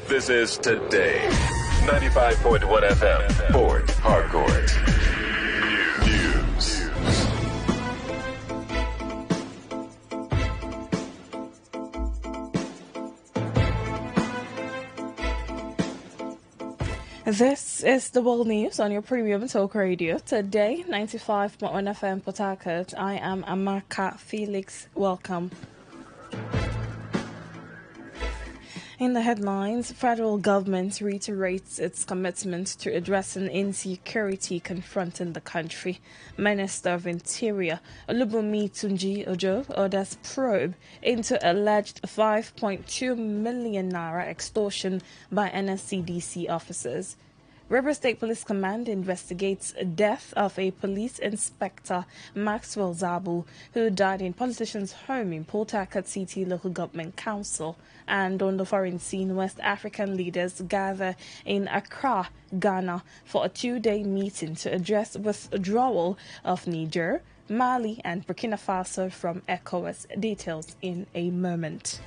This is Today 95.1 FM, Port Harcourt. News. This is the world news on your premium talk radio. Today, 95.1 FM Port Harcourt. I am Amaka Felix. Welcome. In the headlines, federal government reiterates its commitment to addressing insecurity confronting the country. Minister of Interior Olubunmi Tunji Ojo orders probe into alleged 5.2 million naira extortion by NSCDC officers. River State Police Command investigates the death of a police inspector, Maxwell Zabu, who died in politician's home in Port Harcourt City Local Government Council. And on the foreign scene, West African leaders gather in Accra, Ghana, for a two-day meeting to address withdrawal of Niger, Mali, and Burkina Faso from ECOWAS. Details in a moment.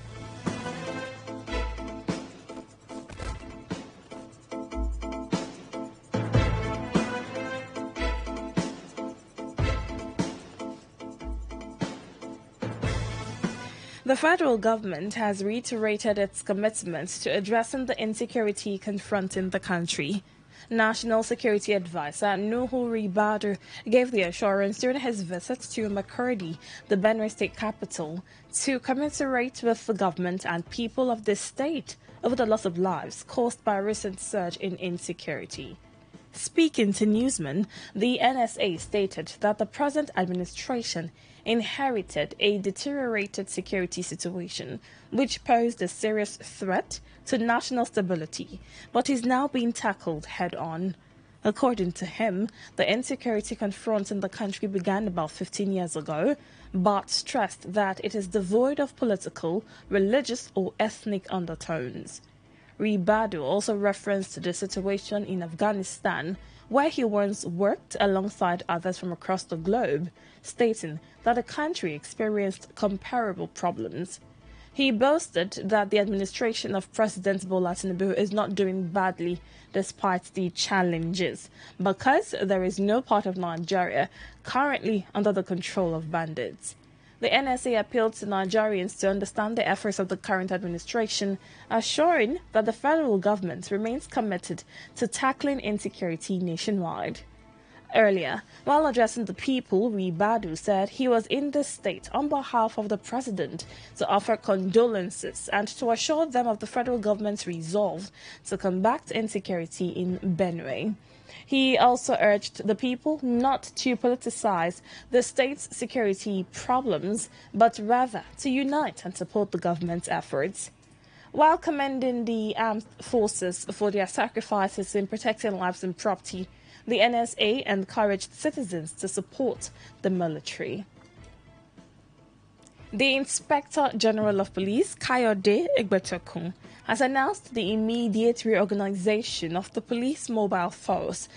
The federal government has reiterated its commitment to addressing the insecurity confronting the country. National Security Advisor Nuhu Ribadu gave the assurance during his visit to Makurdi, the Benue State capital, to commiserate with the government and people of this state over the loss of lives caused by a recent surge in insecurity. Speaking to newsmen, the NSA stated that the present administration inherited a deteriorated security situation which posed a serious threat to national stability, but is now being tackled head-on. According to him, the insecurity confronting the country began about 15 years ago, but stressed that it is devoid of political, religious, or ethnic undertones. Ribadu also referenced the situation in Afghanistan, where he once worked alongside others from across the globe, stating that the country experienced comparable problems. He boasted that the administration of President Bola Tinubu is not doing badly despite the challenges, because there is no part of Nigeria currently under the control of bandits. The NSA appealed to Nigerians to understand the efforts of the current administration, assuring that the federal government remains committed to tackling insecurity nationwide. Earlier, while addressing the people, Ribadu said he was in the state on behalf of the president to offer condolences and to assure them of the federal government's resolve to combat insecurity in Benue. He also urged the people not to politicize the state's security problems, but rather to unite and support the government's efforts. While commending the armed forces for their sacrifices in protecting lives and property, the NSA encouraged citizens to support the military. The Inspector General of Police, Kayode Egbetokun, has announced the immediate reorganization of the police mobile force,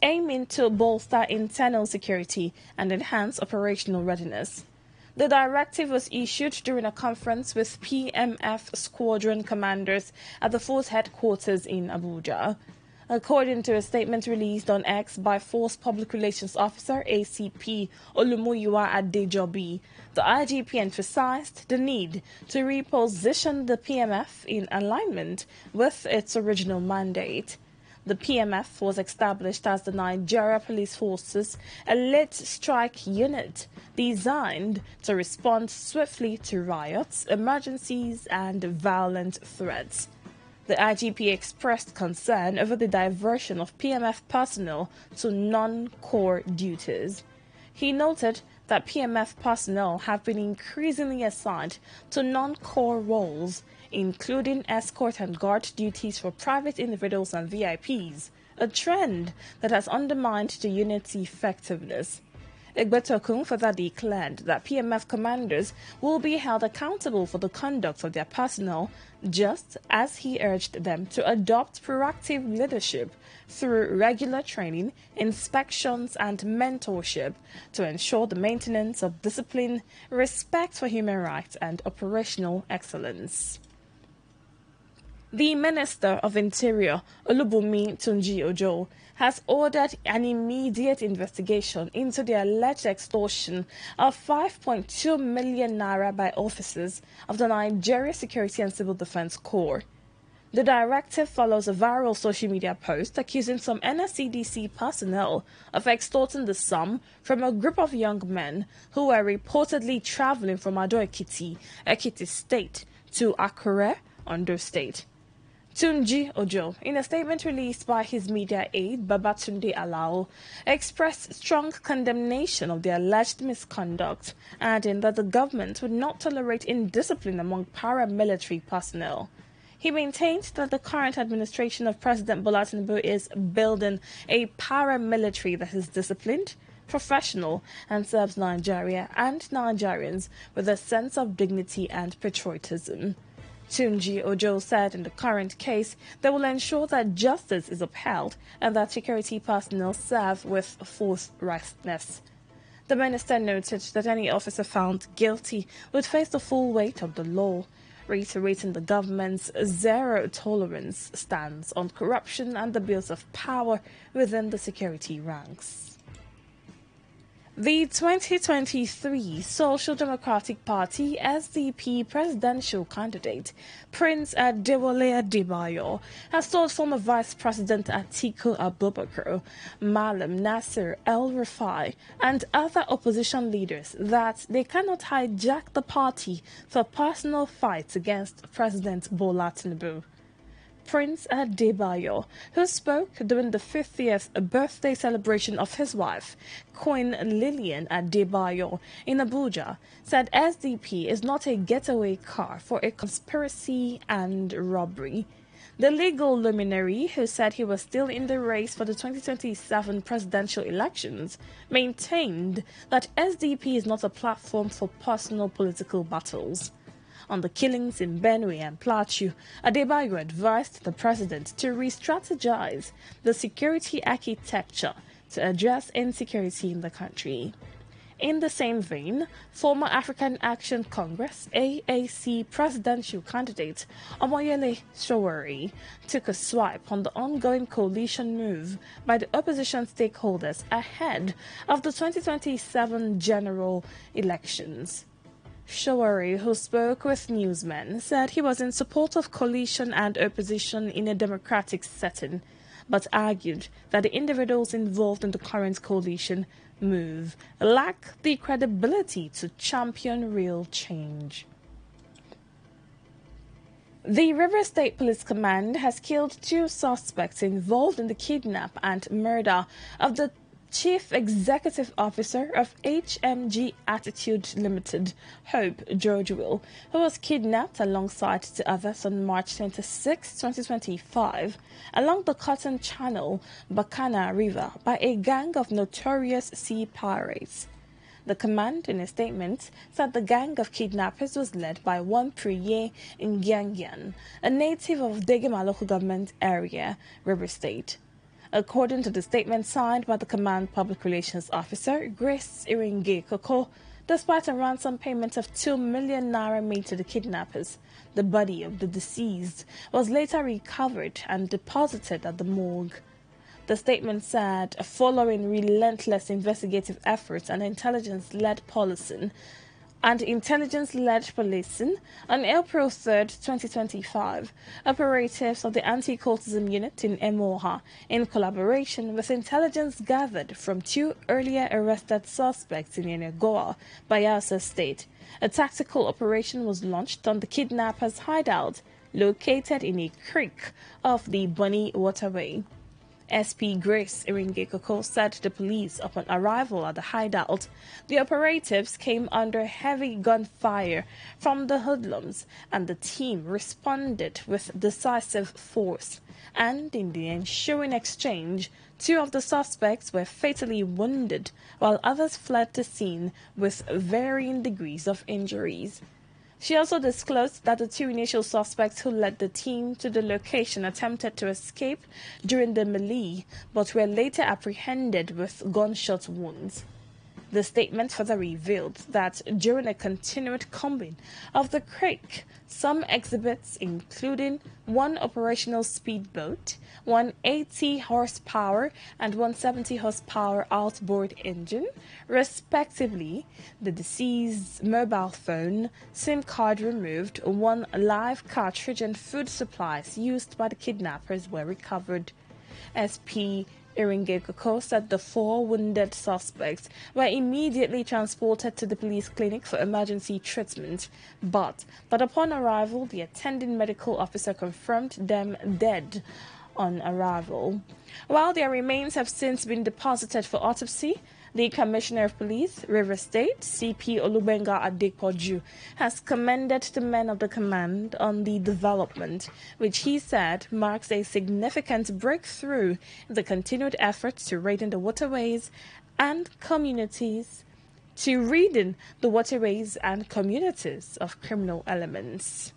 aiming to bolster internal security and enhance operational readiness. The directive was issued during a conference with PMF squadron commanders at the force headquarters in Abuja. According to a statement released on X by Force Public Relations Officer ACP Olumuyiwa Adejobi, the IGP emphasized the need to reposition the PMF in alignment with its original mandate. The PMF was established as the Nigeria Police Force's elite strike unit, designed to respond swiftly to riots, emergencies, and violent threats. The IGP expressed concern over the diversion of PMF personnel to non-core duties. He noted that PMF personnel have been increasingly assigned to non-core roles, including escort and guard duties for private individuals and VIPs, a trend that has undermined the unit's effectiveness. Egbetokun further declared that PMF commanders will be held accountable for the conduct of their personnel, just as he urged them to adopt proactive leadership through regular training, inspections, and mentorship to ensure the maintenance of discipline, respect for human rights, and operational excellence. The Minister of Interior, Olubunmi Tunji-Ojo, has ordered an immediate investigation into the alleged extortion of 5.2 million naira by officers of the Nigeria Security and Civil Defense Corps. The directive follows a viral social media post accusing some NSCDC personnel of extorting the sum from a group of young men who were reportedly traveling from Ado-Ekiti, Ekiti State, to Akure, Ondo State. Tunji-Ojo, in a statement released by his media aide Babatunde Alao, expressed strong condemnation of the alleged misconduct, adding that the government would not tolerate indiscipline among paramilitary personnel. He maintained that the current administration of President Bola Tinubu is building a paramilitary that is disciplined, professional, and serves Nigeria and Nigerians with a sense of dignity and patriotism. Tunji-Ojo said in the current case they will ensure that justice is upheld and that security personnel serve with forthrightness. The minister noted that any officer found guilty would face the full weight of the law, reiterating the government's zero-tolerance stance on corruption and abuse of power within the security ranks. The 2023 Social Democratic Party SDP presidential candidate Prince Adewale Adebayo has told former Vice President Atiku Abubakar, Malam Nasir El-Rufai, and other opposition leaders that they cannot hijack the party for personal fights against President Bola Tinubu. Prince Adebayo, who spoke during the 50th birthday celebration of his wife, Queen Lillian Adebayo, in Abuja, said SDP is not a getaway car for a conspiracy and robbery. The legal luminary, who said he was still in the race for the 2027 presidential elections, maintained that SDP is not a platform for personal political battles. On the killings in Benue and Plateau, Adebayo advised the president to re-strategize the security architecture to address insecurity in the country. In the same vein, former African Action Congress AAC presidential candidate Omoyele Sowore took a swipe on the ongoing coalition move by the opposition stakeholders ahead of the 2027 general elections. Sowore, who spoke with newsmen, said he was in support of coalition and opposition in a democratic setting, but argued that the individuals involved in the current coalition move lack the credibility to champion real change. The River State Police Command has killed 2 suspects involved in the kidnap and murder of the Chief Executive Officer of HMG Attitude Limited, Hope Georgewell, who was kidnapped alongside 2 others on March 26, 2025, along the Cotton Channel, Bacana River, by a gang of notorious sea pirates. The command, in a statement, said the gang of kidnappers was led by one Priye Ngyangyan, a native of Degema local government area, River State. According to the statement signed by the command public relations officer, Grace Iringe Koko, despite a ransom payment of 2 million naira made to the kidnappers, the body of the deceased was later recovered and deposited at the morgue. The statement said, following relentless investigative efforts and intelligence-led policing, on April 3, 2025, operatives of the Anti-Cultism Unit in Emoha, in collaboration with intelligence gathered from 2 earlier arrested suspects in Yenegoa, Bayelsa State, a tactical operation was launched on the kidnappers' hideout, located in a creek off the Bunny Waterway. SP Grace Iringe Koko said to the police upon arrival at the hideout, the operatives came under heavy gunfire from the hoodlums and the team responded with decisive force. And in the ensuing exchange, 2 of the suspects were fatally wounded while others fled the scene with varying degrees of injuries. She also disclosed that the 2 initial suspects who led the team to the location attempted to escape during the melee, but were later apprehended with gunshot wounds. The statement further revealed that during a continued combing of the creek, some exhibits, including one operational speedboat, one 80-horsepower and 170-horsepower outboard engine, respectively, the deceased's mobile phone, SIM card removed, one live cartridge and food supplies used by the kidnappers were recovered. SP Iringekoko said the 4 wounded suspects were immediately transported to the police clinic for emergency treatment, but that upon arrival, the attending medical officer confirmed them dead on arrival. While their remains have since been deposited for autopsy, the Commissioner of Police, River State, CP Olubenga Adepoju, has commended the men of the command on the development, which he said marks a significant breakthrough in the continued efforts to raiding the waterways and communities, of criminal elements.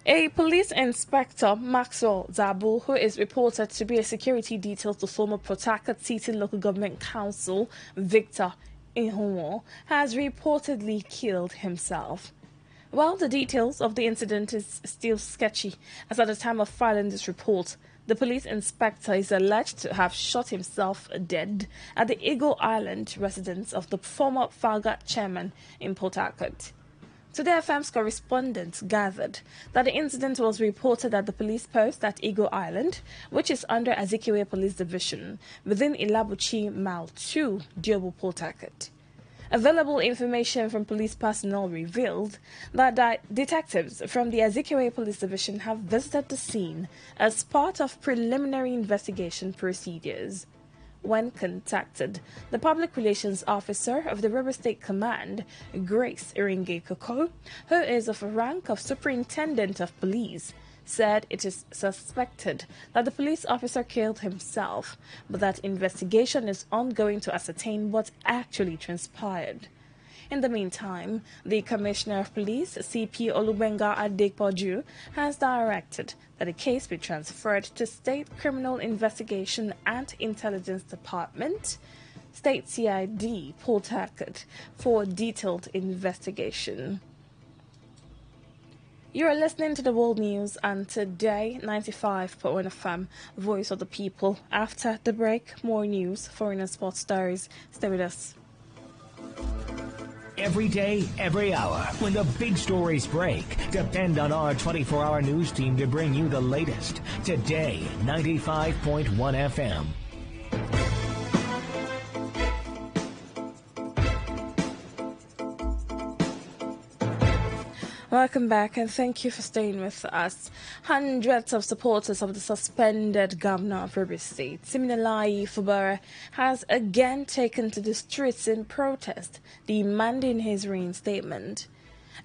A police inspector, Maxwell Zabu, who is reported to be a security detail to former Port Harcourt City Local Government Council, Victor Ihunwo, has reportedly killed himself. While the details of the incident is still sketchy, as at the time of filing this report, the police inspector is alleged to have shot himself dead at the Eagle Island residence of the former Falga chairman in Port Harcourt. Today FM's correspondent gathered that the incident was reported at the police post at Eagle Island, which is under Azikiwe Police Division, within Ilabuchi Mile 2, Diobu, Port Harcourt. Available information from police personnel revealed that detectives from the Azikiwe Police Division have visited the scene as part of preliminary investigation procedures. When contacted, the public relations officer of the River State Command, Grace Iringekoko, who is of a rank of Superintendent of Police, said it is suspected that the police officer killed himself, but that investigation is ongoing to ascertain what actually transpired. In the meantime, the Commissioner of Police, CP Olubenga Adepoju, has directed that the case be transferred to State Criminal Investigation and Intelligence Department, State CID, Port Harcourt, for detailed investigation. You are listening to the World News on Today 95.1 FM, Voice of the People. After the break, more news, foreign and sports stories. Stay with us. Every day, every hour, when the big stories break, depend on our 24-hour news team to bring you the latest. Today, 95.1 FM. Welcome back and thank you for staying with us. Hundreds of supporters of the suspended governor of River State, Siminalayi Fubara, has again taken to the streets in protest, demanding his reinstatement.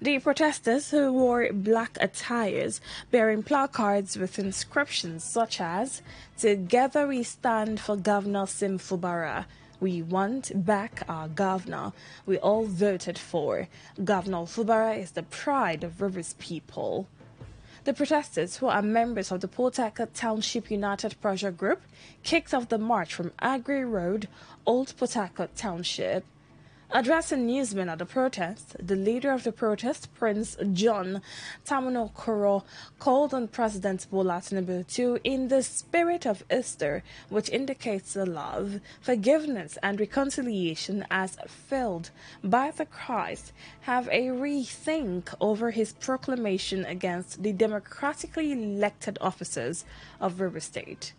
The protesters, who wore black attires bearing placards with inscriptions such as "Together we stand for Governor Sim Fubara," "We want back our governor. We all voted for. Governor Fubara is the pride of Rivers people." The protesters, who are members of the Port Harcourt Township United Pressure Group, kicked off the march from Agri Road, Old Port Harcourt Township. Addressing newsmen at the protest, the leader of the protest, Prince John Tamunokoro, called on President Bola Tinubu to, in the spirit of Easter, which indicates the love, forgiveness, and reconciliation as filled by the Christ, have a rethink over his proclamation against the democratically elected officers of River State.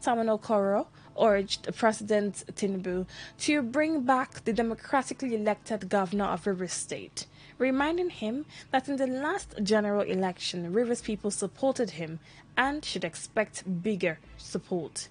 Tamunokoro urged President Tinubu to bring back the democratically elected governor of Rivers State, reminding him that in the last general election, Rivers people supported him and should expect bigger support.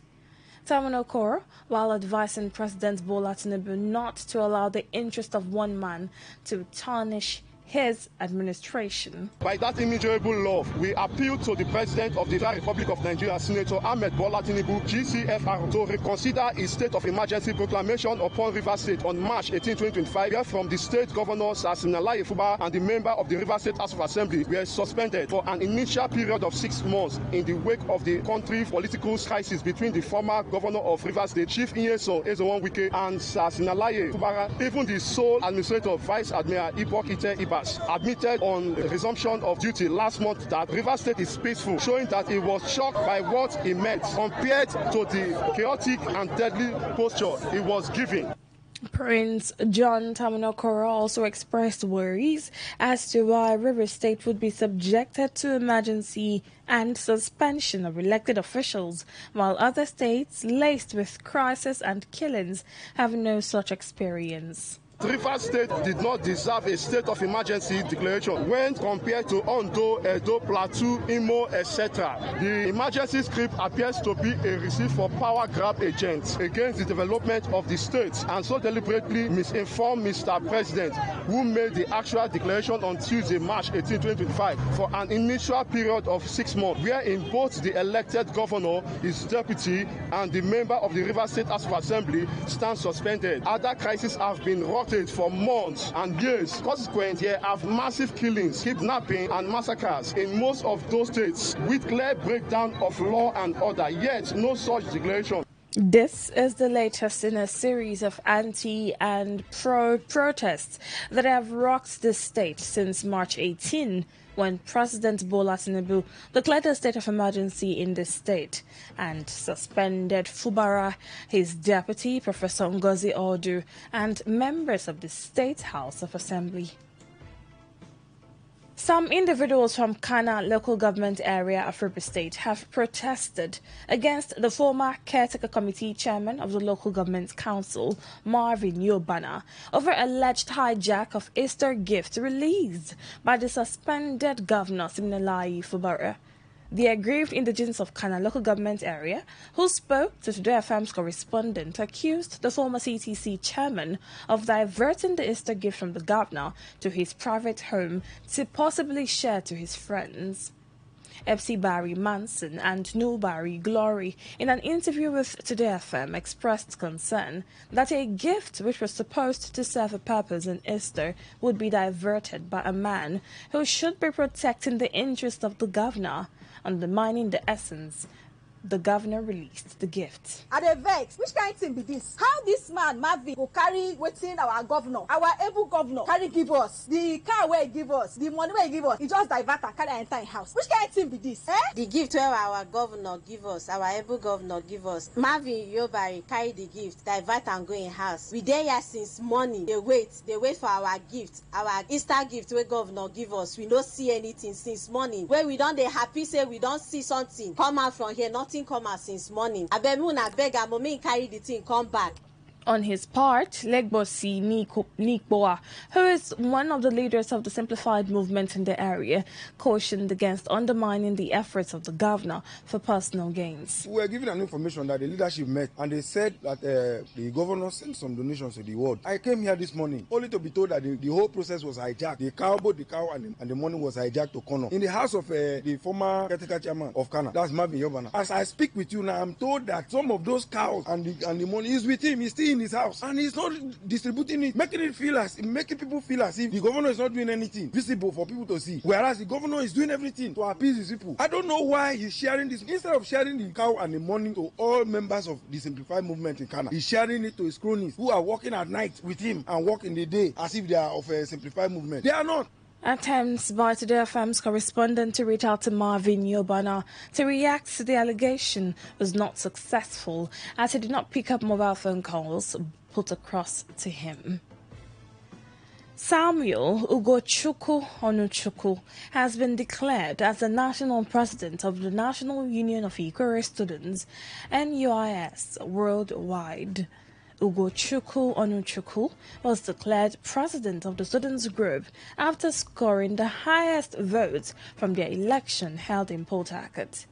Tamunokoro, while advising President Bola Tinubu not to allow the interest of one man to tarnish his administration. By that immeasurable love, we appeal to the President of the Republic of Nigeria, Senator Ahmed Bola Tinubu, GCFR, to reconsider his state of emergency proclamation upon Rivers State on March 18, 2025, from the state governor, Sir Siminalayi Fubara, and the member of the Rivers State House of Assembly were suspended for an initial period of 6 months in the wake of the country's political crisis between the former governor of Rivers State, Chief Nyesom Ezewonwike, and Sir Siminalayi Fubara. Even the sole administrator, Vice Admiral Ibok Ite Ibas, admitted on resumption of duty last month that Rivers State is peaceful, showing that he was shocked by what he met compared to the chaotic and deadly posture he was given. Prince John Tamunokoro also expressed worries as to why Rivers State would be subjected to emergency and suspension of elected officials, while other states laced with crisis and killings have no such experience. Rivers State did not deserve a state of emergency declaration when compared to Ondo, Edo, Plateau, Imo, etc. The emergency script appears to be a receipt for power grab agents against the development of the state, and so deliberately misinformed Mr. President, who made the actual declaration on Tuesday, March 18, 2025, for an initial period of 6 months, wherein both the elected governor, his deputy, and the member of the Rivers State House of Assembly stand suspended. Other crises have been rocked for months and years. Consequently, here have massive killings, kidnapping, and massacres in most of those states, with clear breakdown of law and order, yet no such declaration. This is the latest in a series of anti and pro protests that have rocked the state since March 18, when President Bola Tinubu declared a state of emergency in the state and suspended Fubara, his deputy, Professor Ngozi Odu, and members of the State House of Assembly. Some individuals from Kana local government area of Rivers State have protested against the former caretaker committee chairman of the local government council, Marvin Yobana, over alleged hijack of Easter gift released by the suspended governor Siminalayi Fubara. The aggrieved indigenes of Kana local government area, who spoke to Today.fm's correspondent, accused the former CTC chairman of diverting the Easter gift from the governor to his private home to possibly share to his friends. FC Barry Manson and Nulbari Glory, in an interview with Today.fm, expressed concern that a gift which was supposed to serve a purpose in Easter would be diverted by a man who should be protecting the interest of the governor, undermining the essence. The governor released the gift. At the vex, which kind of thing be this? How this man, Marvin, will carry waiting our governor, our able governor, carry give us, the car where he give us, the money where he give us, he just divert and carry enter in house. Which kind of thing be this? The gift where our governor give us, our able governor give us, Marvin Yobari carry the gift, divert and go in house. We there here since morning, they wait for our gift, our Easter gift where governor give us. We don't see anything since morning. Where we don't, they happy say we don't see something come out from here, nothing come out since morning. I beg a moment carry the thing come back. On his part, Legbosi Nikboa, who is one of the leaders of the Simplified movement in the area, cautioned against undermining the efforts of the governor for personal gains. We were given an information that the leadership met and they said that the governor sent some donations to the ward. I came here this morning only to be told that the whole process was hijacked. Both the cow and the money was hijacked to Kono. In the house of the former caretaker chairman of Kana, that's Marvin Yobana. As I speak with you now, I'm told that some of those cows and the money is with him. He's still in his house and he's not distributing it, making people feel as if the governor is not doing anything visible for people to see, whereas the governor is doing everything to appease his people. I don't know why he's sharing this. Instead of sharing the cow and the money to all members of the Simplified movement in Kana, he's sharing it to his cronies who are working at night with him and work in the day as if they are of a Simplified movement. They are not. Attempts by Today.fm's correspondent to reach out to Marvin Yobana to react to the allegation was not successful, as he did not pick up mobile phone calls put across to him. Samuel Ugochukwu Onuchukwu has been declared as the national president of the National Union of Ikore Students, NUIS, worldwide. Ugochukwu Onuchukwu was declared president of the students' group after scoring the highest votes from their election held in Port Harcourt.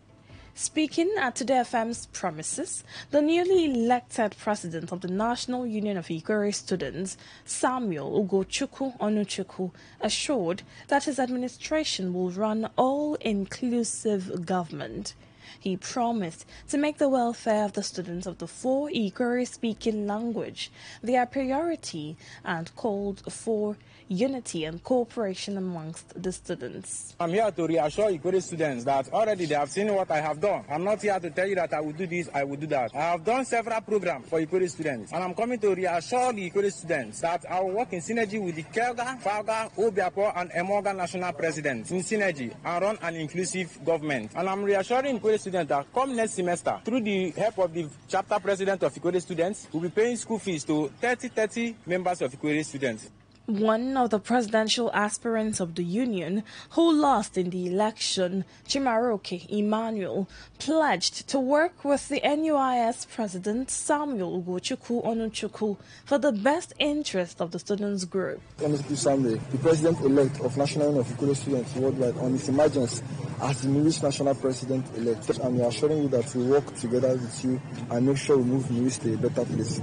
Speaking at Today FM's premises, the newly elected president of the National Union of Ikore Students, Samuel Ugochukwu Onuchukwu, assured that his administration will run all-inclusive government. He promised to make the welfare of the students of the four Ikore-speaking language their priority and called for unity and cooperation amongst the students. I'm here to reassure Ikore students that already they have seen what I have done. I'm not here to tell you that I will do this, I will do that. I have done several programs for Ikore students, and I'm coming to reassure the Ikore students that I will work in synergy with the Kelga, Falga, Obiapo, and Emoga national presidents in synergy and run an inclusive government. And I'm reassuring Ikore students that come next semester, through the help of the chapter president of Ikore students, we'll be paying school fees to 30 members of Ikore students. One of the presidential aspirants of the union who lost in the election, Chimaroke Emmanuel, pledged to work with the NUIS president Samuel Ugochukwu Onuchukwu for the best interest of the students group. Samuel, the president-elect of National Union of Ikore Students Worldwide, on his emergence as the newest national president-elect. And we are assuring you that we work together with you and make sure we move News to a better place.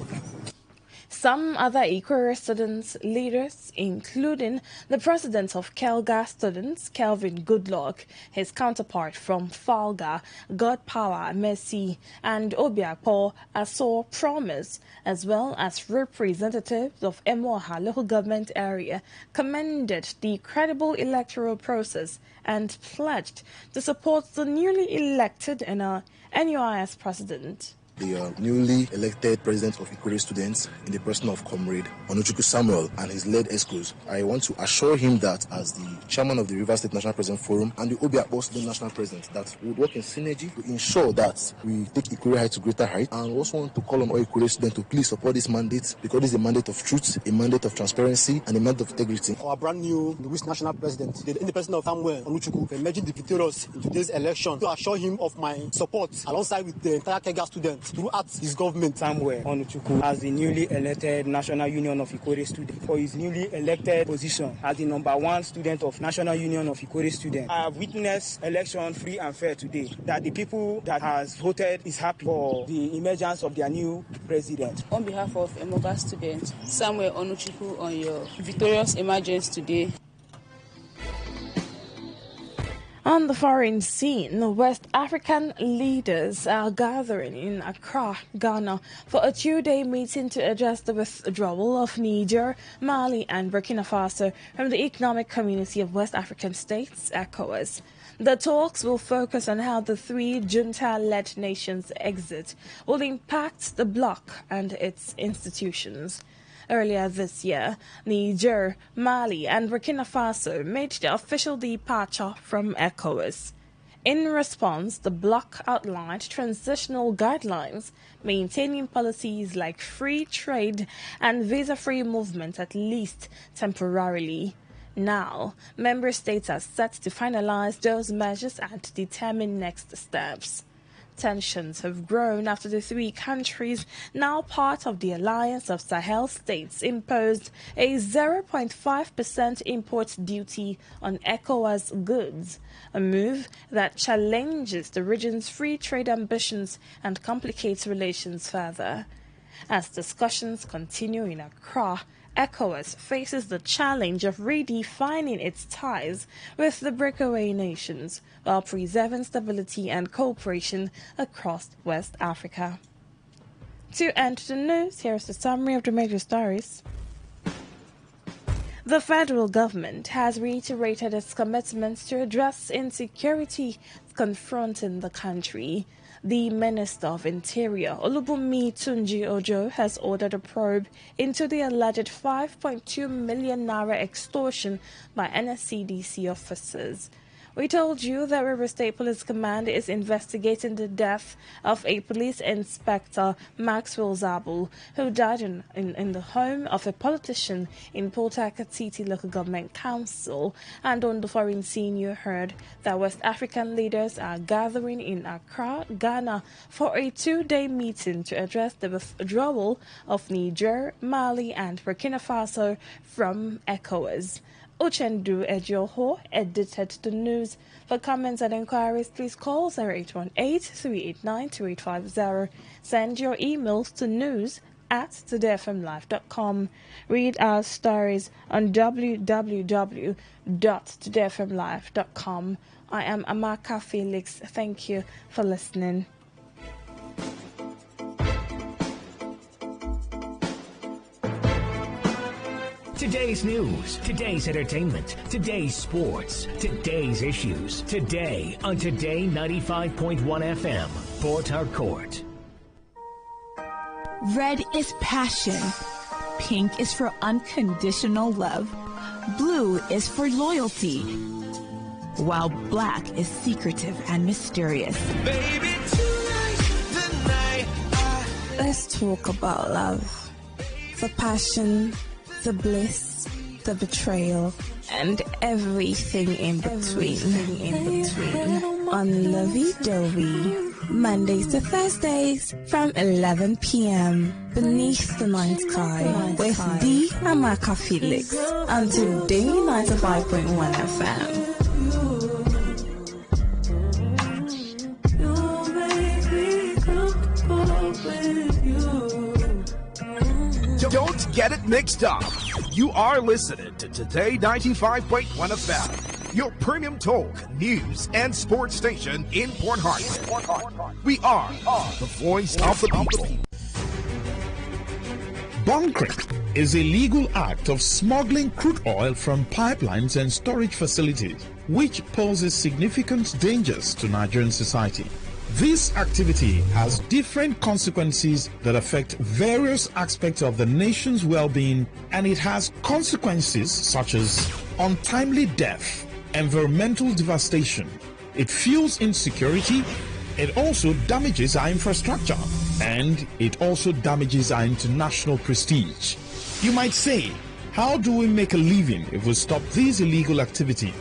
Some other Ikore students leaders, including the president of Kelga students, Kelvin Goodluck, his counterpart from Falga, God Power Messi, and Obiapo Aso Promise, as well as representatives of Emoha local government area, commended the credible electoral process and pledged to support the newly elected NUIS president. The newly elected president of Ikore students, in the person of Comrade Onuchukwu Samuel and his led ESCOs, I want to assure him that as the chairman of the Rivers State National President Forum and the Obiakpo Student National President, that we would work in synergy to ensure that we take Ikore height to greater height. And we also want to call on all Ikore students to please support this mandate, because it is a mandate of truth, a mandate of transparency, and a mandate of integrity. Our brand new national president, the independent of Samuel Onuchukwu, for emerging the victorious in today's election, to assure him of my support alongside with the entire Kega students throughout his government. Samuel Onuchukwu, as the newly elected National Union of Ikore Students, for his newly elected position as the number one student of National Union of Ikore Students. I have witnessed election free and fair today, that the people that has voted is happy for the emergence of their new president. On behalf of Emoga students, Samuel Onuchukwu, on your victorious emergence today. On the foreign scene, West African leaders are gathering in Accra, Ghana, for a two-day meeting to address the withdrawal of Niger, Mali, and Burkina Faso from the Economic Community of West African States, ECOWAS. The talks will focus on how the three junta-led nations' exit will impact the bloc and its institutions. Earlier this year, Niger, Mali, and Burkina Faso made their official departure from ECOWAS. In response, the bloc outlined transitional guidelines, maintaining policies like free trade and visa-free movement, at least temporarily. Now, member states are set to finalize those measures and determine next steps. Tensions have grown after the three countries, now part of the Alliance of Sahel States, imposed a 0.5% import duty on ECOWAS goods, a move that challenges the region's free trade ambitions and complicates relations further. As discussions continue in Accra, ECOWAS faces the challenge of redefining its ties with the breakaway nations while preserving stability and cooperation across West Africa. To end the news, here's the summary of the major stories. The federal government has reiterated its commitments to address insecurity confronting the country. The Minister of Interior, Olubunmi Tunji Ojo, has ordered a probe into the alleged 5.2 million naira extortion by NSCDC officers. We told you that River State Police Command is investigating the death of a police inspector, Maxwell Zabul, who died in the home of a politician in Port Harcourt Local Government Council. And on the foreign scene, you heard that West African leaders are gathering in Accra, Ghana, for a two-day meeting to address the withdrawal of Niger, Mali, and Burkina Faso from ECOWAS. Uchendu Ejoho edited the news. For comments and inquiries, please call 0818-389-2850. Send your emails to news@todayfmlive.com. Read our stories on www.todayfmlive.com. I am Amaka Felix. Thank you for listening. Today's news, today's entertainment, today's sports, today's issues. Today on Today95.1 FM, Port Harcourt. Red is passion. Pink is for unconditional love. Blue is for loyalty. While black is secretive and mysterious. Baby, tonight, let's talk about love. The passion, the bliss, the betrayal, and everything in between. On Lovey Dovey, Mondays to Thursdays from 11 p.m. beneath the night sky with the Amaka Felix on Today 95.1 FM. Don't get it mixed up. You are listening to Today 95.1 FM, your premium talk, news, and sports station in Port Harcourt. We are the voice of the people. Bunkering is a legal act of smuggling crude oil from pipelines and storage facilities, which poses significant dangers to Nigerian society. This activity has different consequences that affect various aspects of the nation's well-being, and it has consequences such as untimely death, environmental devastation. It fuels insecurity. It also damages our infrastructure, and it also damages our international prestige. You might say, how do we make a living if we stop this illegal activity?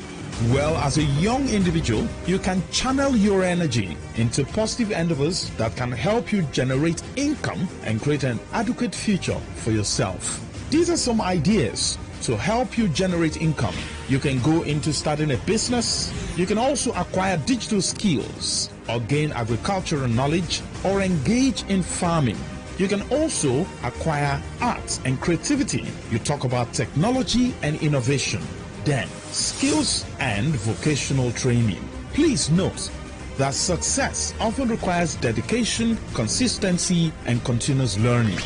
Well, as a young individual, you can channel your energy into positive endeavors that can help you generate income and create an adequate future for yourself. These are some ideas to help you generate income. You can go into starting a business. You can also acquire digital skills or gain agricultural knowledge or engage in farming. You can also acquire arts and creativity. You talk about technology and innovation. Then, skills and vocational training. Please note that success often requires dedication, consistency, and continuous learning.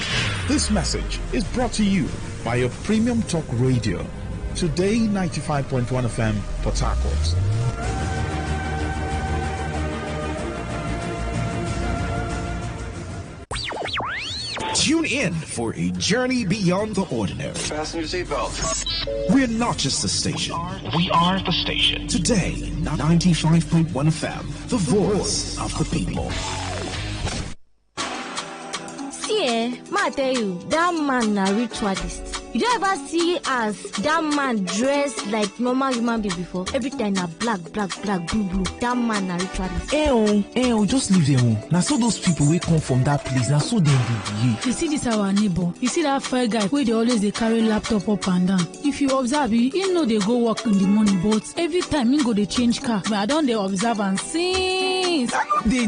This message is brought to you by your premium talk radio, Today 95.1 FM, Port Harcourt. Tune in for a journey beyond the ordinary. Fasten your seatbelts. We're not just a station. We are the station. Today, 95.1 FM, the voice of the people. See, I tell you, that man a ritualist. You don't ever see as that man dressed like normal human being before. Every time na black, blue. That man a ritualist. Just leave them. Now so those people will come from that place. Now so they behave. You see this our neighbor. You see that fair guy where they always they carry laptop up and down. If you observe, you know they go work in the morning, but every time you go they change car. But I don't they observe and since. I know they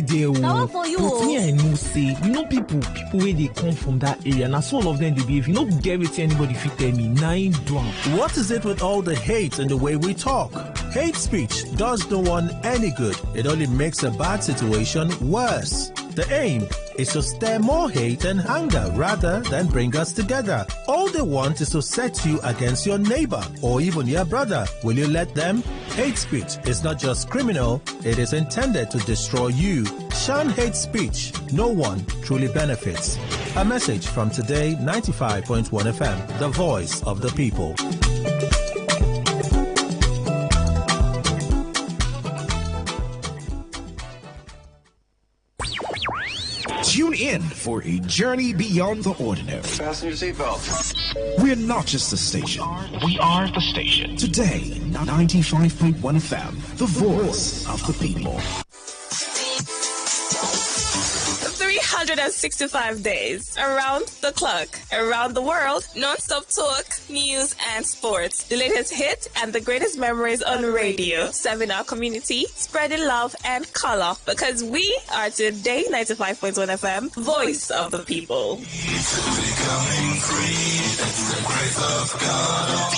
there. Now for you. But me I know say, you know people where they come from that area. Now so all of them they behave. You know get with anybody fit tell me 9 drum. What is it with all the hate and the way we talk? Hate speech does no one any good. It only makes a bad situation worse. The aim is to stir more hate and anger rather than bring us together. All they want is to set you against your neighbor or even your brother. Will you let them? Hate speech is not just criminal, it is intended to destroy you. Shun hate speech. No one truly benefits. A message from Today 95.1 FM, the voice of the people. Tune in for a journey beyond the ordinary. Fasten your seatbelts. We're not just a station. We are the station. Today, 95.1 FM, the voice of the people. 365 days. Around the clock. Around the world. Non-stop talk, news, and sports. The latest hit and the greatest memories on radio. Serving our community, spreading love and color. Because we are Today 95.1 FM, voice of the people. Becoming free, it's the grace of God.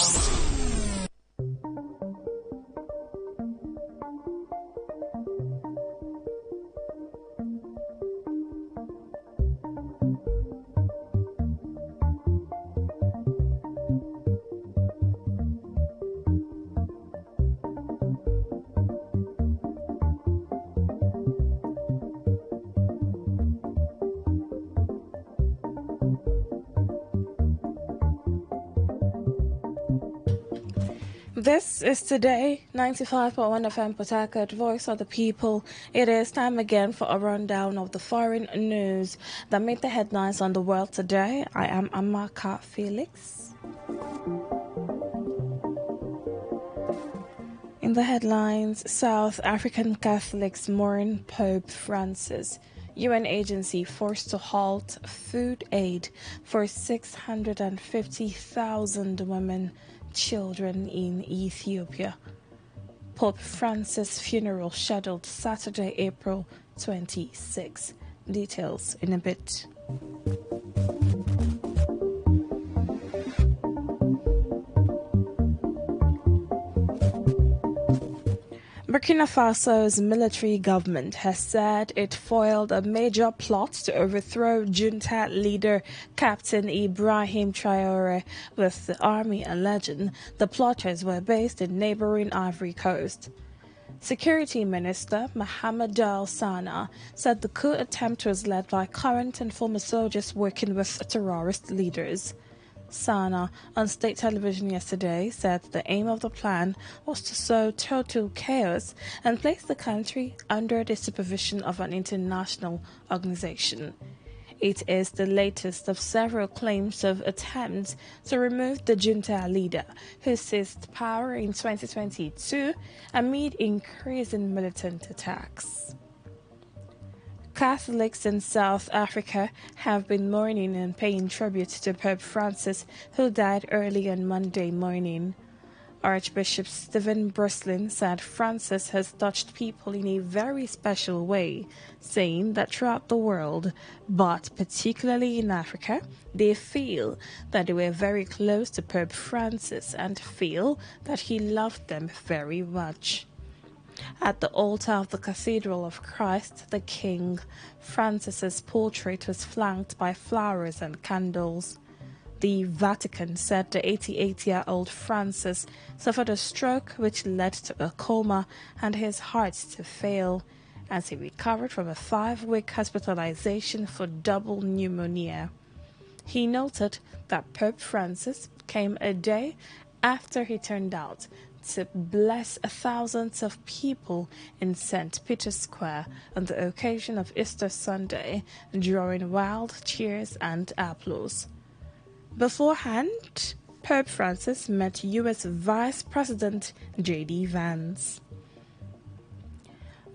This is Today 95.1 FM Port Harcourt, voice of the people. It is time again for a rundown of the foreign news that made the headlines on the world today. I am Amaka Felix. In the headlines, South African Catholics mourn Pope Francis. UN agency forced to halt food aid for 650,000 women, children in Ethiopia. Pope Francis' funeral scheduled Saturday, April 26. Details in a bit. Burkina Faso's military government has said it foiled a major plot to overthrow junta leader Captain Ibrahim Traore, with the army alleging the plotters were based in neighboring Ivory Coast. Security Minister Mohamed Al Sana said the coup attempt was led by current and former soldiers working with terrorist leaders. Sana, on state television yesterday, said the aim of the plan was to sow total chaos and place the country under the supervision of an international organization. It is the latest of several claims of attempts to remove the junta leader, who seized power in 2022 amid increasing militant attacks. Catholics in South Africa have been mourning and paying tribute to Pope Francis, who died early on Monday morning. Archbishop Stephen Bruslin said Francis has touched people in a very special way, saying that throughout the world, but particularly in Africa, they feel that they were very close to Pope Francis and feel that he loved them very much. At the altar of the Cathedral of Christ the King, Francis's portrait was flanked by flowers and candles. The Vatican said the 88-year-old Francis suffered a stroke which led to a coma and his heart to fail as he recovered from a 5-week hospitalization for double pneumonia. He noted that Pope Francis came a day after he turned out to bless thousands of people in St. Peter's Square on the occasion of Easter Sunday, drawing wild cheers and applause. Beforehand, Pope Francis met U.S. Vice President J.D. Vance.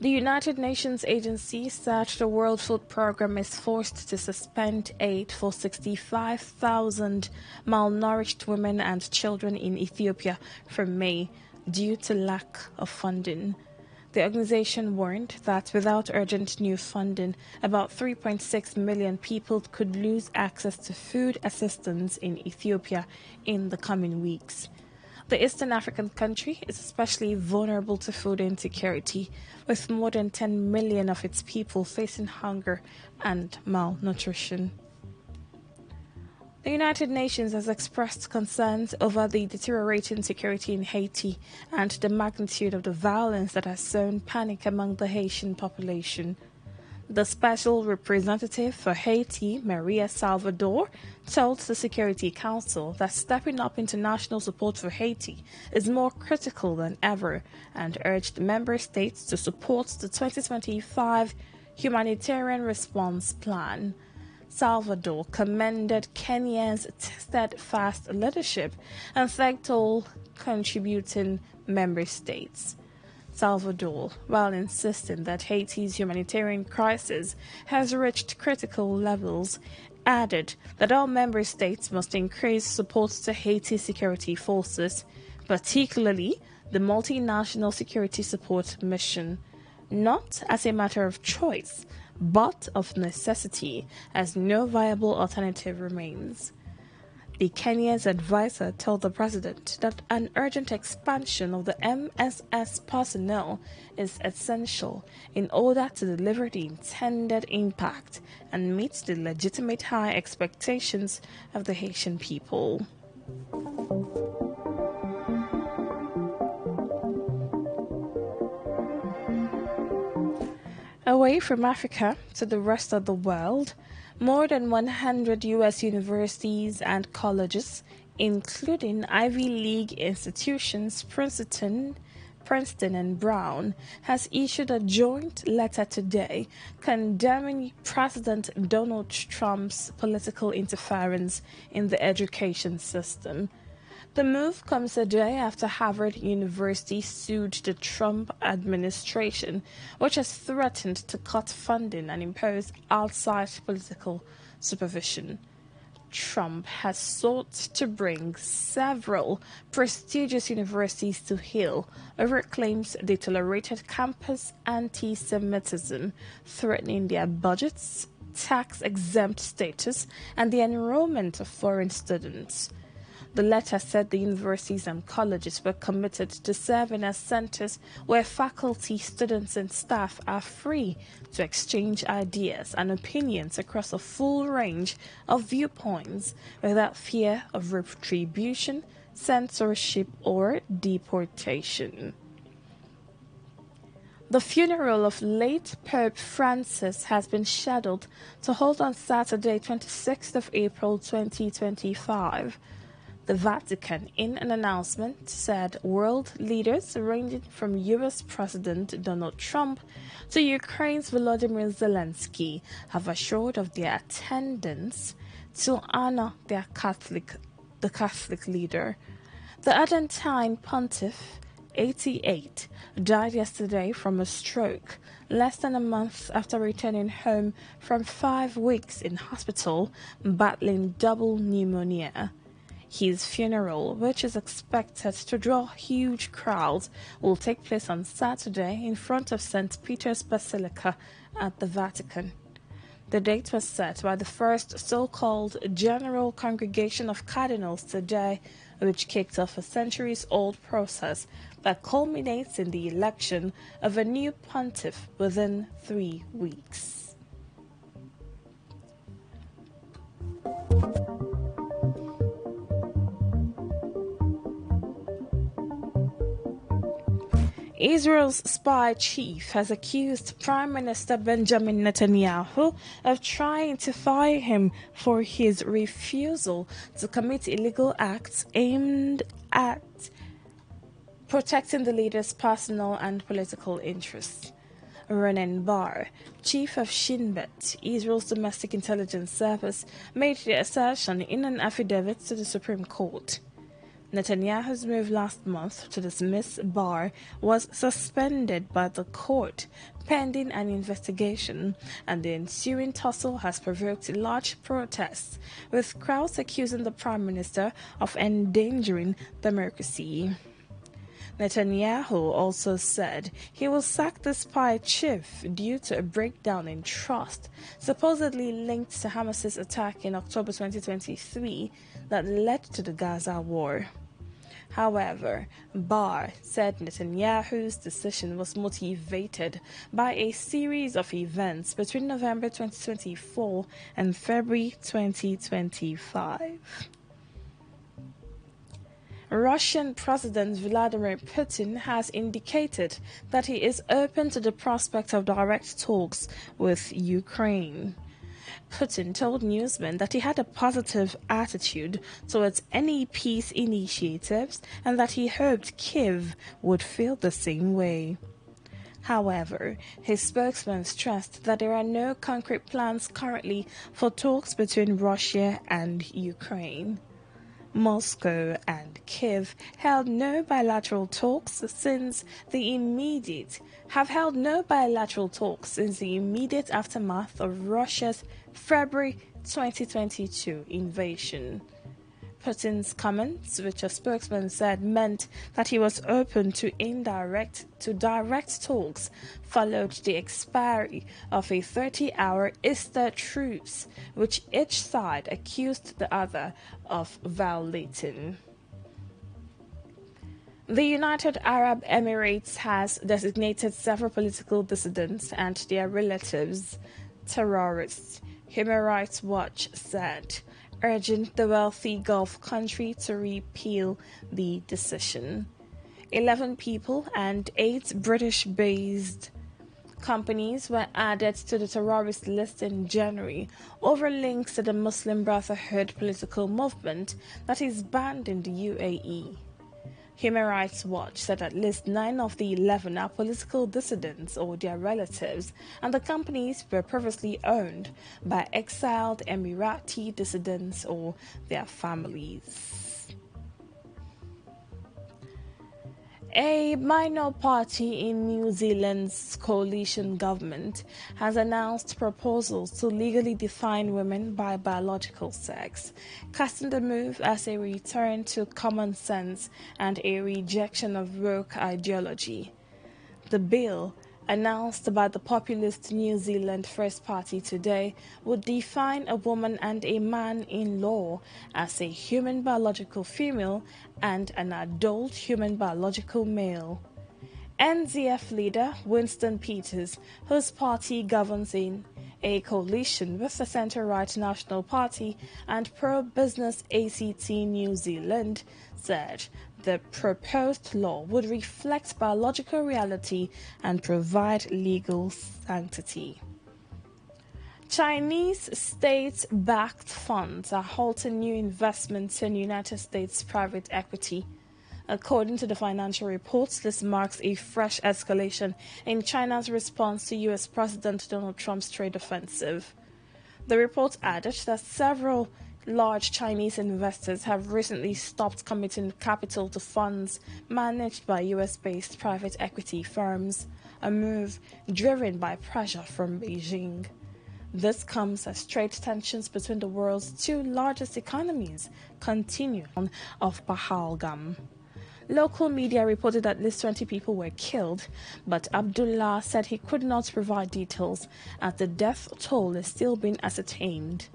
The United Nations agency said the World Food Programme is forced to suspend aid for 65,000 malnourished women and children in Ethiopia from May due to lack of funding. The organization warned that without urgent new funding, about 3.6 million people could lose access to food assistance in Ethiopia in the coming weeks. The Eastern African country is especially vulnerable to food insecurity, with more than 10 million of its people facing hunger and malnutrition. The United Nations has expressed concerns over the deteriorating security in Haiti and the magnitude of the violence that has sown panic among the Haitian population. The special representative for Haiti, Maria Salvador, told the Security Council that stepping up international support for Haiti is more critical than ever and urged member states to support the 2025 humanitarian response plan. Salvador commended Kenya's steadfast leadership and thanked all contributing member states. Salvador, while insisting that Haiti's humanitarian crisis has reached critical levels, added that all member states must increase support to Haiti's security forces, particularly the multinational security support mission, not as a matter of choice, but of necessity, as no viable alternative remains. The Kenya's advisor told the president that an urgent expansion of the MSS personnel is essential in order to deliver the intended impact and meet the legitimate high expectations of the Haitian people. Away from Africa to the rest of the world, more than 100 U.S. universities and colleges, including Ivy League institutions Princeton and Brown, has issued a joint letter today condemning President Donald Trump's political interference in the education system. The move comes a day after Harvard University sued the Trump administration, which has threatened to cut funding and impose outside political supervision. Trump has sought to bring several prestigious universities to heel over claims they tolerated campus anti-Semitism, threatening their budgets, tax-exempt status, and the enrollment of foreign students. The letter said the universities and colleges were committed to serving as centers where faculty, students, and staff are free to exchange ideas and opinions across a full range of viewpoints without fear of retribution, censorship, or deportation. The funeral of late Pope Francis has been scheduled to hold on Saturday, 26th of April 2025. The Vatican, in an announcement, said world leaders ranging from U.S. President Donald Trump to Ukraine's Volodymyr Zelensky have assured of their attendance to honor the Catholic leader. The Argentine pontiff, 88, died yesterday from a stroke, less than a month after returning home from 5 weeks in hospital battling double pneumonia. His funeral, which is expected to draw huge crowds, will take place on Saturday in front of St. Peter's Basilica at the Vatican. The date was set by the first so-called General Congregation of Cardinals today, which kicked off a centuries-old process that culminates in the election of a new pontiff within 3 weeks. Israel's spy chief has accused Prime Minister Benjamin Netanyahu of trying to fire him for his refusal to commit illegal acts aimed at protecting the leader's personal and political interests. Ronen Bar, chief of Shin Bet, Israel's domestic intelligence service, made the assertion in an affidavit to the Supreme Court. Netanyahu's move last month to dismiss Barr was suspended by the court pending an investigation, and the ensuing tussle has provoked large protests, with crowds accusing the prime minister of endangering democracy. Netanyahu also said he will sack the spy chief due to a breakdown in trust, supposedly linked to Hamas's attack in October 2023 that led to the Gaza war. However, Barr said Netanyahu's decision was motivated by a series of events between November 2024 and February 2025. Russian President Vladimir Putin has indicated that he is open to the prospect of direct talks with Ukraine. Putin told newsmen that he had a positive attitude towards any peace initiatives and that he hoped Kyiv would feel the same way. However, his spokesman stressed that there are no concrete plans currently for talks between Russia and Ukraine. Moscow and Kiev held no bilateral talks since the immediate aftermath of Russia's February 2022 invasion. Putin's comments, which a spokesman said meant that he was open to direct talks, followed the expiry of a 30-hour Easter truce, which each side accused the other of violating. The United Arab Emirates has designated several political dissidents and their relatives terrorists, Human Rights Watch said, urging the wealthy Gulf country to repeal the decision. 11 people and 8 British-based companies were added to the terrorist list in January over links to the Muslim Brotherhood political movement that is banned in the UAE. Human Rights Watch said at least 9 of the 11 are political dissidents or their relatives, and the companies were previously owned by exiled Emirati dissidents or their families. A minor party in New Zealand's coalition government has announced proposals to legally define women by biological sex, casting the move as a return to common sense and a rejection of woke ideology. The bill, announced by the populist New Zealand First Party today, would define a woman and a man in law as a human biological female and an adult human biological male. NZF leader Winston Peters, whose party governs in a coalition with the centre-right National Party and pro-business ACT New Zealand, said the proposed law would reflect biological reality and provide legal sanctity. Chinese state-backed funds are halting new investments in United States private equity. According to the financial reports, this marks a fresh escalation in China's response to U.S. President Donald Trump's trade offensive. The report added that several large Chinese investors have recently stopped committing capital to funds managed by U.S.-based private equity firms, a move driven by pressure from Beijing. This comes as trade tensions between the world's 2 largest economies continue of Pahalgam. Local media reported that at least 20 people were killed, but Abdullah said he could not provide details as the death toll is still being ascertained.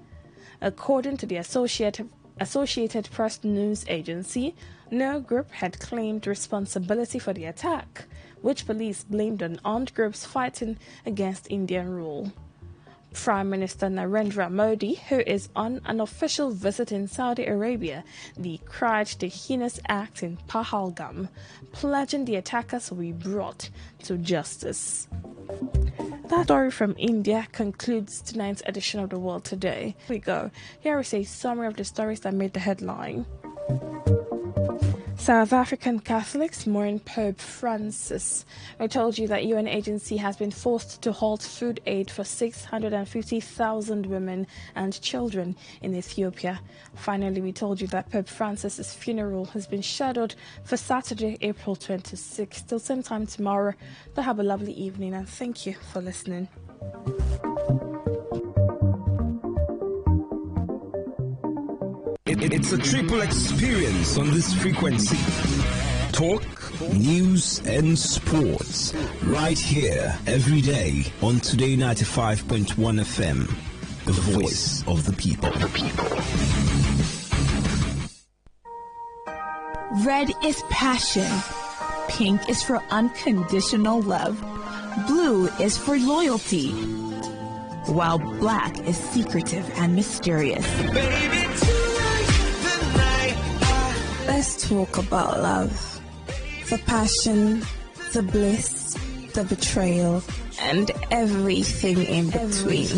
According to the Associated Press news agency, no group had claimed responsibility for the attack, which police blamed on armed groups fighting against Indian rule. Prime Minister Narendra Modi, who is on an official visit in Saudi Arabia, decried the heinous act in Pahalgam, pledging the attackers will be brought to justice. That story from India concludes tonight's edition of The World Today. Here we go. Here is a summary of the stories that made the headline. South African Catholics mourn Pope Francis. I told you that UN agency has been forced to halt food aid for 650,000 women and children in Ethiopia. Finally, we told you that Pope Francis's funeral has been scheduled for Saturday, April 26th. Till same time tomorrow. So have a lovely evening and thank you for listening. It's a triple experience on this frequency. Talk, news, and sports. Right here, every day on Today 95.1 FM. The voice of the people. Red is passion. Pink is for unconditional love. Blue is for loyalty. While black is secretive and mysterious. Let's talk about love. The passion, the bliss, the betrayal, and everything in between.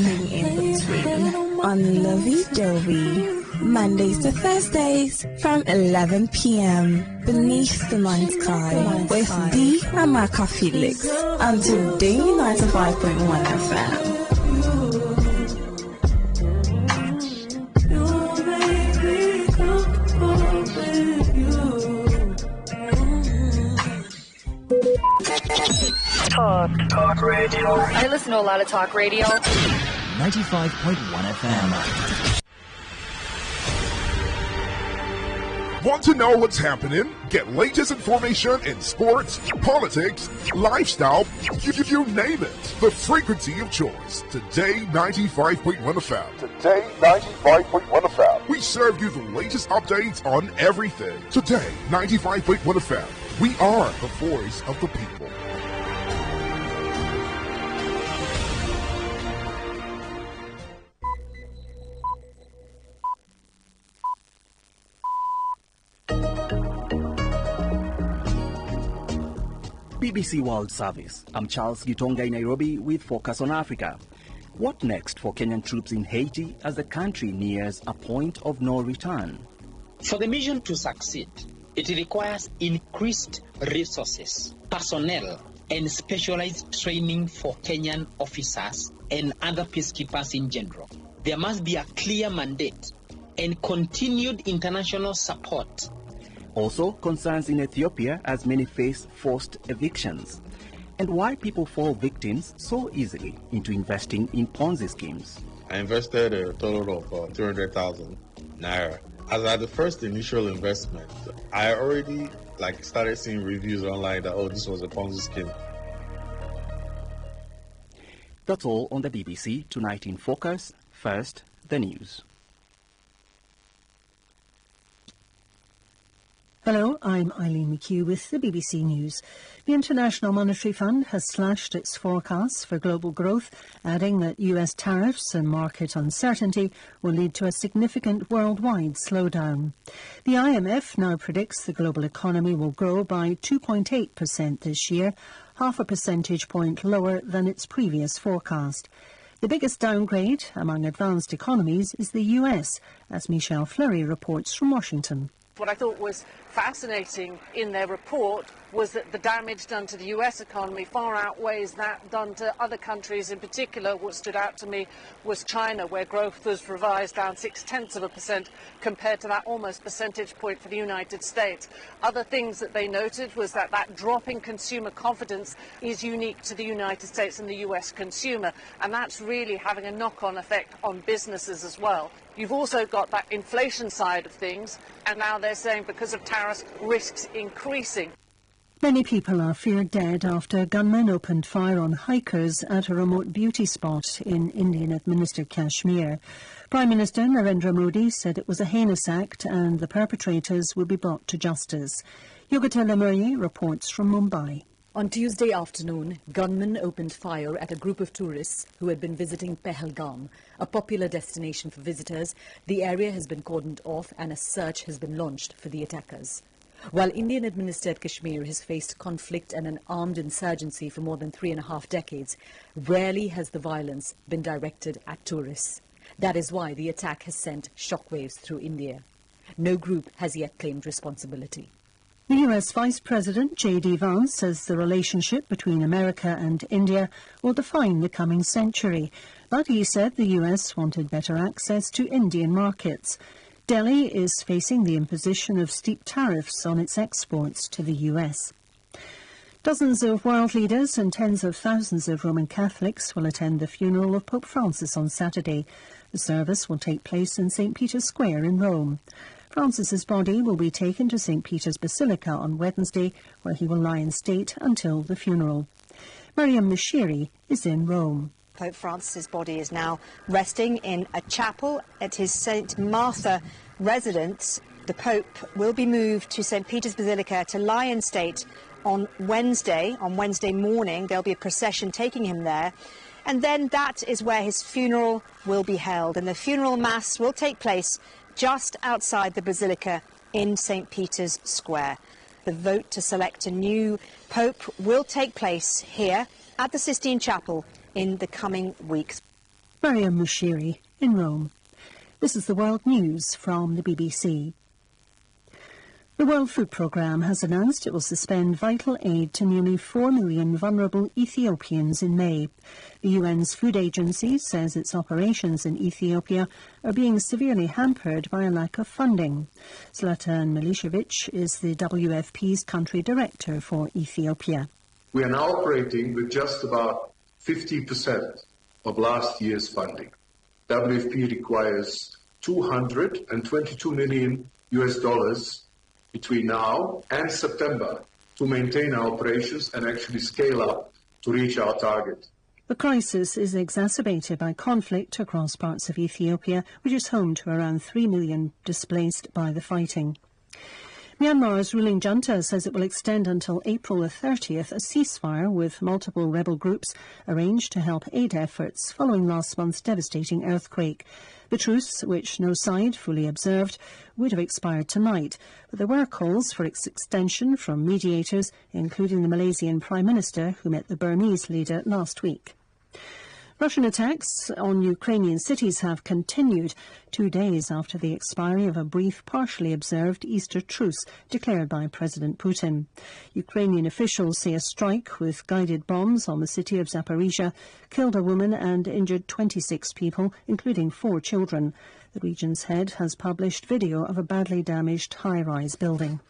On Lovey Dovey, Mondays to Thursdays from 11 p.m. Beneath the Night Sky with D. Amaka Felix on Today95.1 FM. Talk radio. I listen to a lot of talk radio. 95.1 FM. Want to know what's happening? Get latest information in sports, politics, lifestyle, you name it. The frequency of choice. Today 95.1 FM. Today 95.1 FM. We serve you the latest updates on everything. Today 95.1 FM. We are the voice of the people. BBC World Service. I'm Charles Gitonga in Nairobi with Focus on Africa. What next for Kenyan troops in Haiti as the country nears a point of no return? For the mission to succeed, it requires increased resources, personnel, and specialized training for Kenyan officers and other peacekeepers in general. There must be a clear mandate and continued international support. Also, concerns in Ethiopia as many face forced evictions. And why people fall victims so easily into investing in Ponzi schemes. I invested a total of 200,000 naira. As at the first initial investment, I already started seeing reviews online that, this was a Ponzi scheme. That's all on the BBC Tonight in Focus. First, the news. Hello, I'm Eileen McHugh with the BBC News. The International Monetary Fund has slashed its forecasts for global growth, adding that US tariffs and market uncertainty will lead to a significant worldwide slowdown. The IMF now predicts the global economy will grow by 2.8% this year, half a percentage point lower than its previous forecast. The biggest downgrade among advanced economies is the US, as Michelle Fleury reports from Washington. What I thought was fascinating in their report was that the damage done to the US economy far outweighs that done to other countries. In particular, what stood out to me was China, where growth was revised down 0.6% compared to that almost percentage point for the United States. Other things that they noted was that drop in consumer confidence is unique to the United States and the US consumer, and that's really having a knock-on effect on businesses as well. You've also got that inflation side of things, and now they're saying because of tariffs, risks increasing. Many people are feared dead after gunmen opened fire on hikers at a remote beauty spot in Indian-administered Kashmir. Prime Minister Narendra Modi said it was a heinous act and the perpetrators will be brought to justice. Yogita Lemurier reports from Mumbai. On Tuesday afternoon, gunmen opened fire at a group of tourists who had been visiting Pahalgam, a popular destination for visitors. The area has been cordoned off and a search has been launched for the attackers. While Indian-administered Kashmir has faced conflict and an armed insurgency for more than 3.5 decades, rarely has the violence been directed at tourists. That is why the attack has sent shockwaves through India. No group has yet claimed responsibility. The US Vice President J.D. Vance says the relationship between America and India will define the coming century. But he said the US wanted better access to Indian markets. Delhi is facing the imposition of steep tariffs on its exports to the US. Dozens of world leaders and tens of thousands of Roman Catholics will attend the funeral of Pope Francis on Saturday. The service will take place in St. Peter's Square in Rome. Francis's body will be taken to St. Peter's Basilica on Wednesday, where he will lie in state until the funeral. Mariam Mashiri is in Rome. Pope Francis's body is now resting in a chapel at his St. Martha residence. The Pope will be moved to St. Peter's Basilica to lie in state on Wednesday. On Wednesday morning, there'll be a procession taking him there. And then that is where his funeral will be held. And the funeral mass will take place just outside the Basilica in St. Peter's Square. The vote to select a new Pope will take place here at the Sistine Chapel in the coming weeks. Mariam Mushiri in Rome. This is the World News from the BBC. The World Food Programme has announced it will suspend vital aid to nearly 4 million vulnerable Ethiopians in May. The UN's food agency says its operations in Ethiopia are being severely hampered by a lack of funding. Zlatan Milicevic is the WFP's country director for Ethiopia. We are now operating with just about 50% of last year's funding. WFP requires $222 million between now and September to maintain our operations and actually scale up to reach our target. The crisis is exacerbated by conflict across parts of Ethiopia, which is home to around 3 million displaced by the fighting. Myanmar's ruling junta says it will extend until April the 30th a ceasefire with multiple rebel groups arranged to help aid efforts following last month's devastating earthquake. The truce, which no side fully observed, would have expired tonight, but there were calls for its extension from mediators, including the Malaysian Prime Minister, who met the Burmese leader last week. Russian attacks on Ukrainian cities have continued 2 days after the expiry of a brief, partially observed Easter truce declared by President Putin. Ukrainian officials say a strike with guided bombs on the city of Zaporizhia killed a woman and injured 26 people, including 4 children. The region's head has published video of a badly damaged high-rise building.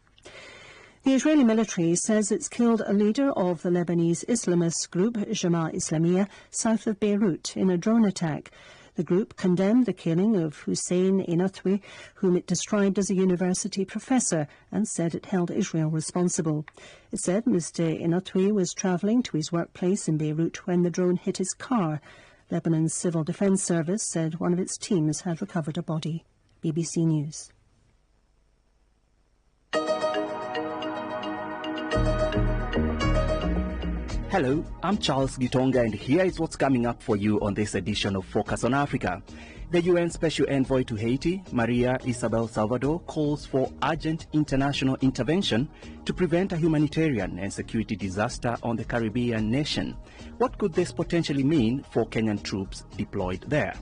The Israeli military says it's killed a leader of the Lebanese Islamist group Jamaat Islamiyah south of Beirut in a drone attack. The group condemned the killing of Hussein Inatwi, whom it described as a university professor, and said it held Israel responsible. It said Mr. Inatwi was travelling to his workplace in Beirut when the drone hit his car. Lebanon's Civil Defence Service said one of its teams had recovered a body. BBC News. Hello, I'm Charles Gitonga, and here is what's coming up for you on this edition of Focus on Africa. The UN Special Envoy to Haiti, Maria Isabel Salvador, calls for urgent international intervention to prevent a humanitarian and security disaster on the Caribbean nation. What could this potentially mean for Kenyan troops deployed there?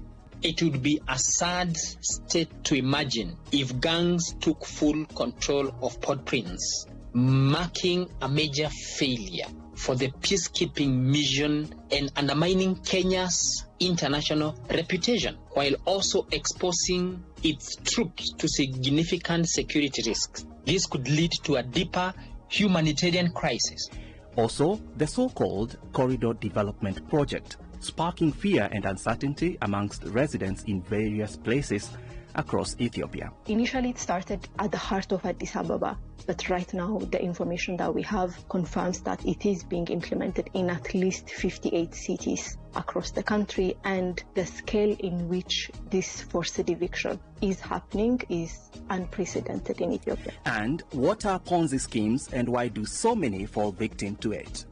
It would be a sad state to imagine if gangs took full control of Port-au-Prince, marking a major failure for the peacekeeping mission and undermining Kenya's international reputation, while also exposing its troops to significant security risks. This could lead to a deeper humanitarian crisis. Also, the so-called Corridor Development Project, sparking fear and uncertainty amongst residents in various places across Ethiopia. Initially, it started at the heart of Addis Ababa, but right now the information that we have confirms that it is being implemented in at least 58 cities across the country, and the scale in which this forced eviction is happening is unprecedented in Ethiopia. And what are Ponzi schemes, and why do so many fall victim to it?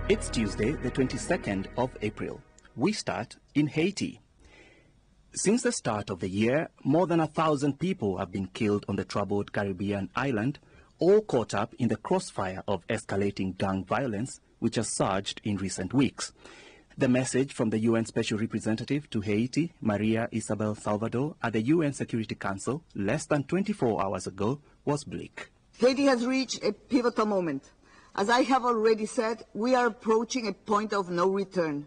It's Tuesday, the 22nd of April. We start in Haiti. Since the start of the year, more than 1,000 people have been killed on the troubled Caribbean island, all caught up in the crossfire of escalating gang violence, which has surged in recent weeks. The message from the UN Special Representative to Haiti, Maria Isabel Salvador, at the UN Security Council less than 24 hours ago was bleak. Haiti has reached a pivotal moment. As I have already said, we are approaching a point of no return.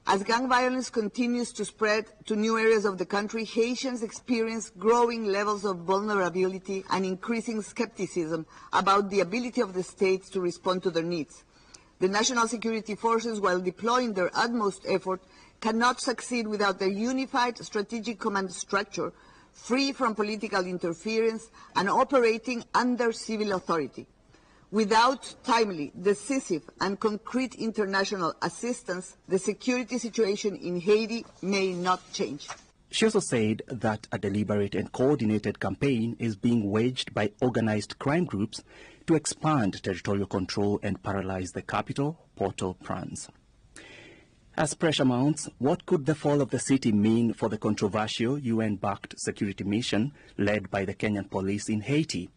As gang violence continues to spread to new areas of the country, Haitians experience growing levels of vulnerability and increasing skepticism about the ability of the states to respond to their needs. The national security forces, while deploying their utmost effort, cannot succeed without a unified strategic command structure, free from political interference and operating under civil authority. Without timely, decisive and concrete international assistance, the security situation in Haiti may not change. She also said that a deliberate and coordinated campaign is being waged by organized crime groups to expand territorial control and paralyze the capital, Port-au-Prince. As pressure mounts, what could the fall of the city mean for the controversial UN-backed security mission led by the Kenyan police in Haiti?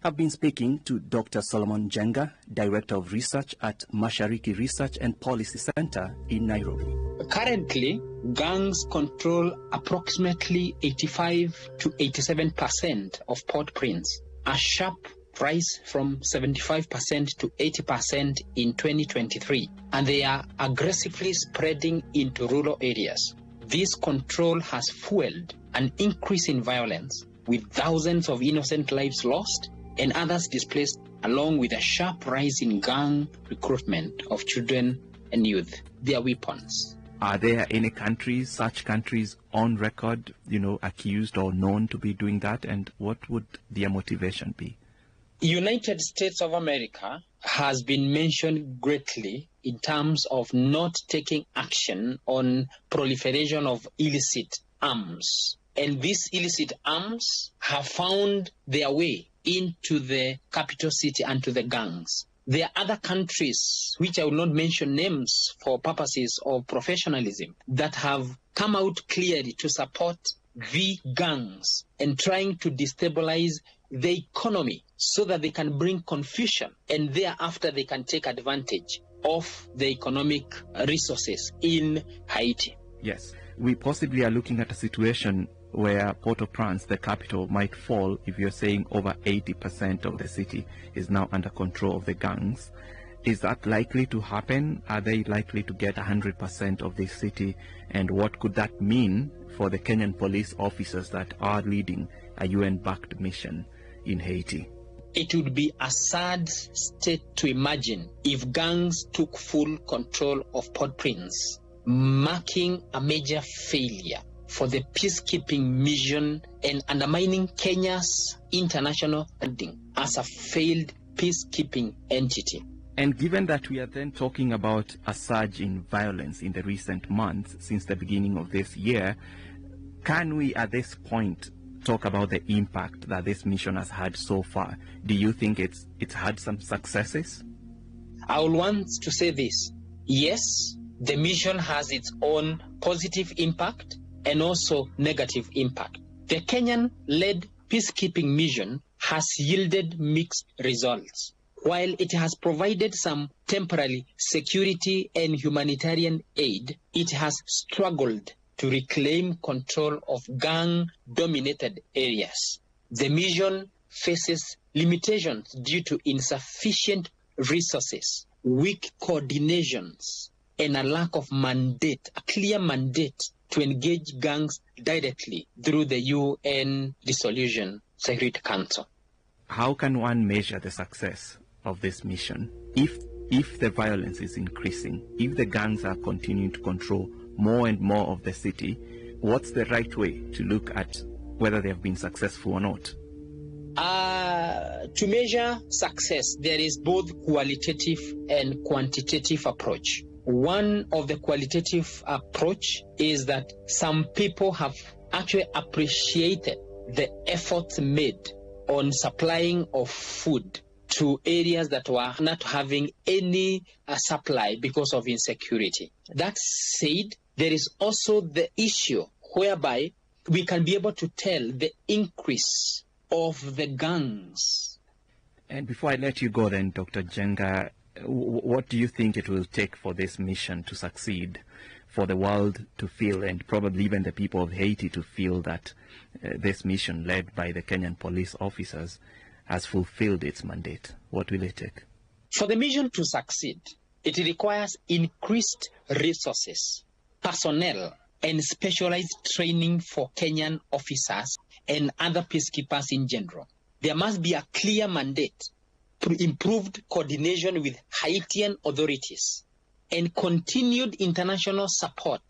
I've been speaking to Dr. Solomon Jenga, Director of Research at Mashariki Research and Policy Center in Nairobi. Currently, gangs control approximately 85 to 87% of Port-au-Prince, a sharp rise from 75% to 80% in 2023, and they are aggressively spreading into rural areas. This control has fueled an increase in violence, with thousands of innocent lives lost and others displaced, along with a sharp rise in gang recruitment of children and youth, their weapons. Are there any countries, such countries on record, accused or known to be doing that? And what would their motivation be? United States of America has been mentioned greatly in terms of not taking action on proliferation of illicit arms. And these illicit arms have found their way into the capital city and to the gangs. There are other countries, which I will not mention names for purposes of professionalism, that have come out clearly to support the gangs and trying to destabilize the economy so that they can bring confusion and thereafter they can take advantage of the economic resources in Haiti. Yes, we possibly are looking at a situation where Port-au-Prince, the capital, might fall if you're saying over 80% of the city is now under control of the gangs. Is that likely to happen? Are they likely to get 100% of the city? And what could that mean for the Kenyan police officers that are leading a UN-backed mission in Haiti? It would be a sad state to imagine if gangs took full control of Port-au-Prince, marking a major failure for the peacekeeping mission and undermining Kenya's international standing as a failed peacekeeping entity. And given that we are then talking about a surge in violence in the recent months since the beginning of this year, can we at this point talk about the impact that this mission has had so far? Do you think it's had some successes? I will want to say this. Yes, the mission has its own positive impact and also negative impact. The Kenyan-led peacekeeping mission has yielded mixed results. While it has provided some temporary security and humanitarian aid, it has struggled to reclaim control of gang-dominated areas. The mission faces limitations due to insufficient resources, weak coordinations, and a lack of mandate, a clear mandate to engage gangs directly through the UN Dissolution Security Council. How can one measure the success of this mission if the violence is increasing, if the gangs are continuing to control more and more of the city? What's the right way to look at whether they have been successful or not? To measure success, there is both qualitative and quantitative approach. One of the qualitative approach is that some people have actually appreciated the efforts made on supplying of food to areas that were not having any supply because of insecurity. That said, there is also the issue whereby we can be able to tell the increase of the gangs. And before I let you go then, Dr. Jenga, what do you think it will take for this mission to succeed, for the world to feel, and probably even the people of Haiti to feel that this mission led by the Kenyan police officers has fulfilled its mandate? What will it take? For the mission to succeed, it requires increased resources, personnel, and specialized training for Kenyan officers and other peacekeepers in general. There must be a clear mandate, improved coordination with Haitian authorities, and continued international support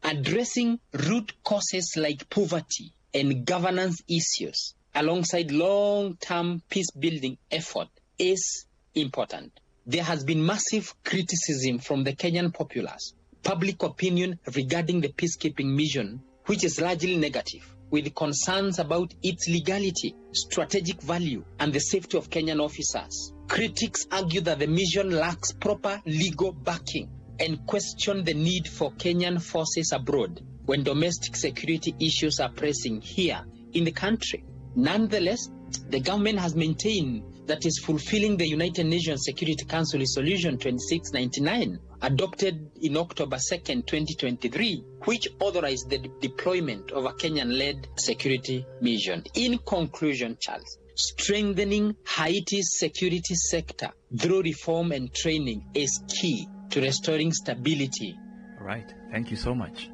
addressing root causes like poverty and governance issues alongside long-term peace-building effort is important. There has been massive criticism from the Kenyan populace, public opinion regarding the peacekeeping mission, which is largely negative, with concerns about its legality, strategic value, and the safety of Kenyan officers. Critics argue that the mission lacks proper legal backing and question the need for Kenyan forces abroad when domestic security issues are pressing here in the country. Nonetheless, the government has maintained that is fulfilling the United Nations Security Council Resolution 2699, adopted in October 2nd, 2023, which authorized the deployment of a Kenyan-led security mission. In conclusion, Charles, strengthening Haiti's security sector through reform and training is key to restoring stability. All right. Thank you so much.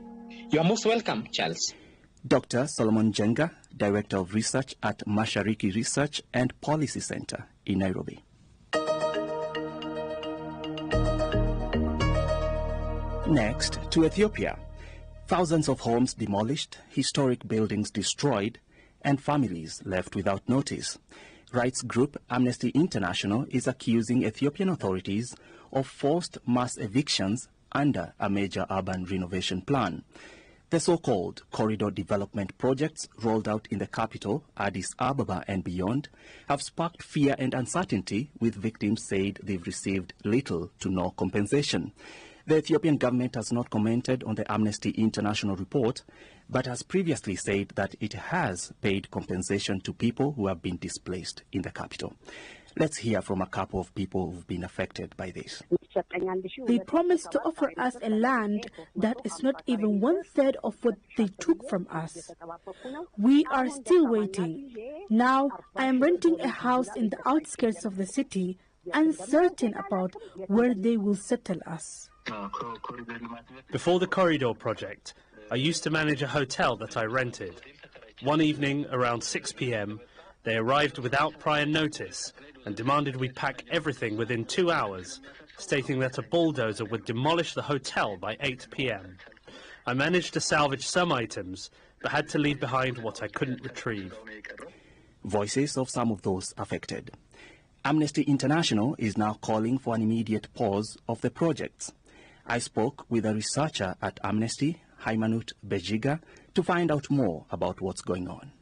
You are most welcome, Charles. Dr. Solomon Jenga, Director of Research at Mashariki Research and Policy Center in Nairobi. Next, to Ethiopia. Thousands of homes demolished, historic buildings destroyed, and families left without notice. Rights group Amnesty International is accusing Ethiopian authorities of forced mass evictions under a major urban renovation plan. The so-called corridor development projects rolled out in the capital, Addis Ababa and beyond, have sparked fear and uncertainty, with victims said they've received little to no compensation. The Ethiopian government has not commented on the Amnesty International report, but has previously said that it has paid compensation to people who have been displaced in the capital. Let's hear from a couple of people who've been affected by this. They promised to offer us a land that is not even 1/3 of what they took from us. We are still waiting. Now I am renting a house in the outskirts of the city, uncertain about where they will settle us. Before the corridor project, I used to manage a hotel that I rented. One evening around 6 p.m, they arrived without prior notice and demanded we pack everything within 2 hours, stating that a bulldozer would demolish the hotel by 8 p.m. I managed to salvage some items, but had to leave behind what I couldn't retrieve. Voices of some of those affected. Amnesty International is now calling for an immediate pause of the projects. I spoke with a researcher at Amnesty, Haimanut Bejiga, to find out more about what's going on.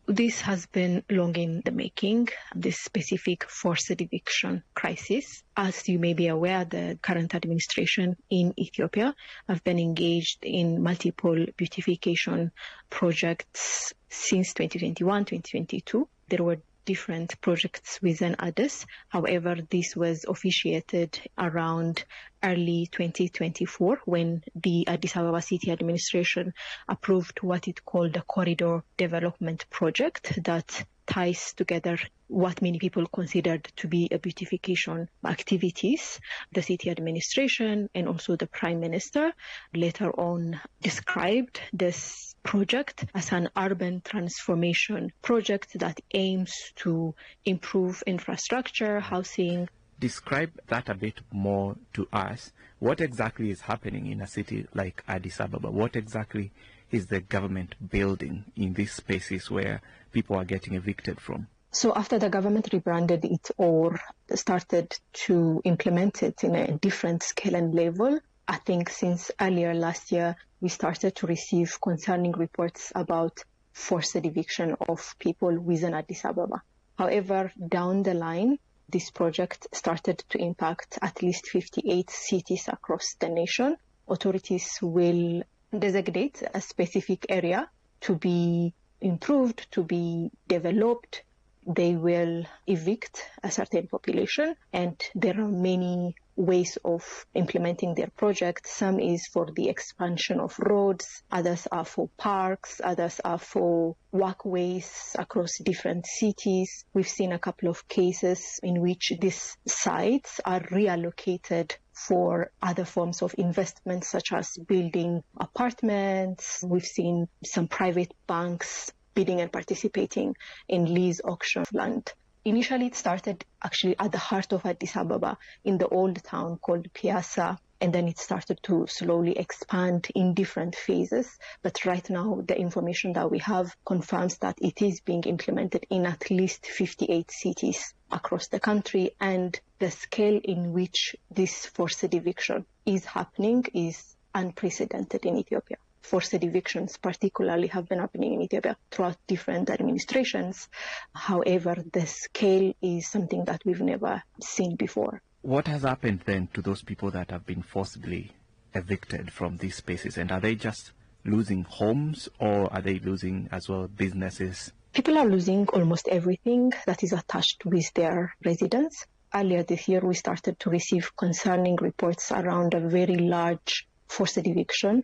This has been long in the making, this specific forced eviction crisis. As you may be aware, the current administration in Ethiopia have been engaged in multiple beautification projects since 2021, 2022. There were different projects within Addis. However, this was officiated around early 2024 when the Addis Ababa City Administration approved what it called the Corridor Development Project that ties together what many people considered to be a beautification activities. The city administration and also the Prime Minister later on described this project as an urban transformation project that aims to improve infrastructure, housing. Describe that a bit more to us. What exactly is happening in a city like Addis Ababa? What exactly is the government building in these spaces where people are getting evicted from? So after the government rebranded it or started to implement it in a different scale and level, I think since earlier last year, we started to receive concerning reports about forced eviction of people within Addis Ababa. However, down the line, this project started to impact at least 58 cities across the nation. Authorities will designate a specific area to be improved, to be developed. They will evict a certain population, and there are many ways of implementing their project. Some is for the expansion of roads, others are for parks, others are for walkways across different cities. We've seen a couple of cases in which these sites are reallocated for other forms of investment, such as building apartments. We've seen some private banks bidding and participating in lease auction of land. Initially, it started actually at the heart of Addis Ababa in the old town called Piazza, and then it started to slowly expand in different phases. But right now, the information that we have confirms that it is being implemented in at least 58 cities across the country, and the scale in which this forced eviction is happening is unprecedented in Ethiopia. Forced evictions particularly have been happening in Ethiopia throughout different administrations. However, the scale is something that we've never seen before. What has happened then to those people that have been forcibly evicted from these spaces? And are they just losing homes, or are they losing as well businesses? People are losing almost everything that is attached with their residence. Earlier this year, we started to receive concerning reports around a very large forced eviction.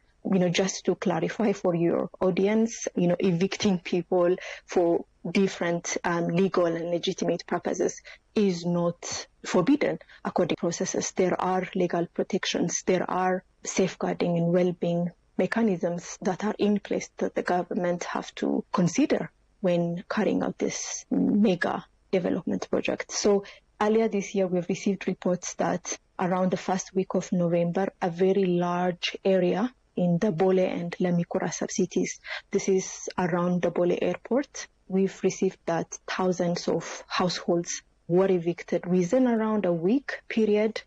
Just to clarify for your audience, evicting people for different legal and legitimate purposes is not forbidden. According to processes, there are legal protections, there are safeguarding and well-being mechanisms that are in place that the government have to consider when carrying out this mega development project. So earlier this year, we've received reports that around the first week of November, a very large area in the Bole and Lamikura sub-cities, this is around the Bole airport, we've received that thousands of households were evicted within around a week period.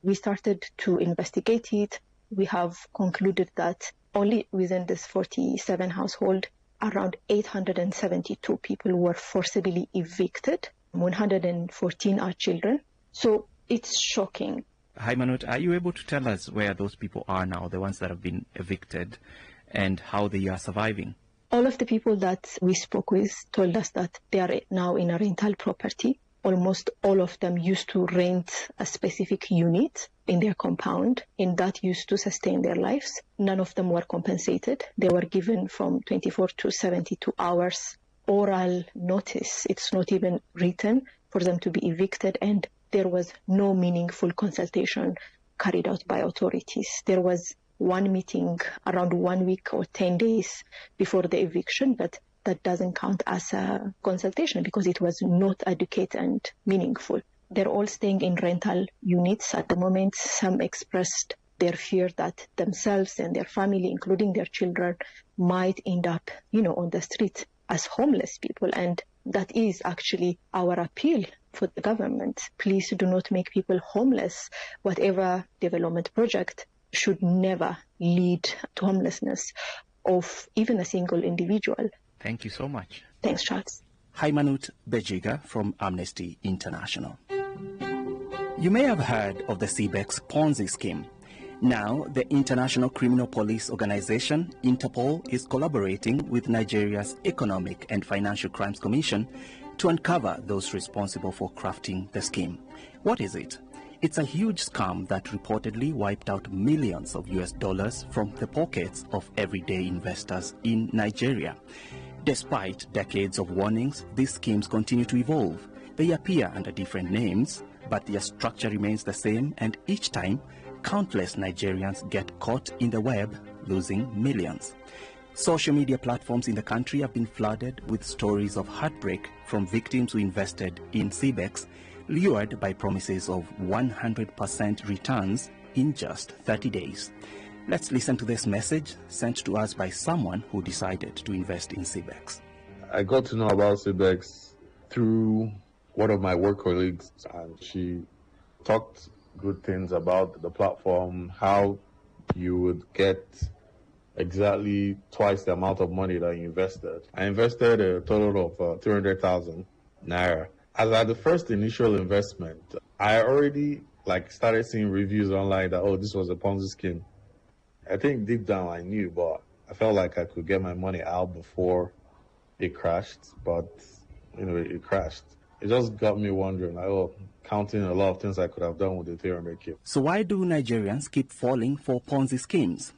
We started to investigate it. We have concluded that only within this 47 household, around 872 people were forcibly evicted. 114 are children. So it's shocking. Haimanot, are you able to tell us where those people are now, the ones that have been evicted, and how they are surviving? All of the people that we spoke with told us that they are now in a rental property. Almost all of them used to rent a specific unit in their compound, and that used to sustain their lives. None of them were compensated. They were given from 24 to 72 hours oral notice. It's not even written for them to be evicted, and there was no meaningful consultation carried out by authorities. There was one meeting around 1 week or 10 days before the eviction, but that doesn't count as a consultation because it was not adequate and meaningful. They're all staying in rental units at the moment. Some expressed their fear that themselves and their family, including their children, might end up, on the street as homeless people. And that is actually our appeal for the government. Please do not make people homeless. Whatever development project should never lead to homelessness of even a single individual. Thank you so much. Thanks, Charles. Haimanut Bejiga from Amnesty International. You may have heard of the CBEX Ponzi scheme. Now, the International Criminal Police Organization, Interpol, is collaborating with Nigeria's Economic and Financial Crimes Commission to uncover those responsible for crafting the scheme. What is it? It's a huge scam that reportedly wiped out millions of US dollars from the pockets of everyday investors in Nigeria. Despite decades of warnings, these schemes continue to evolve. They appear under different names, but their structure remains the same, and each time, countless Nigerians get caught in the web, losing millions. Social media platforms in the country have been flooded with stories of heartbreak from victims who invested in CBEX, lured by promises of 100% returns in just 30 days. Let's listen to this message sent to us by someone who decided to invest in CBEX. I got to know about CBEX through one of my work colleagues, and she talked good things about the platform, how you would get exactly twice the amount of money that you invested. I invested a total of 300,000 naira. As at the first initial investment, I already started seeing reviews online that, oh, this was a Ponzi scheme. I think deep down I knew, but I felt like I could get my money out before it crashed, but it crashed. It just got me wondering, counting a lot of things I could have done with the 300K. So why do Nigerians keep falling for Ponzi schemes?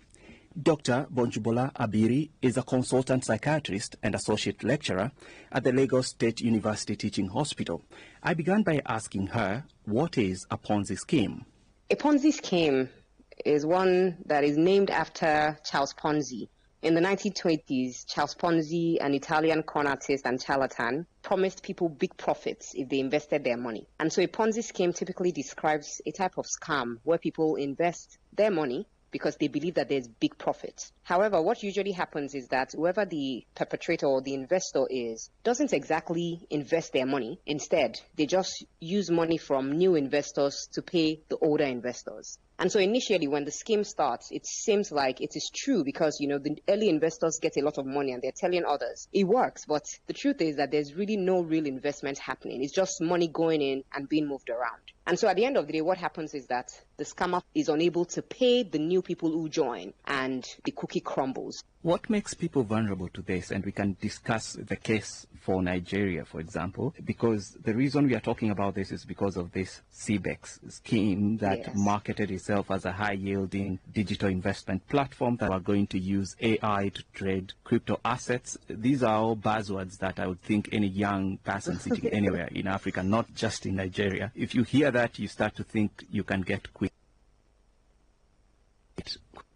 Dr. Bonjubola Abiri is a consultant psychiatrist and associate lecturer at the Lagos State University Teaching Hospital. I began by asking her, what is a Ponzi scheme? A Ponzi scheme is one that is named after Charles Ponzi. In the 1920s, Charles Ponzi, an Italian con artist and charlatan, promised people big profits if they invested their money. And so a Ponzi scheme typically describes a type of scam where people invest their money because they believe that there's big profit. However, what usually happens is that whoever the perpetrator or the investor is doesn't exactly invest their money. Instead, they just use money from new investors to pay the older investors. And so initially, when the scheme starts, it seems like it is true because, the early investors get a lot of money and they're telling others it works. But the truth is that there's really no real investment happening. It's just money going in and being moved around. And so at the end of the day, what happens is that the scammer is unable to pay the new people who join and the cookie crumbles. What makes people vulnerable to this? And we can discuss the case for Nigeria, for example, because the reason we are talking about this is because of this CBEX scheme that marketed itself as a high-yielding digital investment platform that are going to use AI to trade crypto assets. These are all buzzwords that I would think any young person sitting anywhere in Africa, not just in Nigeria, if you hear that, you start to think you can get quick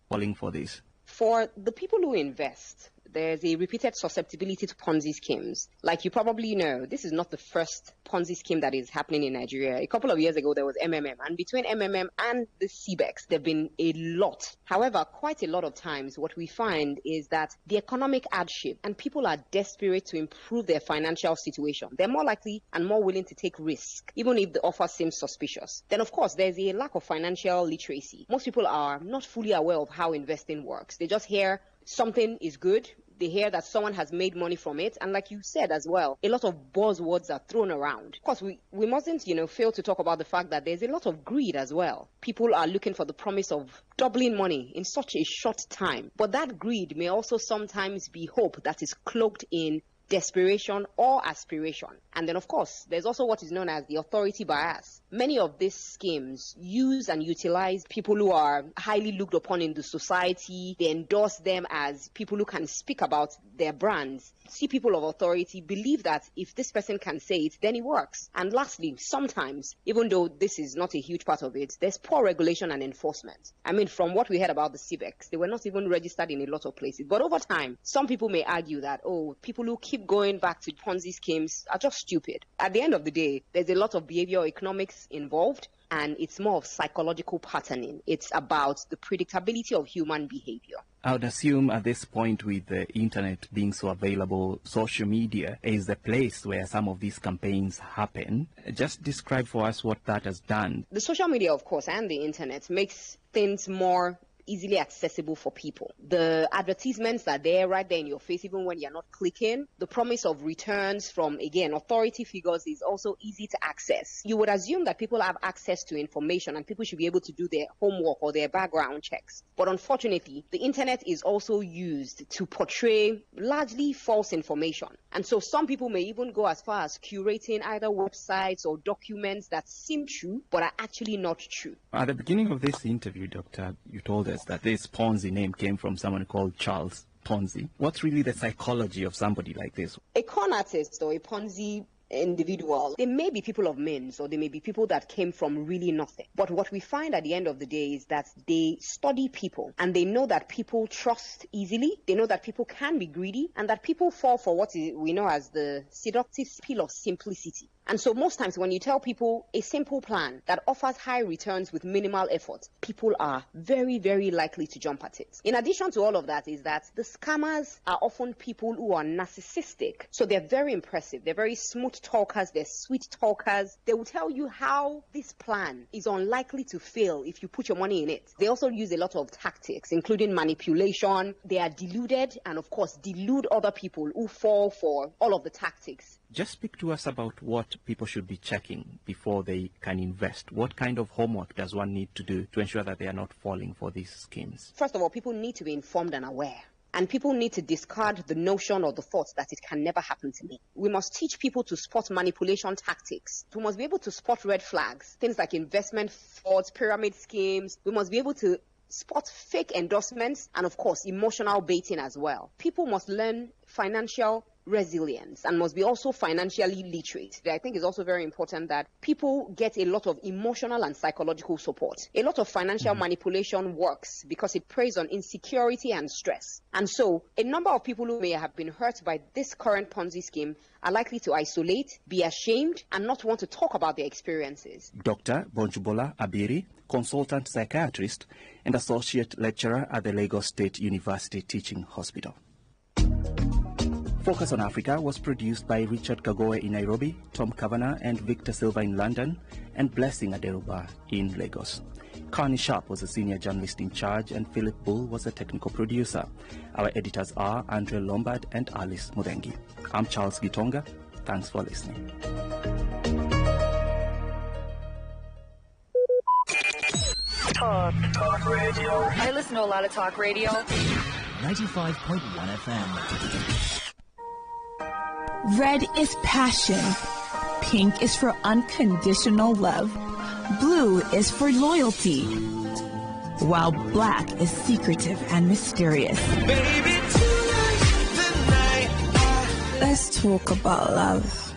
falling for this. For the people who invest, there's a repeated susceptibility to Ponzi schemes. Like you probably know, this is not the first Ponzi scheme that is happening in Nigeria. A couple of years ago, there was MMM. And between MMM and the CBEX, there have been a lot. However, quite a lot of times, what we find is that the economic hardship and people are desperate to improve their financial situation. They're more likely and more willing to take risk, even if the offer seems suspicious. Then, of course, there's a lack of financial literacy. Most people are not fully aware of how investing works. They just hear something is good. They hear that someone has made money from it. And like you said as well, a lot of buzzwords are thrown around. Of course, we mustn't, fail to talk about the fact that there's a lot of greed as well. People are looking for the promise of doubling money in such a short time. But that greed may also sometimes be hope that is cloaked in desperation or aspiration. And then, of course, there's also what is known as the authority bias. Many of these schemes use and utilize people who are highly looked upon in the society. They endorse them as people who can speak about their brands. See, people of authority believe that if this person can say it, then it works. And lastly, sometimes, even though this is not a huge part of it, there's poor regulation and enforcement. I mean, from what we heard about the CBEX, they were not even registered in a lot of places. But over time, some people may argue that, people who keep going back to Ponzi schemes are just stupid. At the end of the day, there's a lot of behavioral economics involved, and it's more of psychological patterning. It's about the predictability of human behavior. I would assume at this point, with the internet being so available, social media is the place where some of these campaigns happen. Just describe for us what that has done. The social media, of course, and the internet makes things more easily accessible for people. The advertisements are there right there in your face, even when you're not clicking. The promise of returns from, again, authority figures is also easy to access. You would assume that people have access to information and people should be able to do their homework or their background checks. But unfortunately, the internet is also used to portray largely false information. And so some people may even go as far as curating either websites or documents that seem true, but are actually not true. At the beginning of this interview, Doctor, you told us that this Ponzi name came from someone called Charles Ponzi. What's really the psychology of somebody like this? A con artist or a Ponzi individual, they may be people of means, or they may be people that came from really nothing. But what we find at the end of the day is that they study people, and they know that people trust easily. They know that people can be greedy, and that people fall for what we know as the seductive appeal of simplicity. And so most times when you tell people a simple plan that offers high returns with minimal effort, people are very, very likely to jump at it. In addition to all of that is that the scammers are often people who are narcissistic. So they're very impressive. They're very smooth talkers. They're sweet talkers. They will tell you how this plan is unlikely to fail if you put your money in it. They also use a lot of tactics, including manipulation. They are deluded and, of course, delude other people who fall for all of the tactics. Just speak to us about what people should be checking before they can invest. What kind of homework does one need to do to ensure that they are not falling for these schemes? First of all, people need to be informed and aware. And people need to discard the notion or the thought that it can never happen to me. We must teach people to spot manipulation tactics. We must be able to spot red flags, things like investment frauds, pyramid schemes. We must be able to spot fake endorsements and, of course, emotional baiting as well. People must learn financial resilience and must be also financially literate. I think it's also very important that people get a lot of emotional and psychological support. A lot of financial manipulation works because it preys on insecurity and stress. And so a number of people who may have been hurt by this current Ponzi scheme are likely to isolate, be ashamed, and not want to talk about their experiences. Dr. Bonjubola Abiri, consultant psychiatrist and associate lecturer at the Lagos State University Teaching Hospital. Focus on Africa was produced by Richard Kagoe in Nairobi, Tom Kavanagh and Victor Silva in London, and Blessing Aderuba in Lagos. Carney Sharp was the senior journalist in charge, and Philip Bull was the technical producer. Our editors are Andre Lombard and Alice Mudengi. I'm Charles Gitonga. Thanks for listening. Talk radio. I listen to a lot of talk radio. 95.1 FM. Red is passion. Pink is for unconditional love. Blue is for loyalty. While black is secretive and mysterious. Baby, Let's talk about love.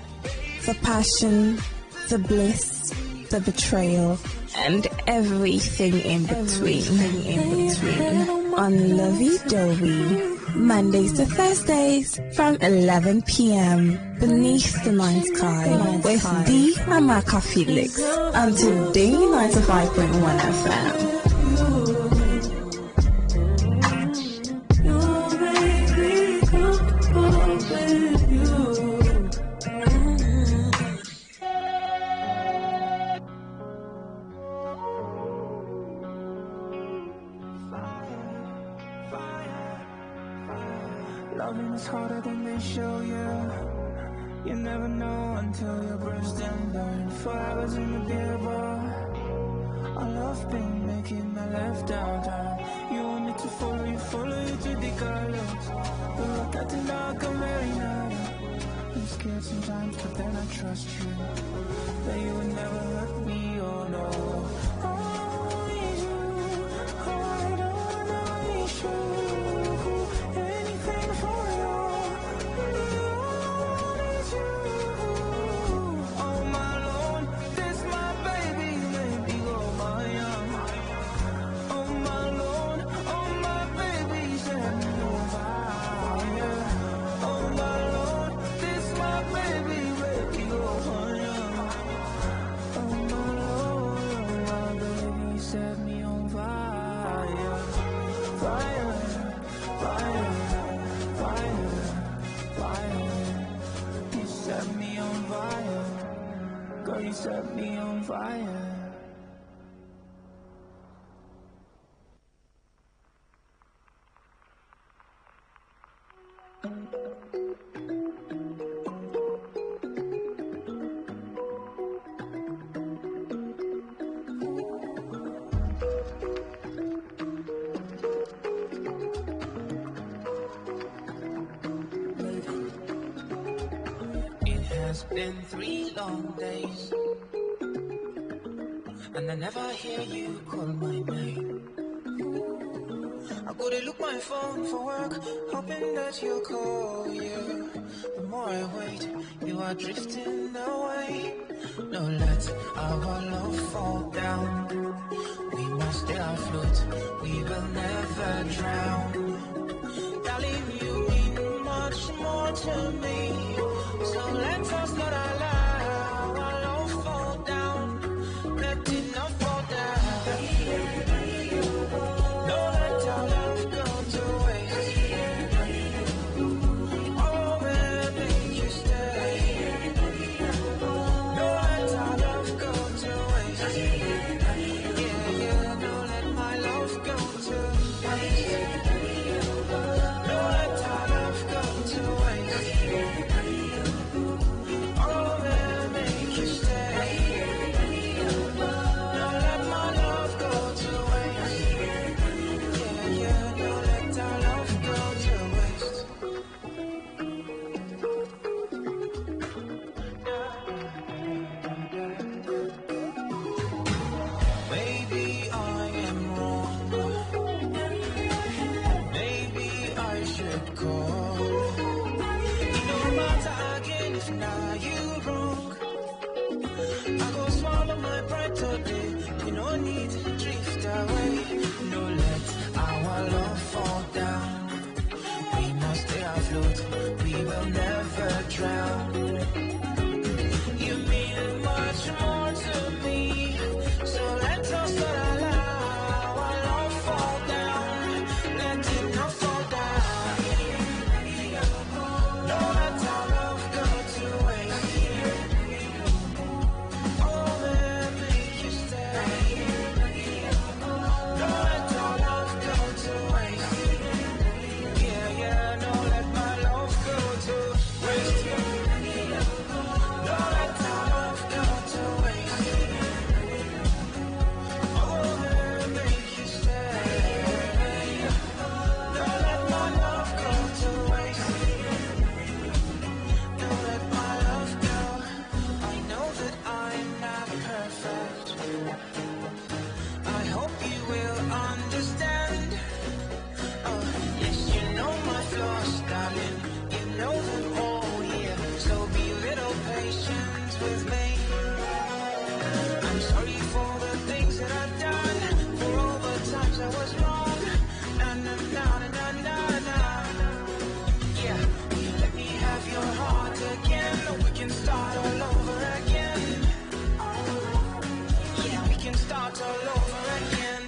The passion, the bliss, the betrayal, and everything in between. on Lovey Dovey. Mondays to Thursdays from 11 p.m. Beneath the Night Sky with D. Amaka Felix on Today 95.1 FM. Loving is harder than they show you. You never know until you're burst and burn. 4 hours in the beer bar. I love pain making my left downtown. You want me to follow you to the colors. But look at the dark, I'm very narrow. I'm scared sometimes, but then I trust you. That you would never hurt me, oh no. I need you, I don't wanna leave you. Anything for you. You set me on fire. It's been 3 long days, and I never hear you call my name. I go to look my phone for work, hoping that you'll call you. The more I wait, you are drifting away. No, let our love fall down. We must stay afloat, we will never drown. Darling, you mean much more to me. So let us not allow our love fall down. Let it not fall down. Don't let our love go to waste. Oh, baby, you stay. Don't let our love go to waste. start all over again.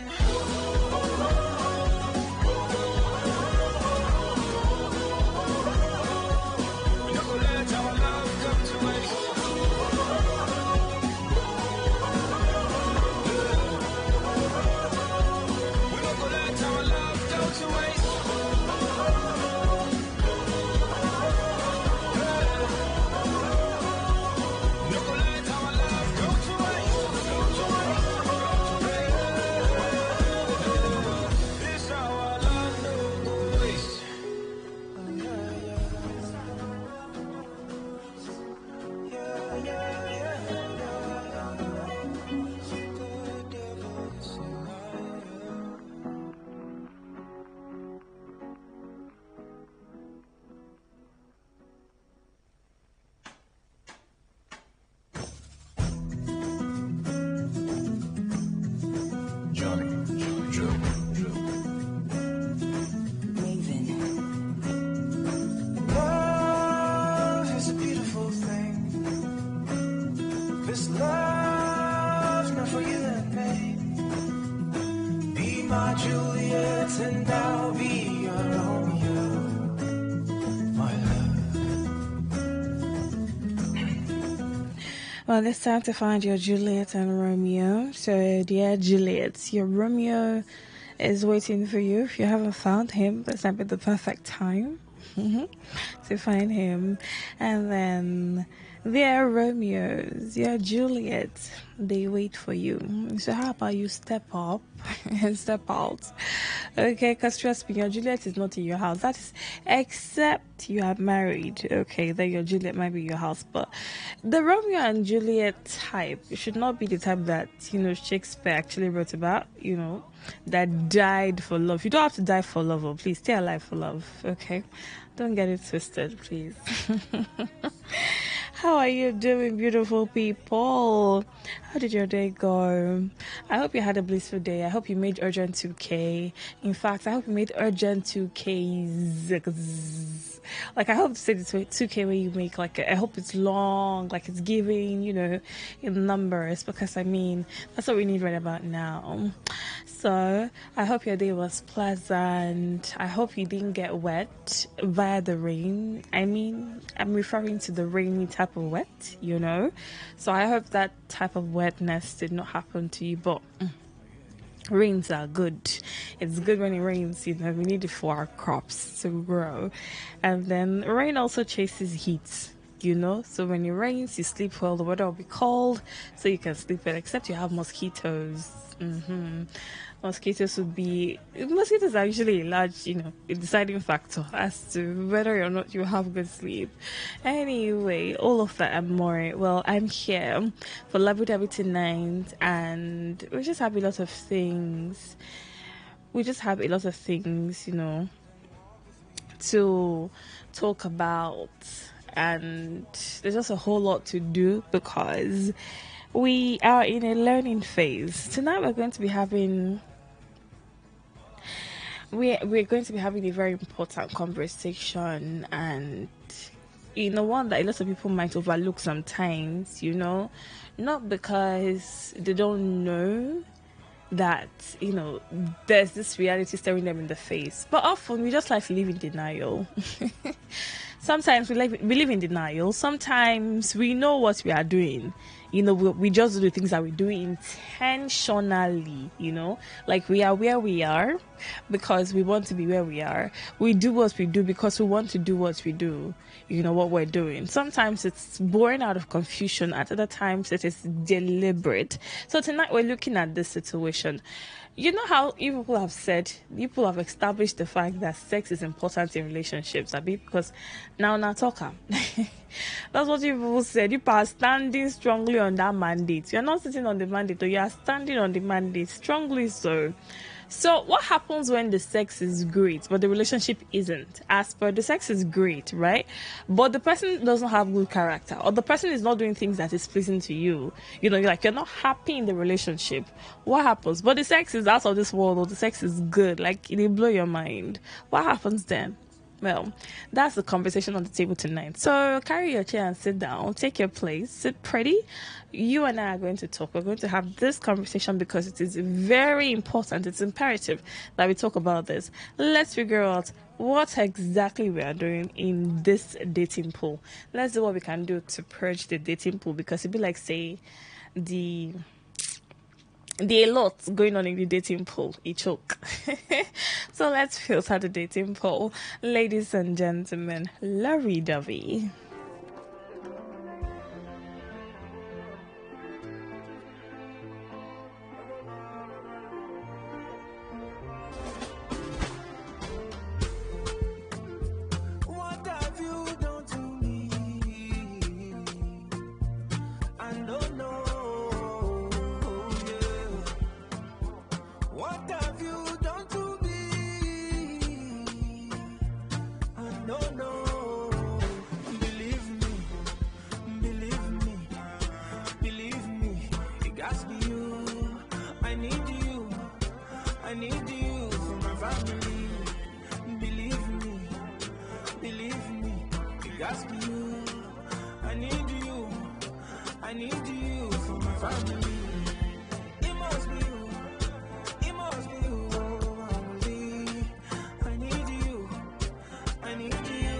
We no go let our love come to waste. We no go let our love go to waste. No go let our love go to waste. This our love no go waste. Johnny, Joe. Love is a beautiful thing. This love's not for you and me. Be my Juliet and I'll be your Romeo, my love. Well, it's time to find your Juliet and Romeo. So, dear Juliet, your Romeo is waiting for you. If you haven't found him, this might be the perfect time to find him. And then, dear Romeos, dear Juliet, they wait for you. So, how about you step up and step out? Okay, because trust me, your Juliet is not in your house. That is, except you are married. Okay, then your Juliet might be in your house. But the Romeo and Juliet type should not be the type that, Shakespeare actually wrote about, that died for love. You don't have to die for love, or please stay alive for love. Okay, don't get it twisted, please. How are you doing, beautiful people? How did your day go? I hope you had a blissful day. I hope you made urgent 2K. In fact, I hope you made urgent 2Ks. Like, I hope to say this 2K where you make, I hope it's long, it's giving, in numbers, because, that's what we need right about now. So, I hope your day was pleasant. I hope you didn't get wet via the rain. I'm referring to the rainy type of wet, So, I hope that type of wetness did not happen to you, but rains are good. It's good when it rains, we need it for our crops to grow. And then rain also chases heat, so when it rains, you sleep well. The weather will be cold, so you can sleep well, except you have mosquitoes. Mosquitoes are usually a large, a deciding factor as to whether or not you have good sleep. Anyway, all of that and more. Well, I'm here for Labu Dhabi tonight, and we just have a lot of things. To talk about, and there's just a whole lot to do because we are in a learning phase. Tonight we're going to be having a very important conversation, and one that a lot of people might overlook sometimes, not because they don't know that there's this reality staring them in the face, but often we just like to live in denial. Sometimes we live in denial. Sometimes we know what we are doing. We just do the things that we do intentionally, like we are where we are because we want to be where we are. We do what we do because we want to do what we do, what we're doing. Sometimes it's born out of confusion. At other times it is deliberate. So tonight we're looking at this situation. You know how people have established the fact that sex is important in relationships, because now talker. That's what people said. You are standing strongly on that mandate. You're not sitting on the mandate, you are standing on the mandate strongly. So what happens when the sex is great, but the relationship isn't? As per the sex is great, right? But the person doesn't have good character, or the person is not doing things that is pleasing to you. You're not happy in the relationship. What happens? But the sex is out of this world, or the sex is good, it will blow your mind. What happens then? Well, that's the conversation on the table tonight. So carry your chair and sit down. Take your place. Sit pretty. You and I are going to talk. We're going to have this conversation because it is very important. It's imperative that we talk about this. Let's figure out what exactly we are doing in this dating pool. Let's do what we can do to purge the dating pool, because it'd be like, say, the a lot going on in the dating pool. A choke. So let's filter the dating pool. Ladies and gentlemen, lovey dovey. I need you for my family. It must be you. It must be you. I need you. I need you.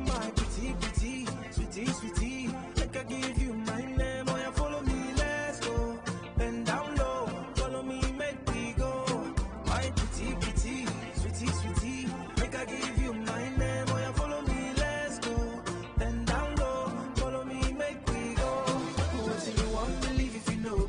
My pretty, sweetie. Like I give you my name. Oh, yeah, follow me, let's go. Bend down low. Follow me, make me go. My pretty, sweetie. Like I give you my name. Oh, yeah, follow me, let's go. Bend down low. Follow me, make me go. What do you want to leave if you know?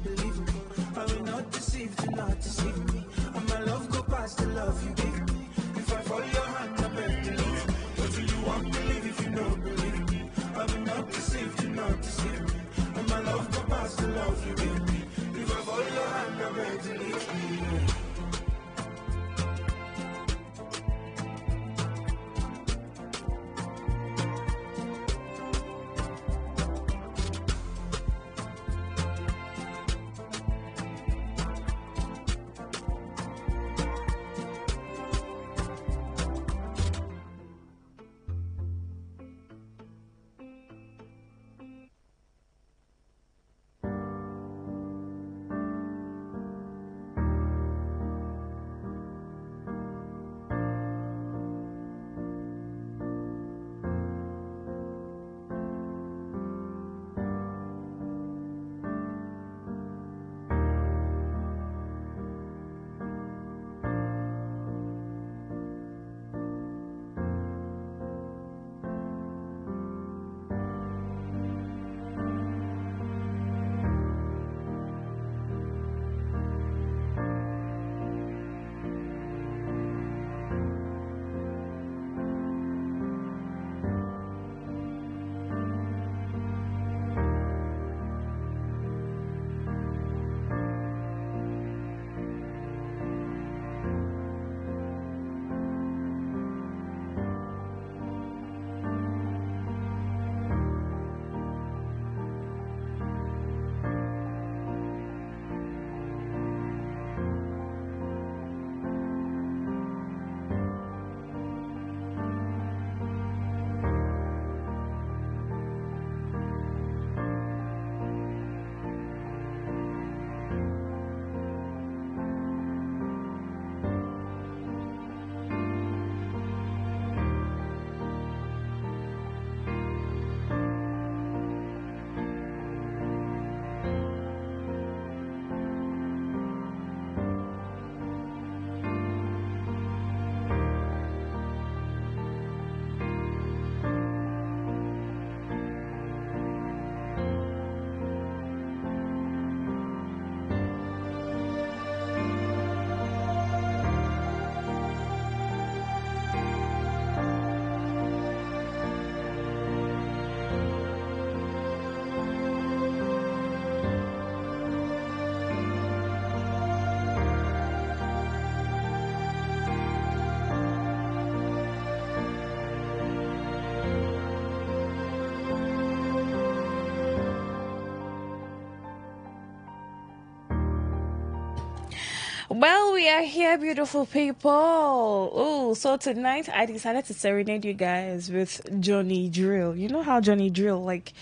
Well, we are here, beautiful people. Oh, so tonight I decided to serenade you guys with Johnny Drill. You know how Johnny Drill, like,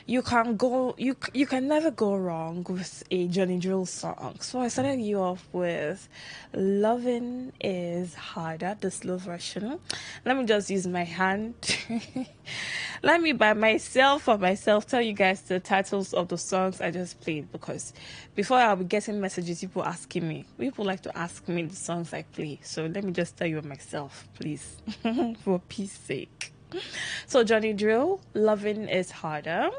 you can never go wrong with a Johnny Drill song. So I started you off with "Loving Is Harder," the slow version. Let me just use my hand. Let me by myself tell you guys the titles of the songs I just played, because before I'll be getting messages, people asking me. People like to ask me the songs I play. So let me just tell you myself, please, for peace sake. So Johnny Drill, "Loving Is Harder."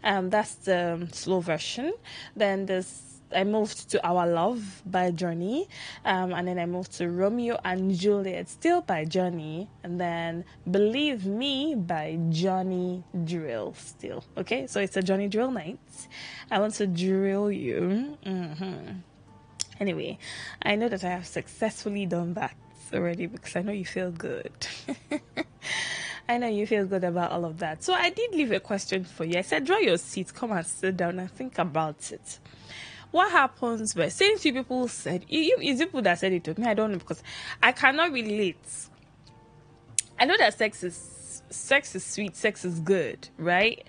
That's the slow version. Then I moved to "Our Love" by Johnny, and then I moved to "Romeo and Juliet," still by Johnny, and then "Believe Me" by Johnny Drill, still. Okay, so it's a Johnny Drill night. I want to drill you. Anyway, I know that I have successfully done that already, because I know you feel good. I know you feel good about all of that. So I did leave a question for you. I said, draw your seat, come and sit down and think about it. What happens where, since you people said, it's people that said it to me, I don't know, because I cannot relate. I know that sex is sweet, sex is good, right?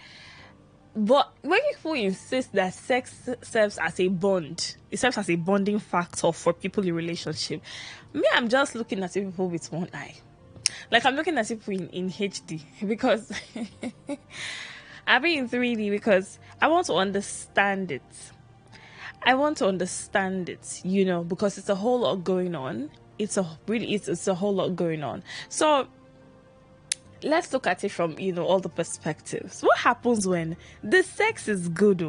But when people insist that sex serves as a bond, it serves as a bonding factor for people in relationship, me, I'm just looking at people with one eye. Like, I'm looking at people in HD, because I've been in 3D, because I want to understand it. You know, because it's a whole lot going on. It's a whole lot going on. So let's look at it from, all the perspectives. What happens when the sex is good?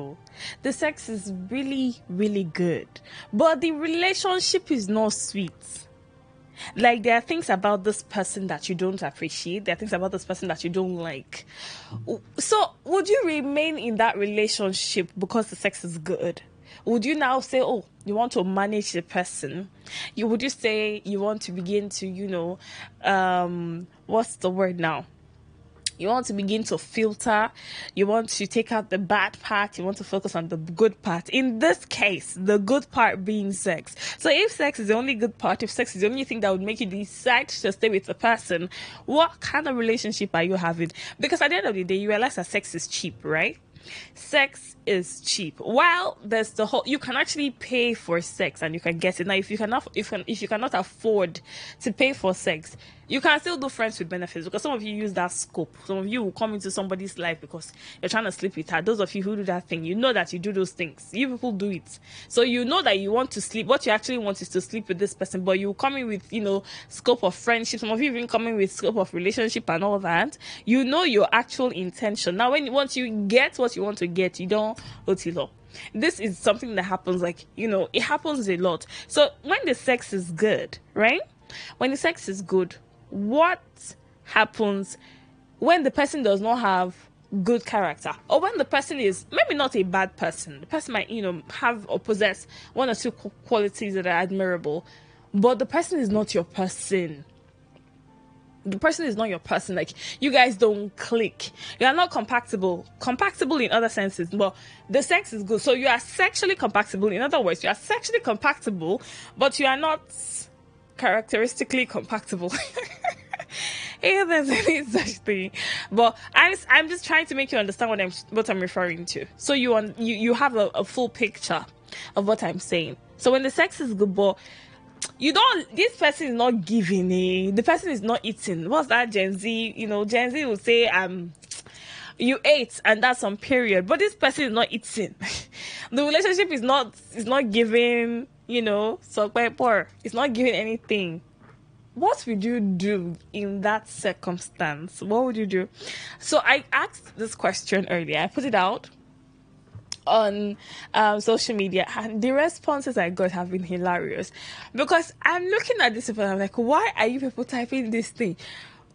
The sex is really, really good, but the relationship is not sweet. Like, there are things about this person that you don't appreciate. There are things about this person that you don't like. So would you remain in that relationship because the sex is good? Would you now say, oh, you want to manage the person? Would you say you want to begin to, what's the word now? You want to begin to filter. You want to take out the bad part. You want to focus on the good part. In this case, the good part being sex. So if sex is the only good part, if sex is the only thing that would make you decide to stay with the person, what kind of relationship are you having? Because at the end of the day, you realize that sex is cheap, right? Sex is cheap. While there's the whole, you can actually pay for sex and you can get it. Now, if you cannot afford to pay for sex, you can still do friends with benefits, because some of you use that scope. Some of you will come into somebody's life because you're trying to sleep with her. Those of you who do that thing, you know that you do those things. You people do it. So you know that you want to sleep. What you actually want is to sleep with this person, but you come in with, scope of friendship. Some of you even coming with scope of relationship and all that. You know your actual intention. Now, once you get what you want to get, you don't otilo. This is something that happens, it happens a lot. So when the sex is good, right? When the sex is good, what happens when the person does not have good character, or when the person is maybe not a bad person? The person might, have or possess one or two qualities that are admirable, but the person is not your person. The person is not your person. Like, you guys don't click. You are not compatible in other senses, but the sex is good. So you are sexually compatible. In other words, you are sexually compatible, but you are not characteristically compatible. If there's any such thing, but I'm just trying to make you understand what I'm referring to, so you have a full picture of what I'm saying. So when the sex is good, but this person is not giving, the person is not eating. What's that, Gen Z? Gen Z will say, you ate and that's on period, but this person is not eating. The relationship is not giving, so quite poor. It's not giving anything. What would you do in that circumstance? What would you do? So I asked this question earlier. I put it out on social media, and the responses I got have been hilarious, because I'm looking at this people and I'm like, why are you people typing this thing?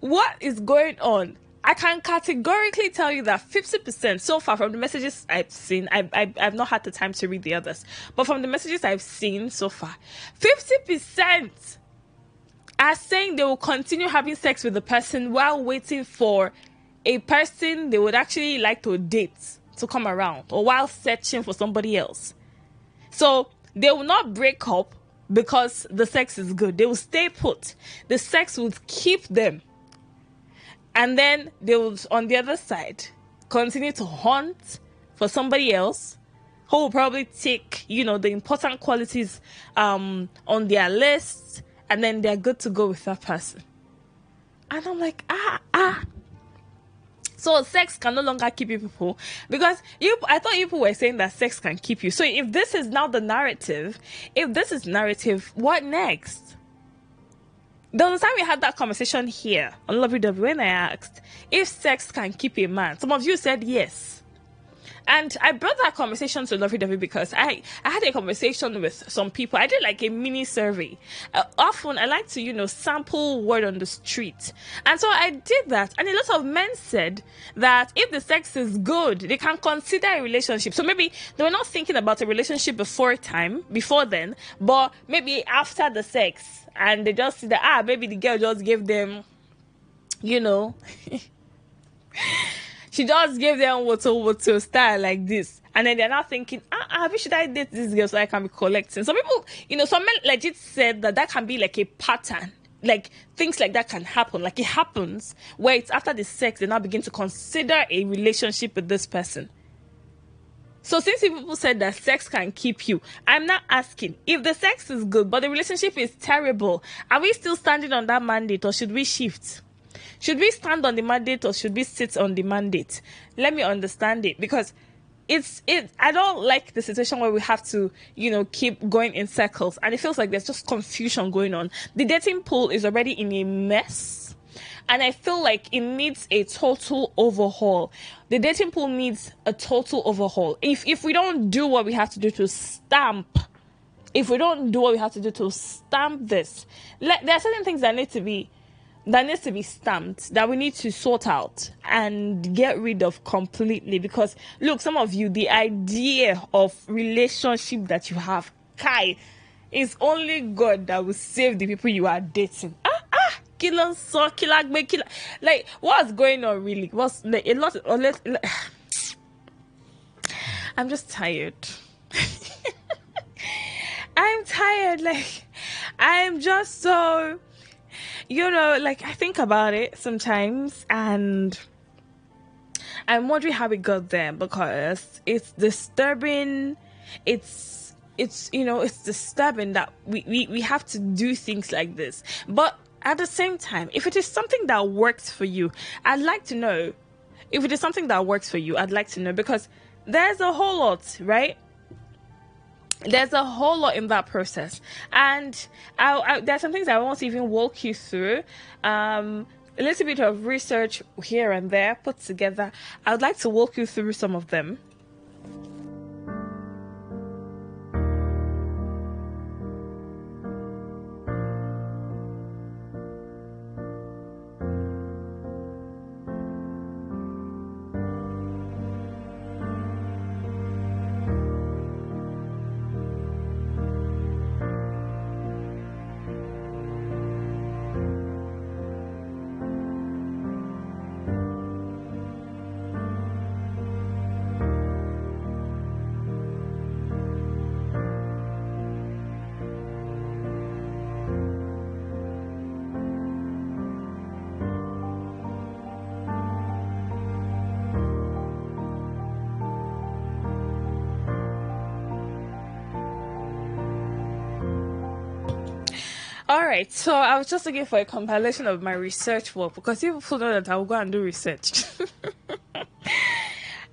What is going on? I can categorically tell you that 50% so far from the messages I've seen, I've not had the time to read the others, but from the messages I've seen so far, 50% are saying they will continue having sex with the person while waiting for a person they would actually like to date to come around, or while searching for somebody else. So they will not break up because the sex is good. They will stay put. The sex will keep them. And then they will, on the other side, continue to hunt for somebody else who will probably take, the important qualities on their list, and then they're good to go with that person. And I'm like, So sex can no longer keep you people, because I thought people were saying that sex can keep you. So if this is now the narrative, what next? The other time we had that conversation here on LWW, when I asked if sex can keep a man, some of you said yes. And I brought that conversation to LWW because I had a conversation with some people. I did like a mini survey. Often I like to, sample word on the street. And so I did that. And a lot of men said that if the sex is good, they can consider a relationship. So maybe they were not thinking about a relationship before then, but maybe after the sex. And they just see that, maybe the girl just gave them, she just gave them water style like this. And then they're not thinking, should I date this girl so I can be collecting? Some people, some men legit said that can be like a pattern. Like things like that can happen. Like it happens where it's after the sex, they now begin to consider a relationship with this person. So since people said that sex can keep you, I'm not asking if the sex is good, but the relationship is terrible. Are we still standing on that mandate, or should we shift? Should we stand on the mandate, or should we sit on the mandate? Let me understand it, because I don't like the situation where we have to, keep going in circles, and it feels like there's just confusion going on. The dating pool is already in a mess, and I feel like it needs a total overhaul. The dating pool needs a total overhaul. If we don't do what we have to do to stamp this, there are certain things that needs to be stamped, that we need to sort out and get rid of completely. Because look, some of you, the idea of relationship that you have, is only God that will save the people you are dating. Like, what's going on really? What's like a lot? I'm just tired. I'm tired. Like, I'm just so. I think about it sometimes, and I'm wondering how we got there, because it's disturbing. It's disturbing that we have to do things like this. But at the same time, if it is something that works for you, I'd like to know. If it is something that works for you, I'd like to know, because there's a whole lot, right? There's a whole lot in that process, and there's some things I want to even walk you through. A little bit of research here and there put together. I would like to walk you through some of them. All right, so I was just looking for a compilation of my research work, because people know that I will go and do research.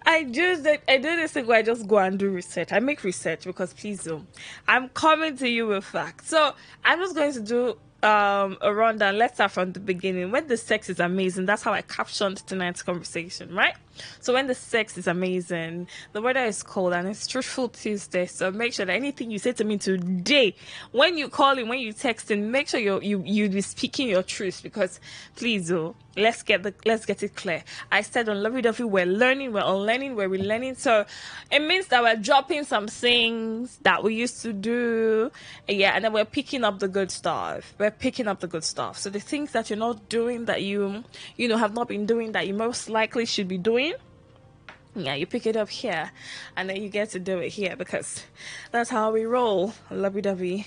I do this thing where I just go and do research. I make research because, please do. I'm coming to you with facts. So I'm just going to do a rundown. Let's start from the beginning. When the sex is amazing, that's how I captioned tonight's conversation, right? So when the sex is amazing, the weather is cold, and it's Truthful Tuesday. So make sure that anything you say to me today, when you call in, when you text in, make sure you be speaking your truth, because please do. Let's get it clear. I said on Lovey Duffy, we're learning, we're unlearning, we're relearning. So it means that we're dropping some things that we used to do. Yeah, and then we're picking up the good stuff. So the things that you're not doing, that you have not been doing, that you most likely should be doing, yeah, you pick it up here, and then you get to do it here, because that's how we roll. Lovey Dovey.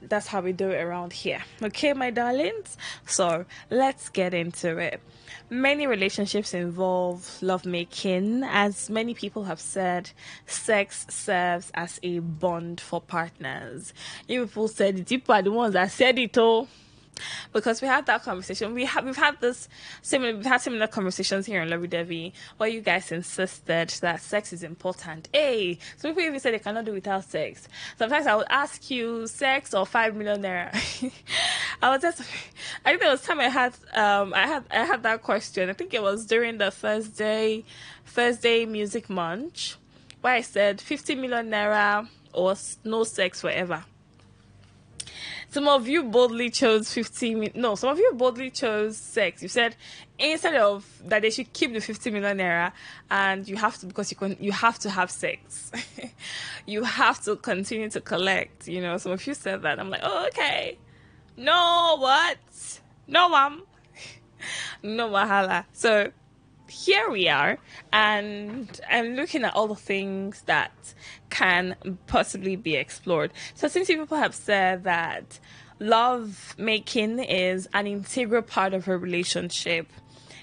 That's how we do it around here. Okay, my darlings? So let's get into it. Many relationships involve lovemaking. As many people have said, sex serves as a bond for partners. You people said it. You are the ones that said it all. Because we had that conversation. We've had similar conversations here in Lovey Devi where you guys insisted that sex is important. Hey, some people even say they cannot do without sex. Sometimes I would ask you, sex or 5 million naira. I think there was time I had that question. I think it was during the Thursday music munch where I said 50 million naira or no sex forever. Some of you boldly chose some of you boldly chose sex. You said instead of that they should keep the 50 million naira and you have to, because you have to have sex. You have to continue to collect, Some of you said that. I'm like, oh, okay. No, what? No, ma'am. No, mahala. So here we are, and I'm looking at all the things that can possibly be explored. So since people have said that love making is an integral part of a relationship,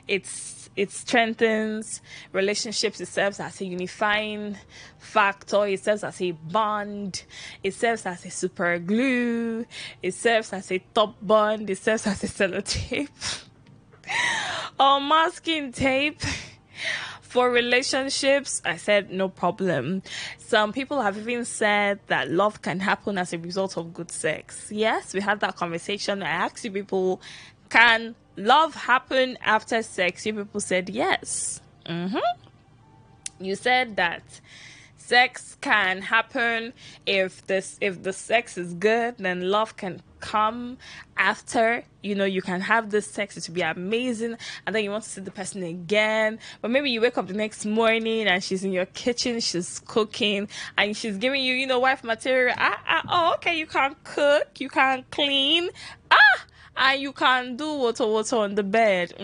it strengthens relationships. It serves as a unifying factor. It serves as a bond. It serves as a super glue. It serves as a top bond. It serves as a sellotape or masking tape for relationships. I said no problem. Some people have even said that love can happen as a result of good sex. Yes, we had that conversation. I asked you people, can love happen after sex? You people said yes. You said that sex can happen if the sex is good, then love can come after. You can have this sex, it will be amazing, and then you want to see the person again. But maybe you wake up the next morning and she's in your kitchen, she's cooking, and she's giving you, wife material. Oh, okay, you can't cook, you can't clean. And you can do water on the bed.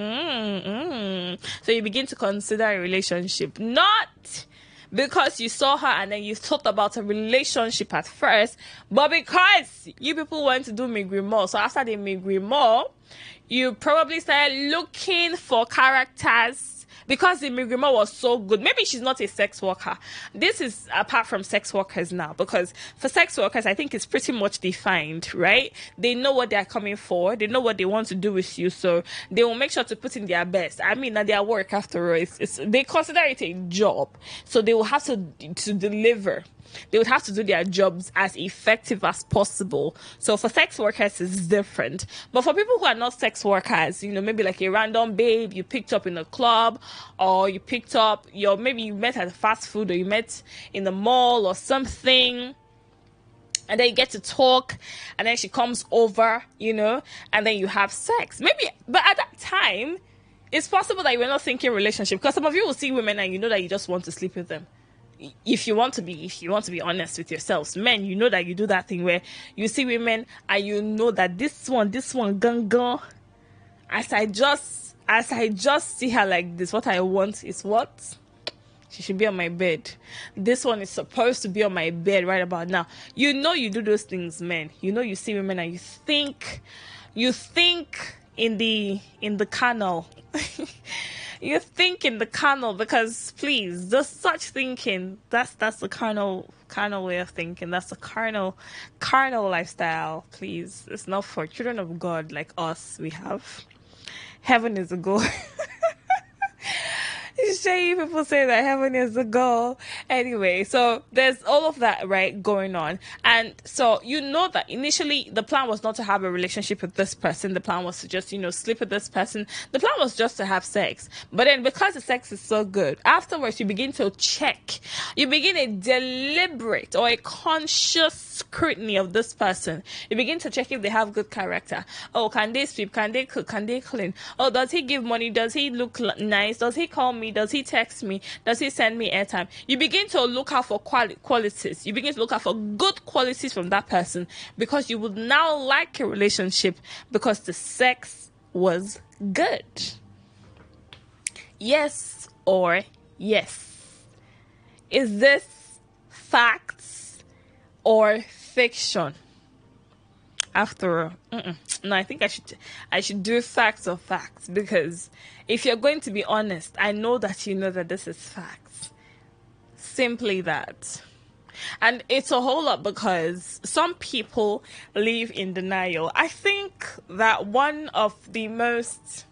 So you begin to consider a relationship. Not because you saw her and then you thought about a relationship at first, but because you people went to do Migrimo. So after the Migrimo, you probably started looking for characters because the Migrimo was so good. Maybe she's not a sex worker. This is apart from sex workers now, because for sex workers, I think it's pretty much defined, right? They know what they're coming for. They know what they want to do with you. So they will make sure to put in their best. I mean, at their work after all, they consider it a job. So they will have to deliver. They would have to do their jobs as effective as possible. So for sex workers, it's different. But for people who are not sex workers, maybe like a random babe you picked up in a club, or you picked up, maybe you met at a fast food, or you met in the mall or something, and then you get to talk, and then she comes over, and then you have sex. Maybe, but at that time, it's possible that you were not thinking relationship, because some of you will see women and you know that you just want to sleep with them. If you want to be honest with yourselves, men, you know that you do that thing where you see women and you know that this one gang, as I just see her like this, what I want is what? She should be on my bed. This one is supposed to be on my bed right about now. You do those things, men. You see women and you think in the carnal. You think in the carnal, because please, just such thinking, that's the carnal way of thinking. That's the carnal lifestyle. Please, it's not for children of God like us. We have heaven is a goal. Shay, people say that heaven is the goal. Anyway, so there's all of that, right, going on. And so that initially the plan was not to have a relationship with this person. The plan was to just, sleep with this person. The plan was just to have sex. But then because the sex is so good, afterwards you begin to check. You begin a deliberate or a conscious scrutiny of this person. You begin to check if they have good character. Oh, can they sweep? Can they cook? Can they clean? Oh, does he give money? Does he look nice? Does he call me? Does he text me? Does he send me airtime? You begin to look out for qualities. You begin to look out for good qualities from that person, because you would now like a relationship because the sex was good. Yes or yes? Is this facts or fiction? after all. No, I think I should do facts or facts, because if you're going to be honest, I know that you know that this is facts. Simply that. And it's a whole lot, because some people live in denial. I think that one of the most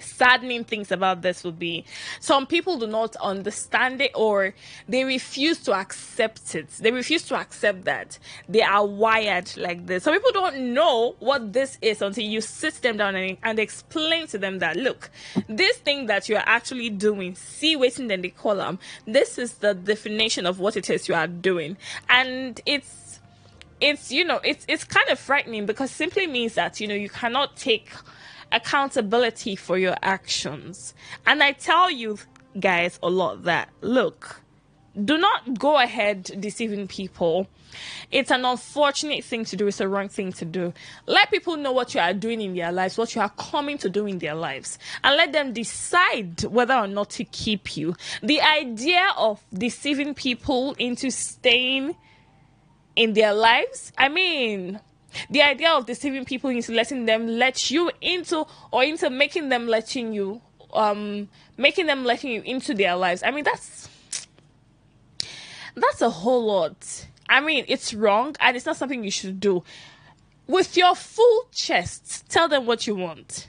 saddening things about this would be some people do not understand it, or they refuse to accept it. They refuse to accept that they are wired like this. Some people don't know what this is until you sit them down and explain to them that, look, this thing that you are actually doing, see waiting in the column, this is the definition of what it is you are doing. And it's kind of frightening, because simply means that, you cannot take accountability for your actions. And I tell you guys a lot that, look, do not go ahead deceiving people. It's an unfortunate thing to do. It's a wrong thing to do. Let people know what you are doing in their lives, what you are coming to do in their lives, and let them decide whether or not to keep you. The idea of deceiving people into staying in their lives, the idea of deceiving people into letting them let you into, or into making them letting you into their lives. That's a whole lot. It's wrong, and it's not something you should do. With your full chest, tell them what you want.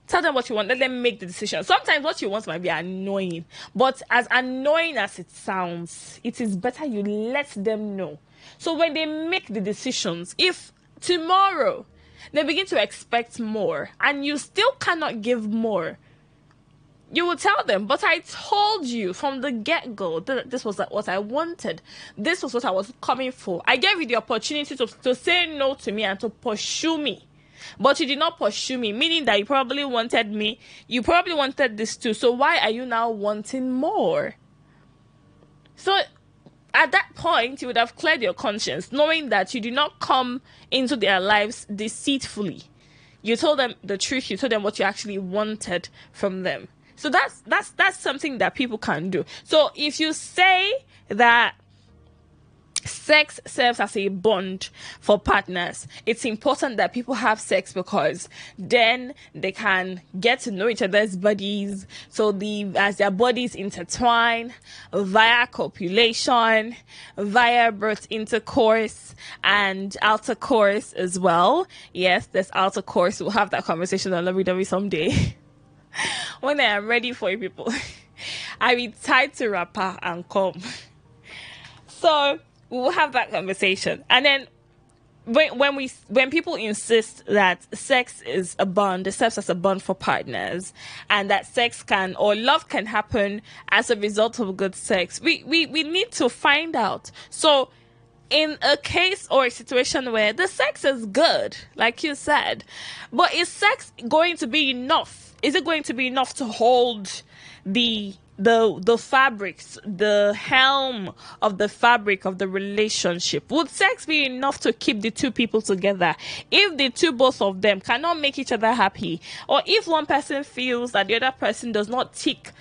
Tell them what you want. Let them make the decision. Sometimes what you want might be annoying, but as annoying as it sounds, it is better you let them know. So when they make the decisions, if tomorrow they begin to expect more and you still cannot give more, you will tell them, but I told you from the get-go that this was what I wanted. This was what I was coming for. I gave you the opportunity to say no to me and to pursue me. But you did not pursue me, meaning that you probably wanted me. You probably wanted this too. So why are you now wanting more? So at that point, you would have cleared your conscience, knowing that you did not come into their lives deceitfully. You told them the truth. You told them what you actually wanted from them. So that's something that people can do. So if you say that sex serves as a bond for partners, it's important that people have sex, because then they can get to know each other's bodies. So as their bodies intertwine via copulation, via birth intercourse, and outer course as well. Yes, there's outer course. We'll have that conversation on Lovey Dovey someday. When I am ready for you people, I will tie to wrapper and come. So we'll have that conversation. And then when people insist that sex is a bond, it serves as a bond for partners, and that sex can, or love can happen as a result of good sex, we need to find out. So in a case or a situation where the sex is good, like you said, but is sex going to be enough? Is it going to be enough to hold the fabrics, the helm of the fabric of the relationship? Would sex be enough to keep the two people together if both of them cannot make each other happy, or if one person feels that the other person does not tick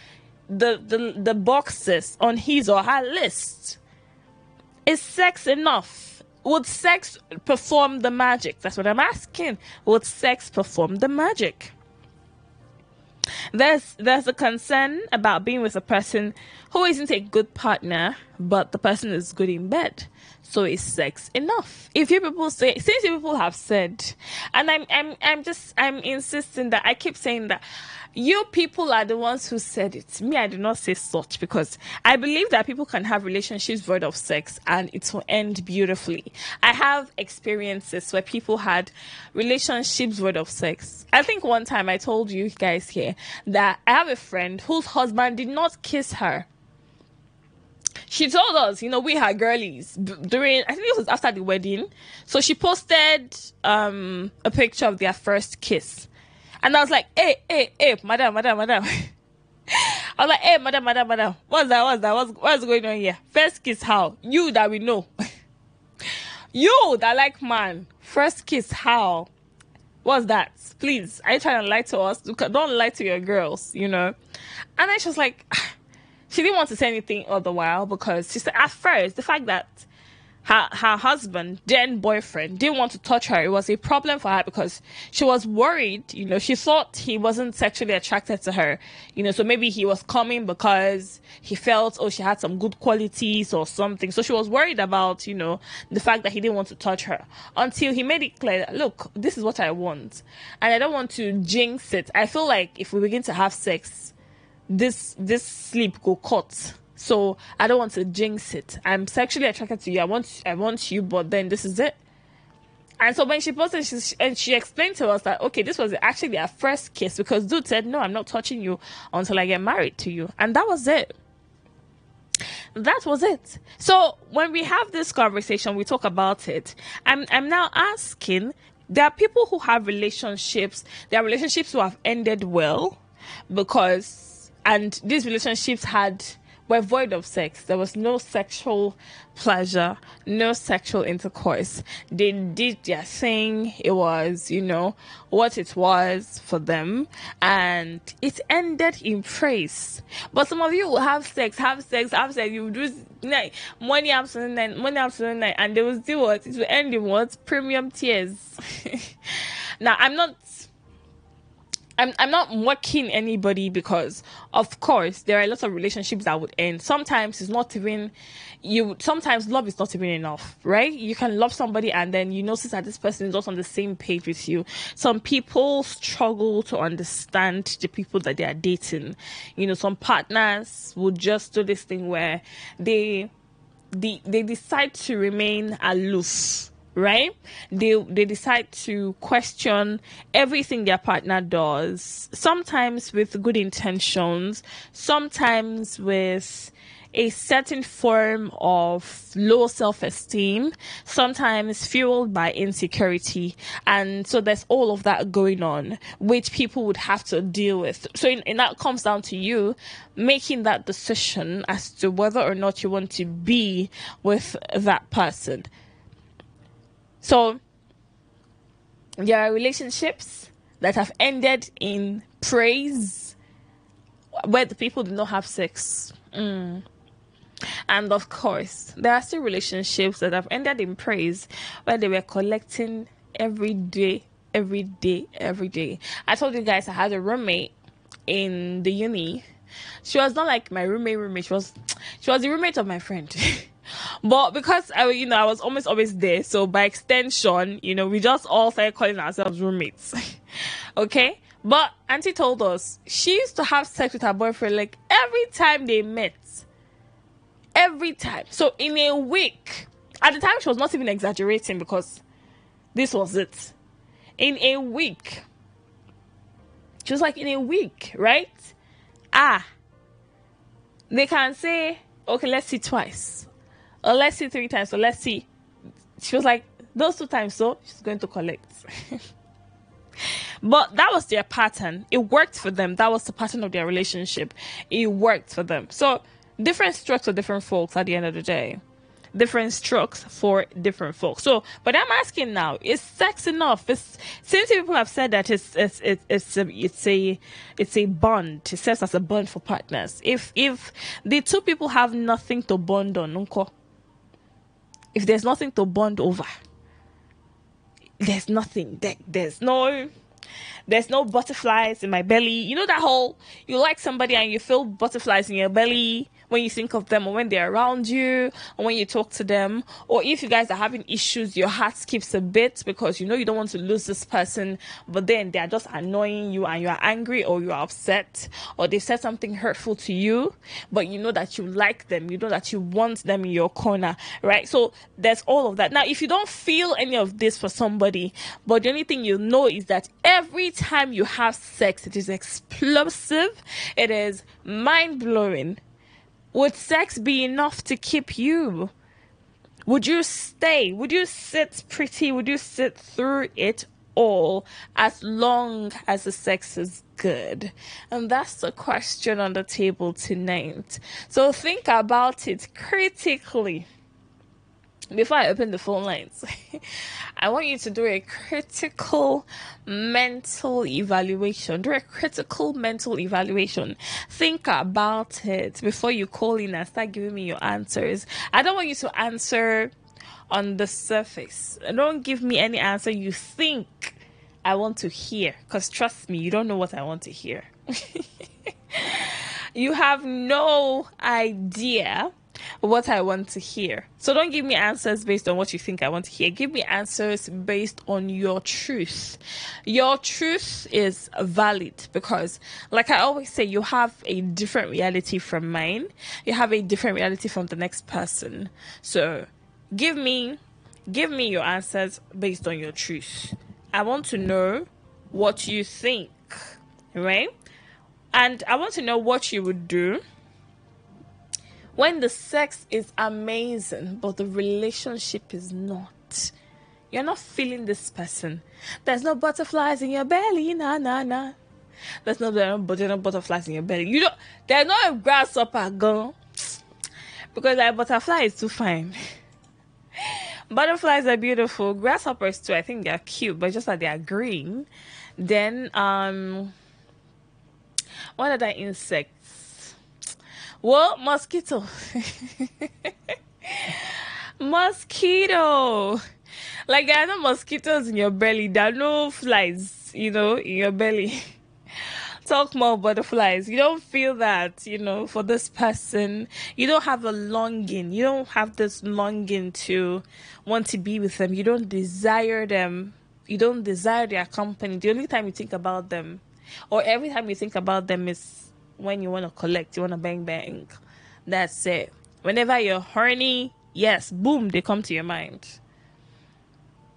the boxes on his or her list? Is sex enough? Would sex perform the magic? That's what I'm asking. Would sex perform the magic? There's a concern about being with a person who isn't a good partner, but the person is good in bed. So is sex enough? If you people say, since you people have said, and I'm insisting that, I keep saying that you people are the ones who said it. Me, I do not say such, because I believe that people can have relationships void of sex and it will end beautifully. I have experiences where people had relationships void of sex. I think one time I told you guys here that I have a friend whose husband did not kiss her. She told us, we her girlies during, I think it was after the wedding. So she posted a picture of their first kiss. And I was like, hey, madam. I was like, hey, madam. What's that? What's going on here? First kiss, how? You that we know. You that like man. First kiss, how? What's that? Please, are you trying to lie to us? Don't lie to your girls, And then she was like, she didn't want to say anything all the while, because she said, at first, the fact that her husband, then boyfriend, didn't want to touch her. It was a problem for her because she was worried. She thought he wasn't sexually attracted to her. So maybe he was coming because he felt, she had some good qualities or something. So she was worried about, the fact that he didn't want to touch her, until he made it clear that, look, this is what I want, and I don't want to jinx it. I feel like if we begin to have sex, this sleep go cut. So I don't want to jinx it. I'm sexually attracted to you. I want you, but then this is it. And so when she posted, she explained to us that, okay, this was actually their first kiss, because dude said, no, I'm not touching you until I get married to you. And that was it. That was it. So when we have this conversation, we talk about it. I'm now asking, there are people who have relationships. There are relationships who have ended well and these relationships were void of sex. There was no sexual pleasure, no sexual intercourse. They did their thing. It was, what it was for them, and it ended in praise. But some of you will have sex. You do money afternoon night, and they will do what? It will end in what? Premium tears. Now, I'm not mocking anybody, because of course there are lots of relationships that would end. Sometimes sometimes love is not even enough, right? You can love somebody and then you notice that this person is not on the same page with you. Some people struggle to understand the people that they are dating. Some partners would just do this thing where they decide to remain aloof. Right? They decide to question everything their partner does, sometimes with good intentions, sometimes with a certain form of low self-esteem, sometimes fueled by insecurity. And so there's all of that going on, which people would have to deal with. So and that comes down to you making that decision as to whether or not you want to be with that person. So there are relationships that have ended in praise, where the people do not have sex. And of course, there are still relationships that have ended in praise, where they were collecting every day. I told you guys I had a roommate in the uni. She was not like my roommate. She was the roommate of my friend. But because I was almost always there, so by extension, we just all started calling ourselves roommates. Okay? But Auntie told us she used to have sex with her boyfriend like every time they met. Every time. So in a week, at the time she was not even exaggerating, because this was it. In a week. She was like, in a week, right? They can say, okay, let's see twice. Or let's see 3 times. So let's see. She was like, those 2 times, so she's going to collect. But that was their pattern. It worked for them. That was the pattern of their relationship. It worked for them. So different strokes for different folks at the end of the day. Different strokes for different folks. So, but I'm asking now, is sex enough? Since people have said that it's a bond. It serves as a bond for partners. If the two people have nothing to bond on, if there's nothing to bond over, there's nothing. There's no butterflies in my belly. You know that whole, you like somebody and you feel butterflies in your belly when you think of them, or when they're around you, or when you talk to them, or if you guys are having issues, your heart skips a bit because you don't want to lose this person, but then they're just annoying you and you're angry or you're upset, or they said something hurtful to you, but you know that you like them, you know that you want them in your corner, right? So there's all of that. Now, if you don't feel any of this for somebody, but the only thing you know is that every time you have sex, it is explosive, it is mind-blowing. Would sex be enough to keep you? Would you stay? Would you sit pretty? Would you sit through it all as long as the sex is good? And that's the question on the table tonight. So think about it critically. Before I open the phone lines, I want you to do a critical mental evaluation. Think about it before you call in and start giving me your answers. I don't want you to answer on the surface. Don't give me any answer you think I want to hear, because trust me, you don't know what I want to hear. You have no idea what I want to hear. So don't give me answers based on what you think I want to hear. Give me answers based on your truth. Your truth is valid because, like I always say, you have a different reality from mine. You have a different reality from the next person. So give me your answers based on your truth. I want to know what you think, right? And I want to know what you would do when the sex is amazing, but the relationship is not. You're not feeling this person. There's no butterflies in your belly, nah. There's no butterflies in your belly. There's no a grasshopper gone. Because like butterfly is too fine. Butterflies are beautiful. Grasshoppers too, I think they're cute, but just that they are green. Then, what other insects? Well, mosquito. Mosquito. Like, there are no mosquitoes in your belly. There are no flies, in your belly. Talk more butterflies. You don't feel that, for this person. You don't have a longing. You don't have this longing to want to be with them. You don't desire them. You don't desire their company. The only time you think about them, or every time you think about them, is when you want to collect, you want to bang. That's it. Whenever you're horny, yes, boom, they come to your mind.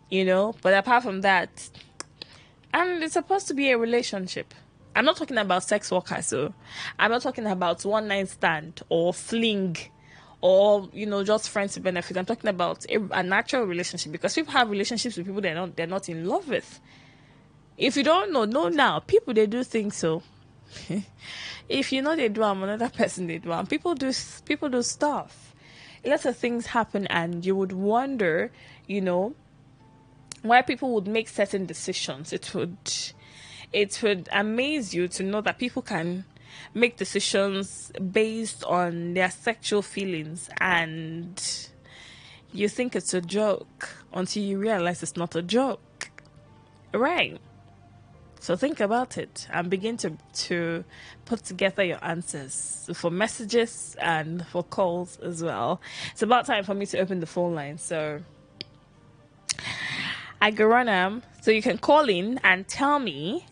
But apart from that, and it's supposed to be a relationship. I'm not talking about sex workers, so I'm not talking about one night stand or fling or just friends with benefits. I'm talking about a natural relationship, because people have relationships with people they're not in love with. If you don't know now. People, they do things so. If they do, another person they do. People do stuff. Lots of things happen, and you would wonder, why people would make certain decisions. It would amaze you to know that people can make decisions based on their sexual feelings, and you think it's a joke until you realize it's not a joke. Right? So think about it and begin to put together your answers for messages and for calls as well. It's about time for me to open the phone line. So I go run so you can call in and tell me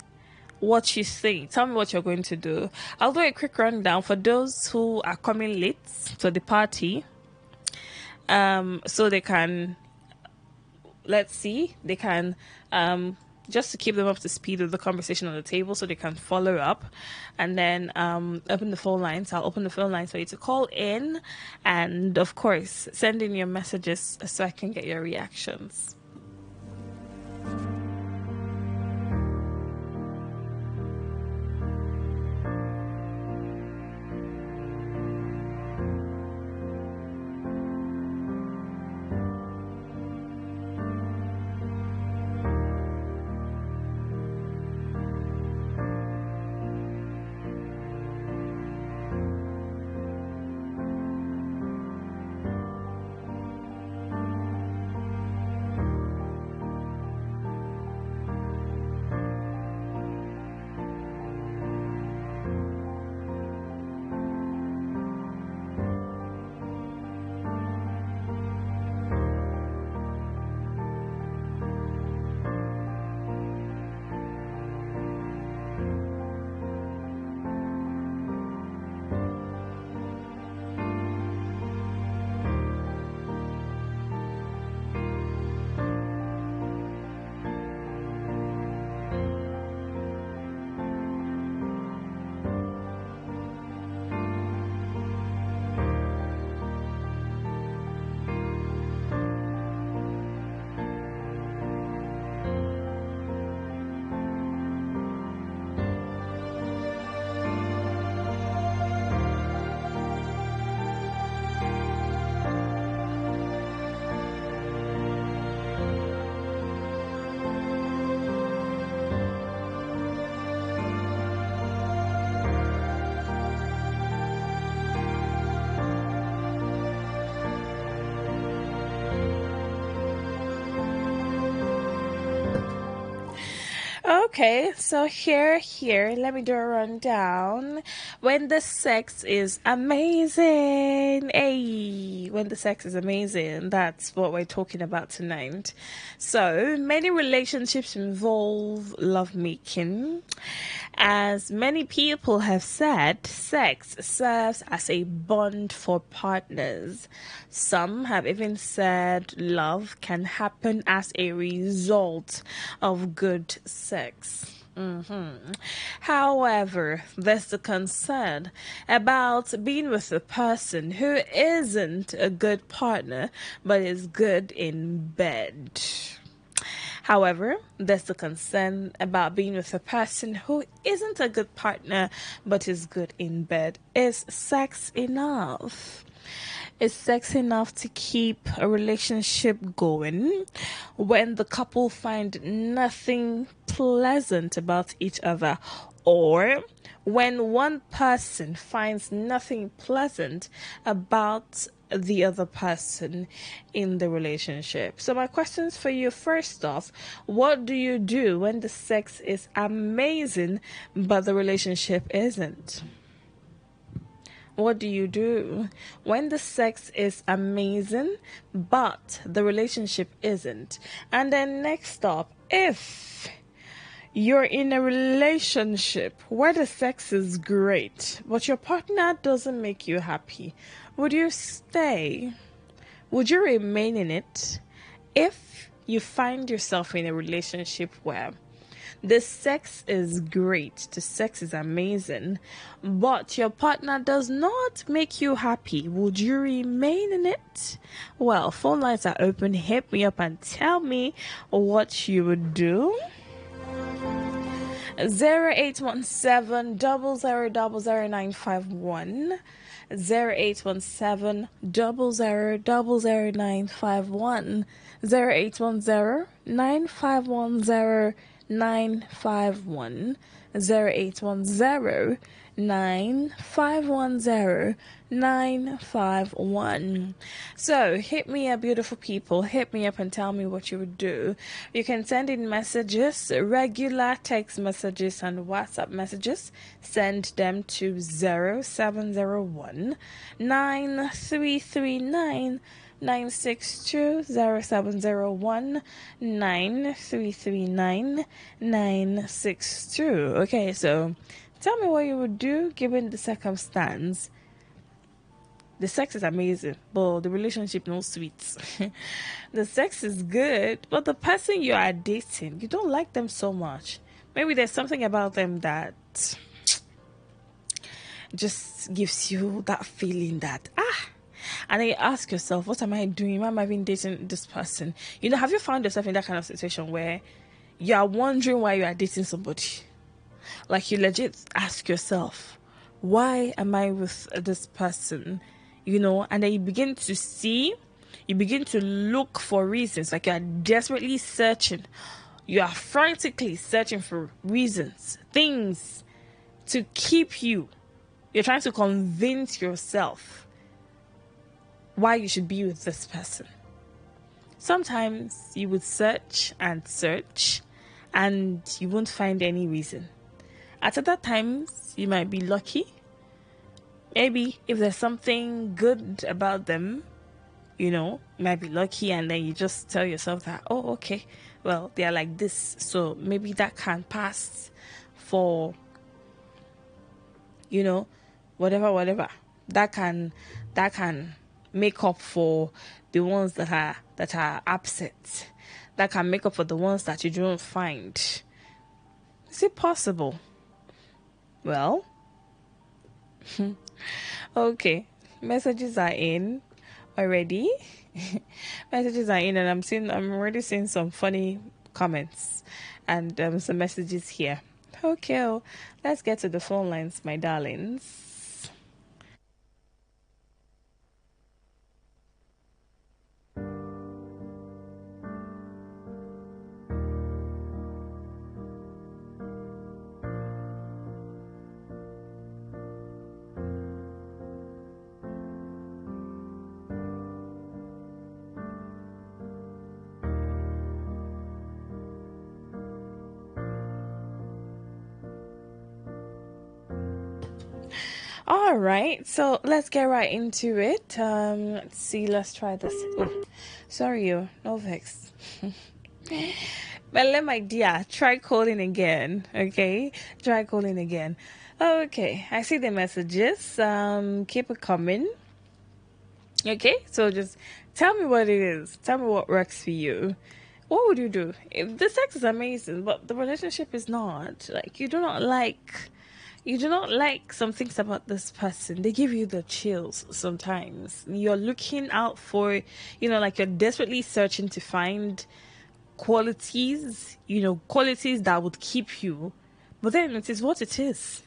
what you think. Tell me what you're going to do. I'll do a quick rundown for those who are coming late to the party. So they can, they can, just to keep them up to speed with the conversation on the table, so they can follow up, and then open the phone lines. I'll open the phone lines for you to call in, and of course, send in your messages so I can get your reactions. Okay, so here, let me do a rundown. When the sex is amazing, hey, when the sex is amazing, that's what we're talking about tonight. So, many relationships involve lovemaking. As many people have said, sex serves as a bond for partners. Some have even said love can happen as a result of good sex. However, there's the concern about being with a person who isn't a good partner but is good in bed. However, there's the concern about being with a person who isn't a good partner but is good in bed. Is sex enough? Is sex enough to keep a relationship going when the couple find nothing pleasant about each other, or when one person finds nothing pleasant about the other person in the relationship? So my questions for you: first off, what do you do when the sex is amazing but the relationship isn't? What do you do when the sex is amazing but the relationship isn't? And then next up, if you're in a relationship where the sex is great but your partner doesn't make you happy, would you stay? Would you remain in it? If you find yourself in a relationship where the sex is great, the sex is amazing, but your partner does not make you happy, would you remain in it? Well, phone lines are open. Hit me up and tell me what you would do. 0817 00951, 0817 00951, 0810 9510 951, 0810 9510 951. So hit me up, beautiful people. Hit me up and tell me what you would do. You can send in messages, regular text messages and WhatsApp messages. Send them to 0701 9339 962, 0701 9339 962. Okay, so tell me what you would do given the circumstance. The sex is amazing, but the relationship no sweet. The sex is good, but the person you are dating, you don't like them so much. Maybe there's something about them that just gives you that feeling that and then you ask yourself, what am I doing? Why am I even dating this person? You know, have you found yourself in that kind of situation where you are wondering why you are dating somebody? Like, you legit ask yourself, why am I with this person? You know, and then you begin to look for reasons. Like, you are desperately searching. You are frantically searching for reasons, things to keep you. You're trying to convince yourself why you should be with this person. Sometimes you would search and search and you won't find any reason. At other times, you might be lucky. Maybe if there's something good about them, you know, you might be lucky, and then you just tell yourself that, oh, okay, well, they are like this, so maybe that can pass for, you know, whatever. That can make up for the ones that are absent. That can make up for the ones that you don't find. Is it possible? Well, okay. Messages are in already. Messages are in, and I'm already seeing some funny comments and some messages here. Okay, well, let's get to the phone lines, my darlings. All right, so let's get right into it. Let's see. Let's try this. Oh, sorry, you. No vex. Well, my dear, try calling again. Okay, try calling again. Okay, I see the messages. Keep it coming. Okay, so just tell me what it is. Tell me what works for you. What would you do if the sex is amazing, but the relationship is not? Like you do not like some things about this person. They give you the chills sometimes. You're looking out for, like you're desperately searching to find qualities, qualities that would keep you. But then it is what it is.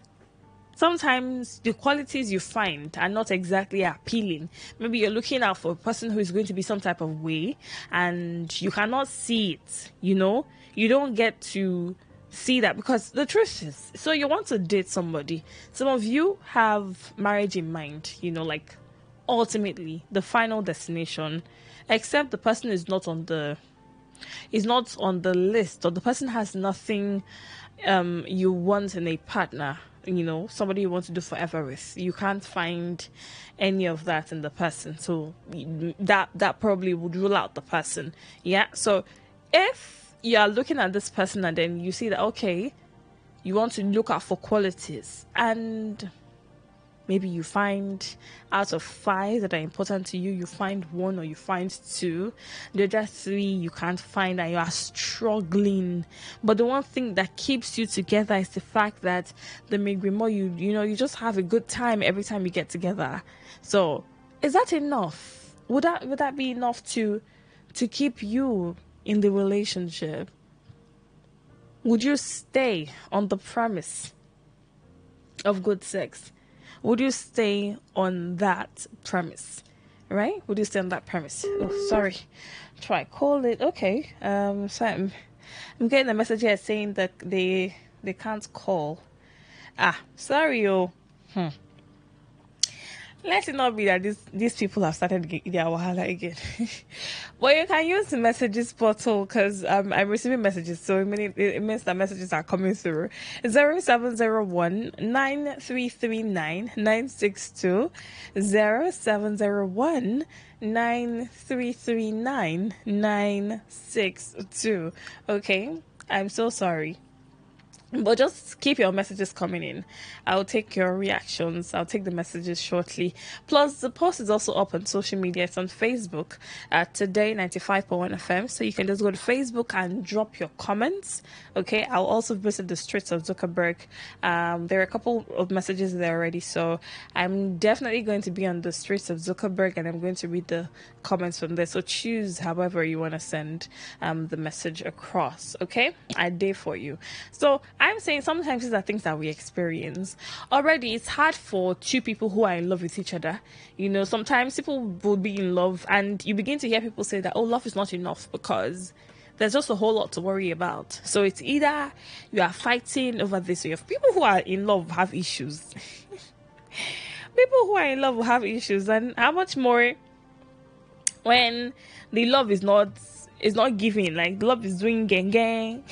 Sometimes the qualities you find are not exactly appealing. Maybe you're looking out for a person who is going to be some type of way and you cannot see it, You don't get to see that because the truth is, so you want to date somebody. Some of you have marriage in mind, like ultimately the final destination, except the person is not on the list, or the person has nothing you want in a partner, somebody you want to do forever with. You can't find any of that in the person, so that probably would rule out the person. Yeah, so if you are looking at this person and then you see that, okay, you want to look out for qualities, and maybe you find out of 5 that are important to you, you find 1 or you find 2. The other 3 you can't find and you are struggling. But the one thing that keeps you together is the fact that the Migrimo, you just have a good time every time you get together. So is that enough? Would that be enough to keep you in the relationship? Would you stay on the premise of good sex? Would you stay on that premise? Right? Would you stay on that premise? Oh, sorry. Try call it. Okay. So I'm getting a message here saying that they can't call. Sorry, yo. Let it not be that these people have started their wahala again. But you can use the messages portal because I'm receiving messages, so it means that messages are coming through. 0701 9339 962 0701 9339 962. Okay, I'm so sorry. But just keep your messages coming in. I'll take your reactions. I'll take the messages shortly. Plus, the post is also up on social media. It's on Facebook at Today95.1fm. So you can just go to Facebook and drop your comments. Okay. I'll also visit the streets of Zuckerberg. There are a couple of messages there already. So I'm definitely going to be on the streets of Zuckerberg and I'm going to read the comments from there. So choose however you want to send the message across. Okay. I dare for you. So I'm saying sometimes these are things that we experience. Already, it's hard for 2 people who are in love with each other. Sometimes people will be in love and you begin to hear people say that, oh, love is not enough because there's just a whole lot to worry about. So it's either you are fighting over this or you have people who are in love have issues. People who are in love will have issues. And how much more when the love is not giving, like the love is doing gang gang.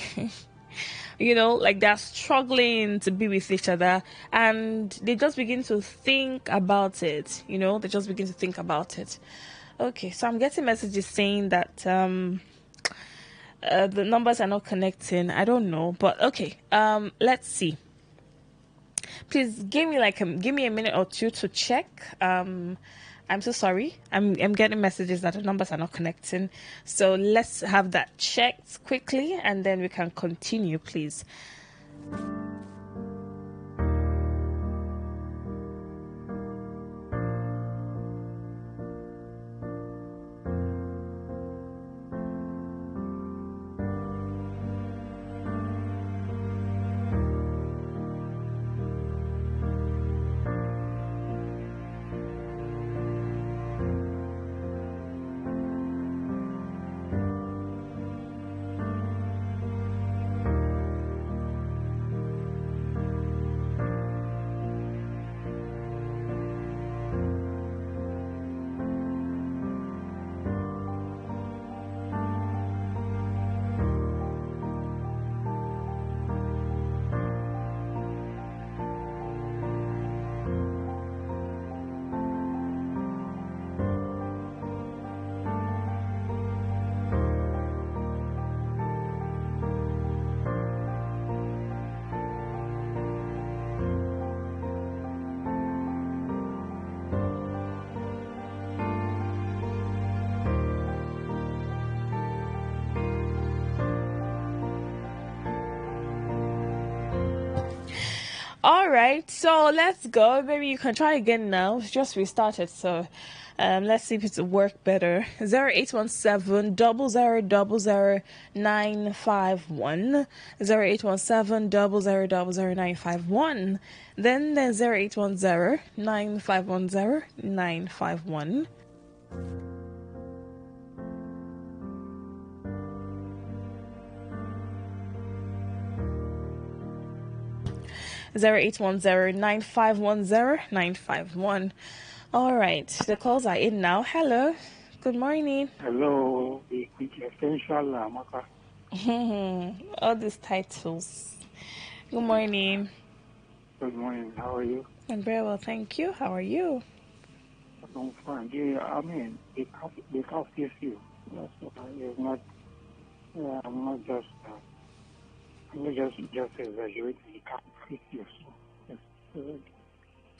Like they're struggling to be with each other and they just begin to think about it. They just begin to think about it. Okay, so I'm getting messages saying that the numbers are not connecting. I don't know, but okay. Let's see. Please give me a minute or 2 to check. I'm so sorry. I'm getting messages that the numbers are not connecting. So let's have that checked quickly and then we can continue, please. All right, so let's go. Maybe you can try again now. It's just restarted, so let's see if it's work better. 0817-000-951. 0817-000-951. Then there's 0810-951-0951. 0810-951-0951. All right, the calls are in now. Hello, good morning. Hello, the quintessential Amaka. All these titles. Good morning. Good morning. How are you? I'm very well, thank you. How are you? I'm fine. Yeah, I mean, the cow feels you. That's it's not. I'm not just exaggerating. The cow feels you. So,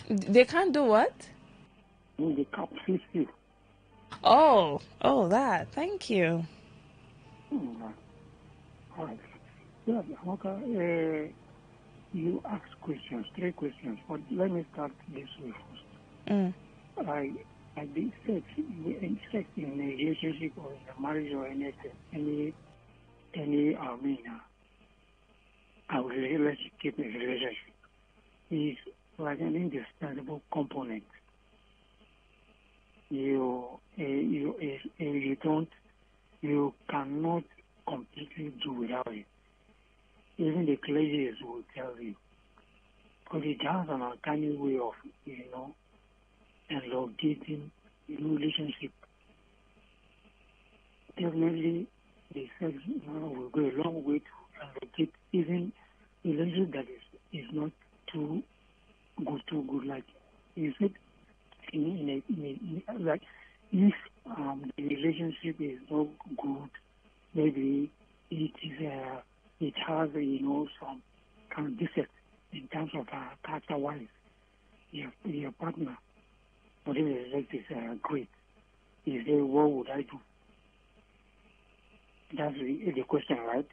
yes, They can't do what? the cow feels you. Oh, that. Thank you. All right. Yeah, Amaka, you asked questions, 3 questions, but let me start this way first. I did sex in a relationship or in a marriage or anything, a relationship in a relationship is like an indispensable component. You cannot completely do without it. Even the clergies will tell you, because it has an uncanny way of, elongating the relationship. Definitely, the sex will go a long way to elongate even a relationship that is not too good. Like you said, like if the relationship is not good, maybe it has some kind of defect in terms of character-wise. Your partner, whatever the sex is great. You say, what would I do? That's the question, right?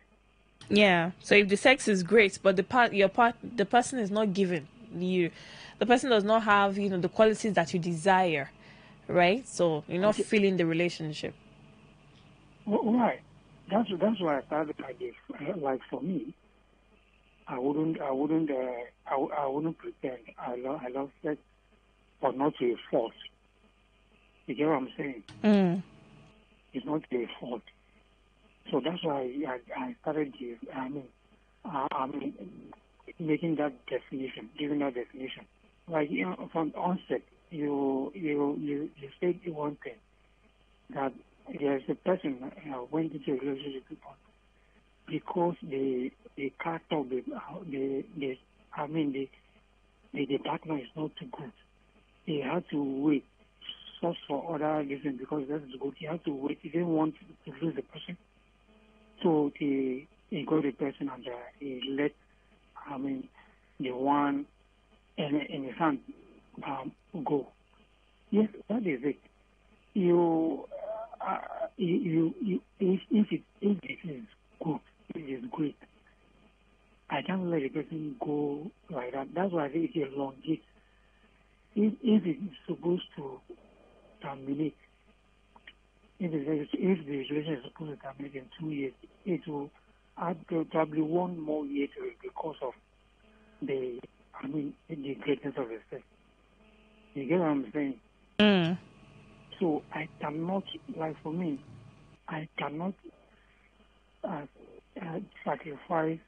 Yeah. So if the sex is great, but the person is not giving you, the person does not have the qualities that you desire, right? So you're not feeling the relationship. Well, right. That's why I started like this. Like for me, I wouldn't pretend I love sex, but not to a fault. You get what I'm saying? It's not to a fault. So that's why I started this. Making that definition, giving that definition. Like from the onset, you said one thing, that there's a person went into a relationship because the character of the partner is not too good. He had to wait, search for other reasons because that is good. He had to wait. He didn't want to lose the person, so he got the person and he let the one in his hand go. Yes, that is it. If it is good, it is great. I can't let the person go like that. That's why I think it's a long gate. If it is supposed to terminate, if the relationship is supposed to terminate in 2 years, it will add probably 1 more year to it because of the greatness of the sex. You get what I'm saying? So I cannot, like for me, I cannot sacrifice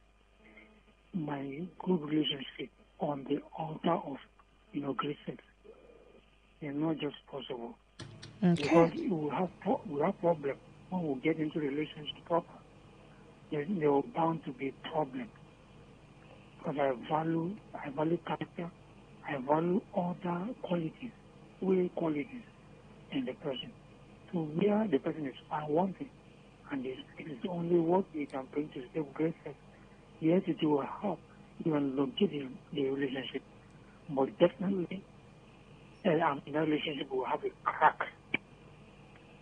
my good relationship on the altar of great sex. It's not just possible. Okay. Because we have problems when we get into relationship proper. There are bound to be problems. Because I value character, I value other qualities in the person. So where the person is found one thing, and it is only what you can bring to the table, great sex. Yes, it will help even locate the relationship, but definitely that relationship will have a crack.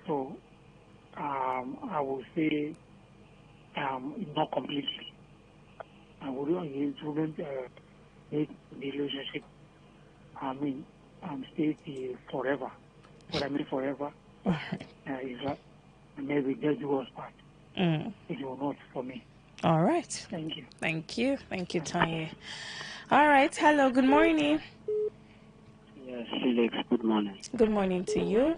So I would say not completely. I wouldn't make the relationship, stay forever. What I mean forever is that maybe just do us part. It will not for me. All right. Thank you. Thank you, Tanya. All right. Hello. Good morning. Yes, Felix. Good morning. Good morning to you.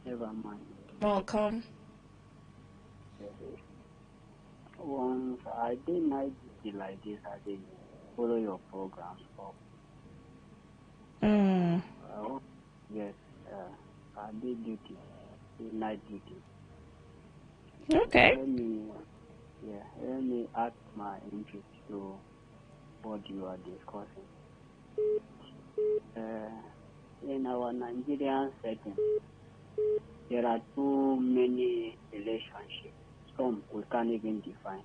Never mind. Welcome. Once I did night duty like this, I did follow your programs up. Yes, I did duty, night duty. Okay. Let me add my interest to what you are discussing. In our Nigerian setting, there are too many relationships. Some we can't even define.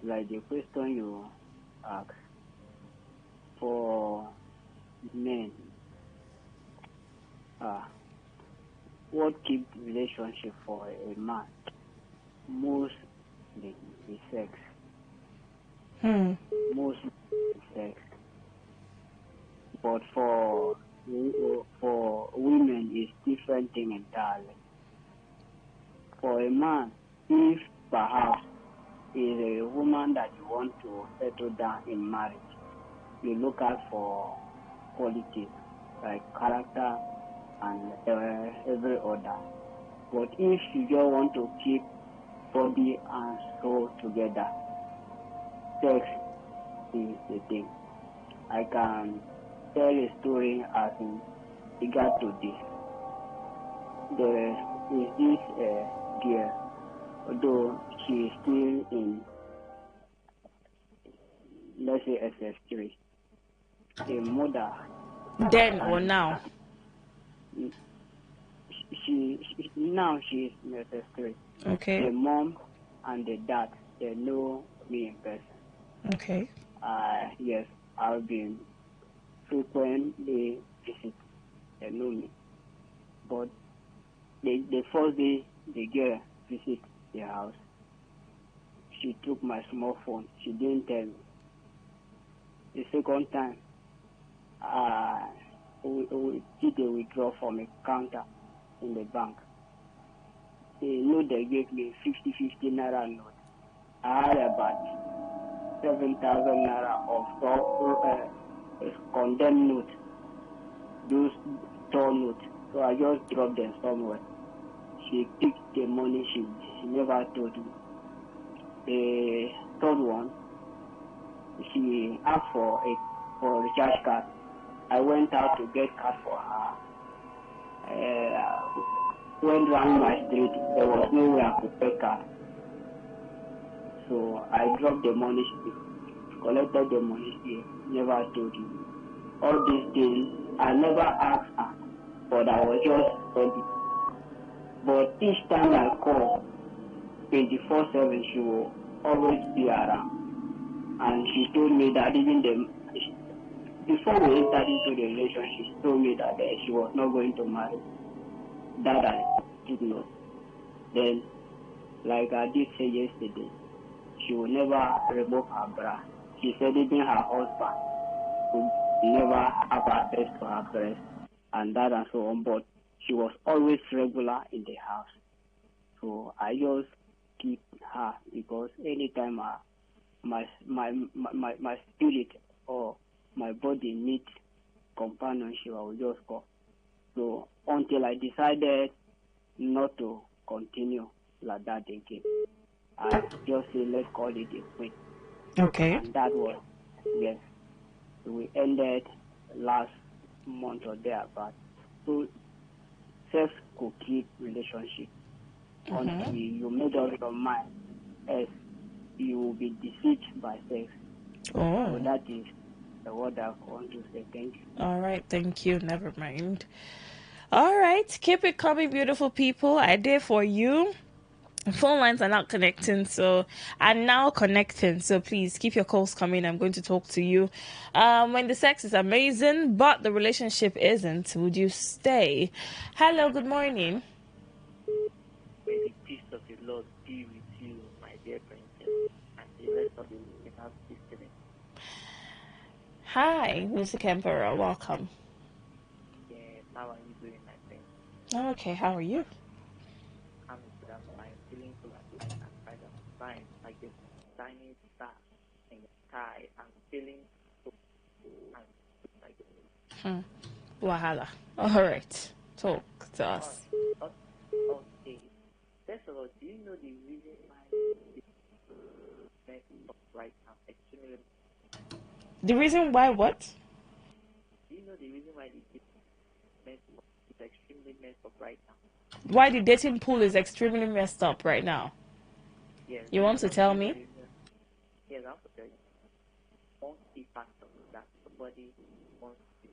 Like the question you asked, for men, what keeps relationship for a man? Mostly is sex. Mostly is sex. But for women, it's different thing entirely. For a man, if perhaps is a woman that you want to settle down in marriage, you look out for qualities like character and every other. But if you just want to keep body and soul together, sex is the thing. I can tell a story as in regard to this. There is this girl, although she is still in, let's say, SS3. A mother. Then or now? She now she is in SS3. Okay. The mom and the dad, they know me in person. Okay. Yes, I've been frequently visit. They know me. But the first day the girl visit the house, she took my small phone. She didn't tell me. The second time, we did a withdrawal from a counter in the bank. The note they gave me 50 naira note. I had about 7,000 naira of condemned note, those torn notes. So I just dropped them somewhere. She picked the money. She never told me. The third one, she asked for a recharge card. I went out to get card for her. Went round my street. There was nowhere I could pay card. So I dropped the money. She collected the money. She never told me. All these things, I never asked her, but I was just ready. But each time I call, 24/7, she will always be around. And she told me that even before we entered into the relationship, she told me that she was not going to marry. That I did not. Then, like I did say yesterday, she will never remove her bra. She said even her husband would never have access to her breast and that and so on. But she was always regular in the house. So I just keep her because anytime my spirit or my body needs companionship, I will just go. So until I decided not to continue like that again, I just say let's call it a quit. Okay. And that was, yes, we ended last month or thereabout. So sex could keep relationship until you made up your mind as you will be deceived by sex. So that is the word I want to say. Thank you. All right, thank you. Never mind. All right, keep it coming, beautiful people. I did for you. Phone lines are not connecting, so I'm now connecting. So please keep your calls coming. I'm going to talk to you. When the sex is amazing, but the relationship isn't, would you stay? Hello, good morning. May the peace of the Lord be with you, my dear princess, and the Hi, Music Emperor. Welcome. Yes, how are you doing, my friend? I'm okay. How are you? I'm good, I'm fine. Feeling so like I'm fine, like a tiny star in the sky. I'm feeling so I'm like Wahala. All right. Talk to oh, us. okay. First of all, do you know the reason why this mess up right now? Extremely. The reason why what? Do you know the reason why this mess up is extremely messed up right now? Why the dating pool is extremely messed up right now? Yes. You want to tell me? Yes, I'll tell you. One key factor that somebody wants to be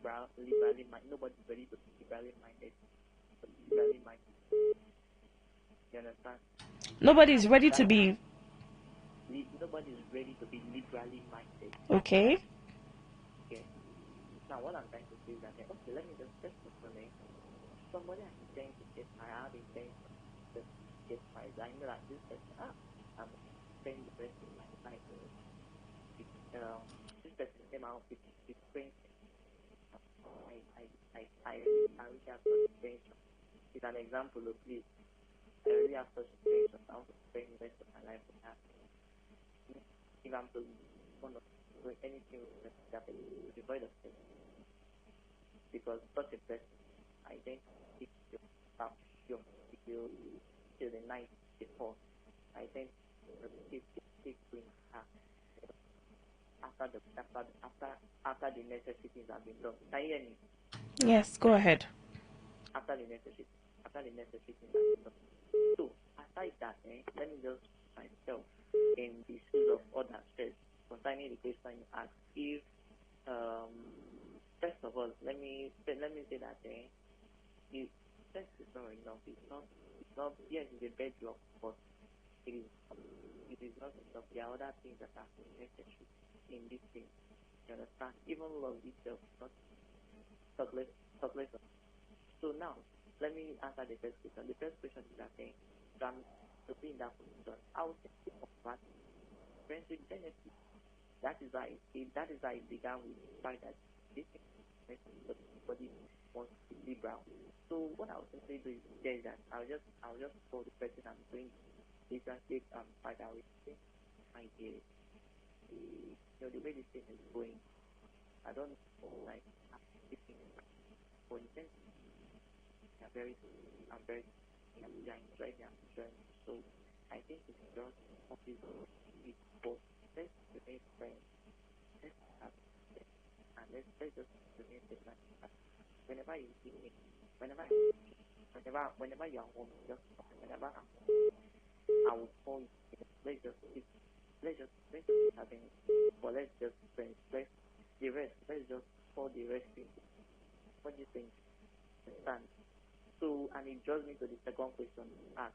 liberally minded. Nobody's ready to be liberally minded. Liberally minded. You understand? Nobody's ready to be. Nobody's ready to be liberally minded. Okay. Yes. Now, what I'm trying to say is that, okay, let me just test this for me. Somebody has intended to get married. I have intention to get married. I know that this person, I'm spending the rest of my life. This person came out with friends. I really have such intention. It's an example of this. I really have such intention. I want to spend the rest of my life with her. If I'm to want to do anything with that person, to avoid of things. Because such a person, I think, if you till the night before, I think keep doing her after the necessities have been done. Can you hear me? Yes, go ahead. After the necessities have been done. So aside that, let me just put myself in the shoes of others first concerning the question you asked. If first of all, let me say that if sex is not enough, it's not yes, it's a bedrock, but it is not enough. There are other things that are necessary in this thing. You understand? Even love itself is not thoughtless. So now, let me answer the first question. The first question is that from to be in that position, I would say convert friends with benefits. That is why it began with the fact that this thing is everybody wants to be brown. So what I would simply do is that I'll just call the person I'm doing relationship by the way, my dear, the way this thing is going, I don't know, like for instance, I'm very right now, so I think it's just obvious for let's remain friends, let's have sex, and let's just remain friends. Whenever you see me, whenever you're home, just whenever I'm home, I will call you. Let's just having, but let's just friends. Let's just call the rest people. What do you think? Understand? So, and it draws me to the second question, ask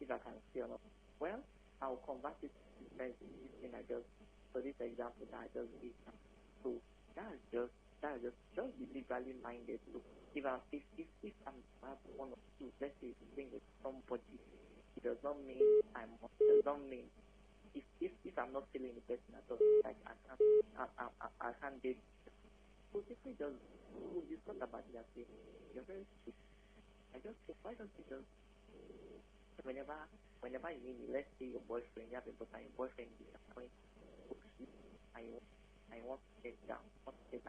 if I can see or not. Well, I'll convert it to this thing so this example that I just gave. So that's just be legally minded. So if I'm one or two, let's say thing with somebody, it does not mean it does not mean if I'm not feeling the person at all, like I can't date. So simply just we'll discuss about it and say, you're very sweet. I just say, why don't you just whenever you need me, let's say your boyfriend, you have a boyfriend is going to I want to get down, you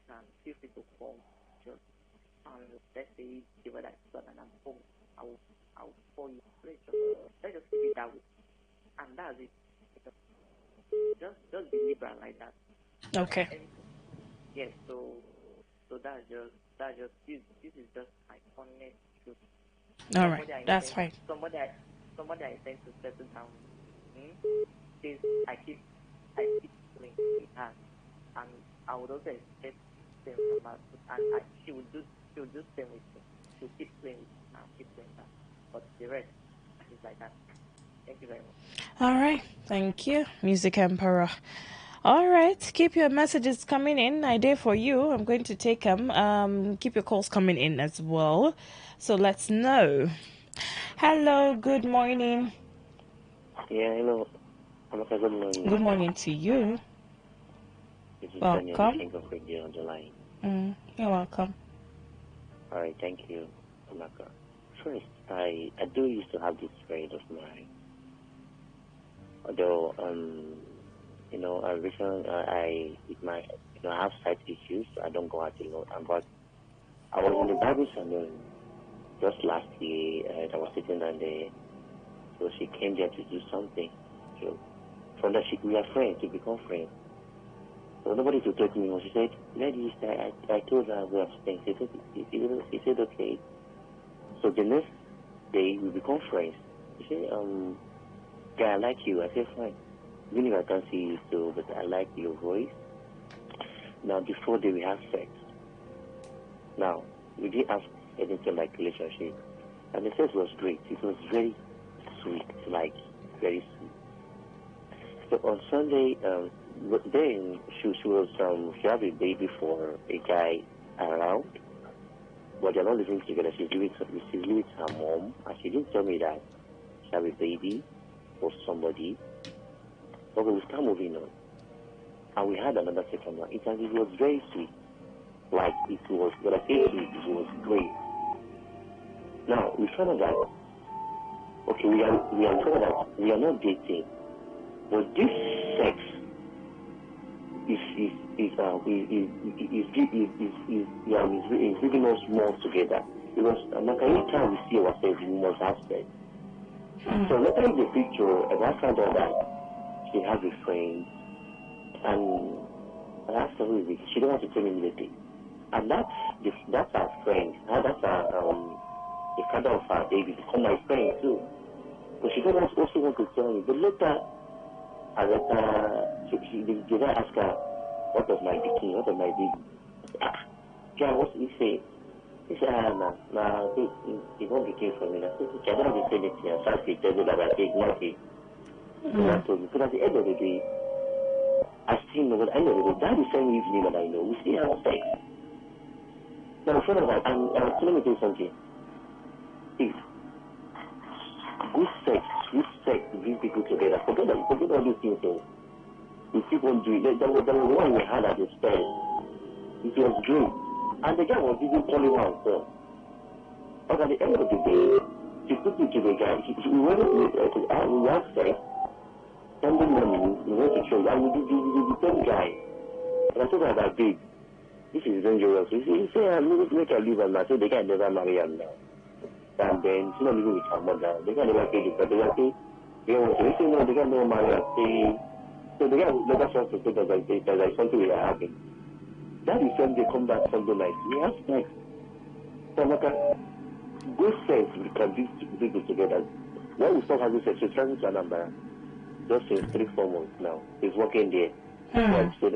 can feel free to call just let's say give her that son and I'm home, I'll call you. Let's just keep it that way. And that's it. Just be liberal like that. Okay. Yes, so that's just this is just my honest truth. All right, that's fine. Somebody I intend to settle down. Says I keep playing with her, and I would also expect them from her, and she would do same with me. She'll keep playing with me and keep playing that. But the rest is like that. Thank you very much. All right, thank you, Music Emperor. All right, keep your messages coming in. I did for you. I'm going to take them. Keep your calls coming in as well. So let's know. Hello, good morning. Yeah, hello. Good morning. Good morning to you. This is Daniel, the Welcome. King of Radio on the line. You're welcome. All right, thank you, Amaka. First, I do used to have this friend of mine. Although, I recently, I have side issues, so I don't go out alone. But I was in the Bible salon just last year, and I was sitting down there. So she came there to do something. So from that, we are friends, we become friends. So nobody to talk to me. When she said, ladies, I told her we are friends. He said, okay. So the next day, we become friends. He said, guy, I like you. I said, fine. Even if I can't see you still, but I like your voice. Now, before day, we have sex. Now, we didn't have anything like relationship. And the sex was great. It was very sweet, like very sweet. So on Sunday, then she had a baby for a guy around, but they're not living together. She's living with her mom, and she didn't tell me that she had a baby for somebody. Okay, we start moving on, and we had another second one. It was very sweet, like it was. When I say sweet, it was great. Now we found out that okay, we are not dating, but this sex is bringing us more together. Because every time we see ourselves, we must have sex. So later in the picture, and I found out that she has a friend, and I asked her who is it. She don't want to tell me immediately. And that's our friend. That's the father of our baby. Become my friend too. But she don't also want to tell me. But later, the guy asked her, what was my bikini? What was my baby? Yeah, what did he say? He said, he won't be king for me. I said, okay, I don't have to say anything. I started to tell you that I said, nothing. So I told you, because at the end of the day, I still know, but at the end of the day, that is the same evening that I know. We still have sex. Now, friend of that, and let me tell you something. If good sex brings people together, forget all these things, though. We keep on doing it. There was one we had at the stairs. It was great. And the guy was even calling her himself. But at the end of the day, she took me to the guy. We went we had sex. Sunday morning, we went to church. And we did the same guy. And I told her that, babe, this is dangerous. He said, make her leave her now. So the guy never marry her now. And then she's not living with her mother. The guy never paid it. But they say, they say, no, the guy never marry her. So the guy never saw to say that there's something we are having. That is when they come back Sunday night. We have sex. So like good sex, we can be people together. When we start having sex, we're trying to Anambra. Just in 3-4 months now. He's working there. So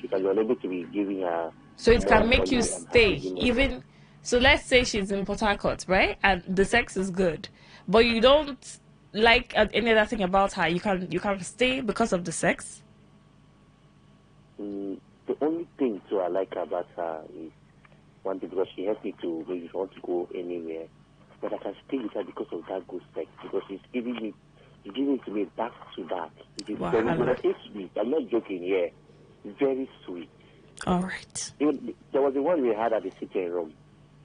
she can be unable to be giving her. So it can make you stay, even. So let's say she's in Port Harcourt, right? And the sex is good, but you don't like any other thing about her. You can stay because of the sex. The only thing I like about her is one thing, because she helps me to maybe if I want to go anywhere, but I can stay with her because of that good sex, because she's giving it to me back to back. Wow. When I say sweet, I'm not joking here. Very sweet. All right. There was the one we had at the sitting room,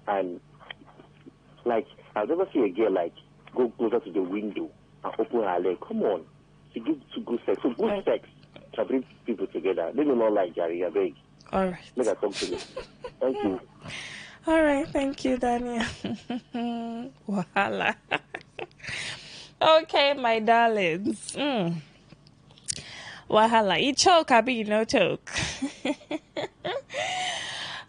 and like I've never seen a girl like go closer to the window and open her leg. Come on, she gives good sex. So good sex can bring people together. Maybe not like Jerry, I beg. All right. Make her talk to me. Thank you. All right, thank you, Daniel. Wahala. Okay, my darlings. Wahala. You choke, I be you no choke.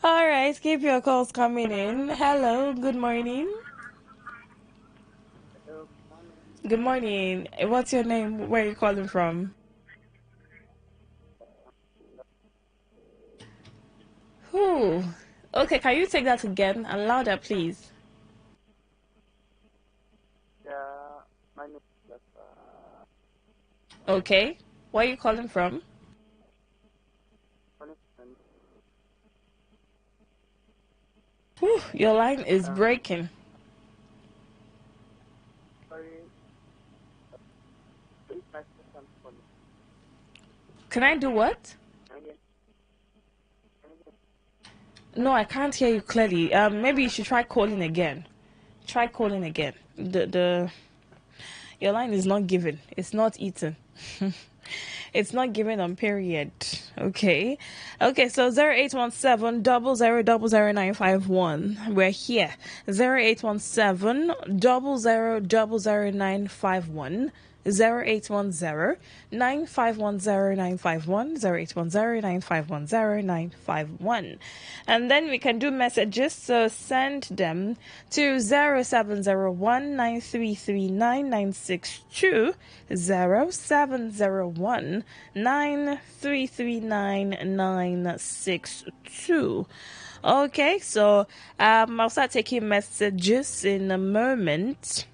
All right, keep your calls coming in. Hello, good morning. Good morning. What's your name? Where are you calling from? Who? Okay, can you take that again and louder, please? Yeah, my name is Okay. Where are you calling from? Whew, your line is breaking. Can I do what? No, I can't hear you clearly. Maybe you should try calling again. Try calling again. Your line is not given. It's not eaten. It's not given on period. Okay. Okay, so 0817 00951. We're here. 0817 00951. 0810 9510951. And then we can do messages, so send them to 0701 0701 Okay, so I'll start taking messages in a moment.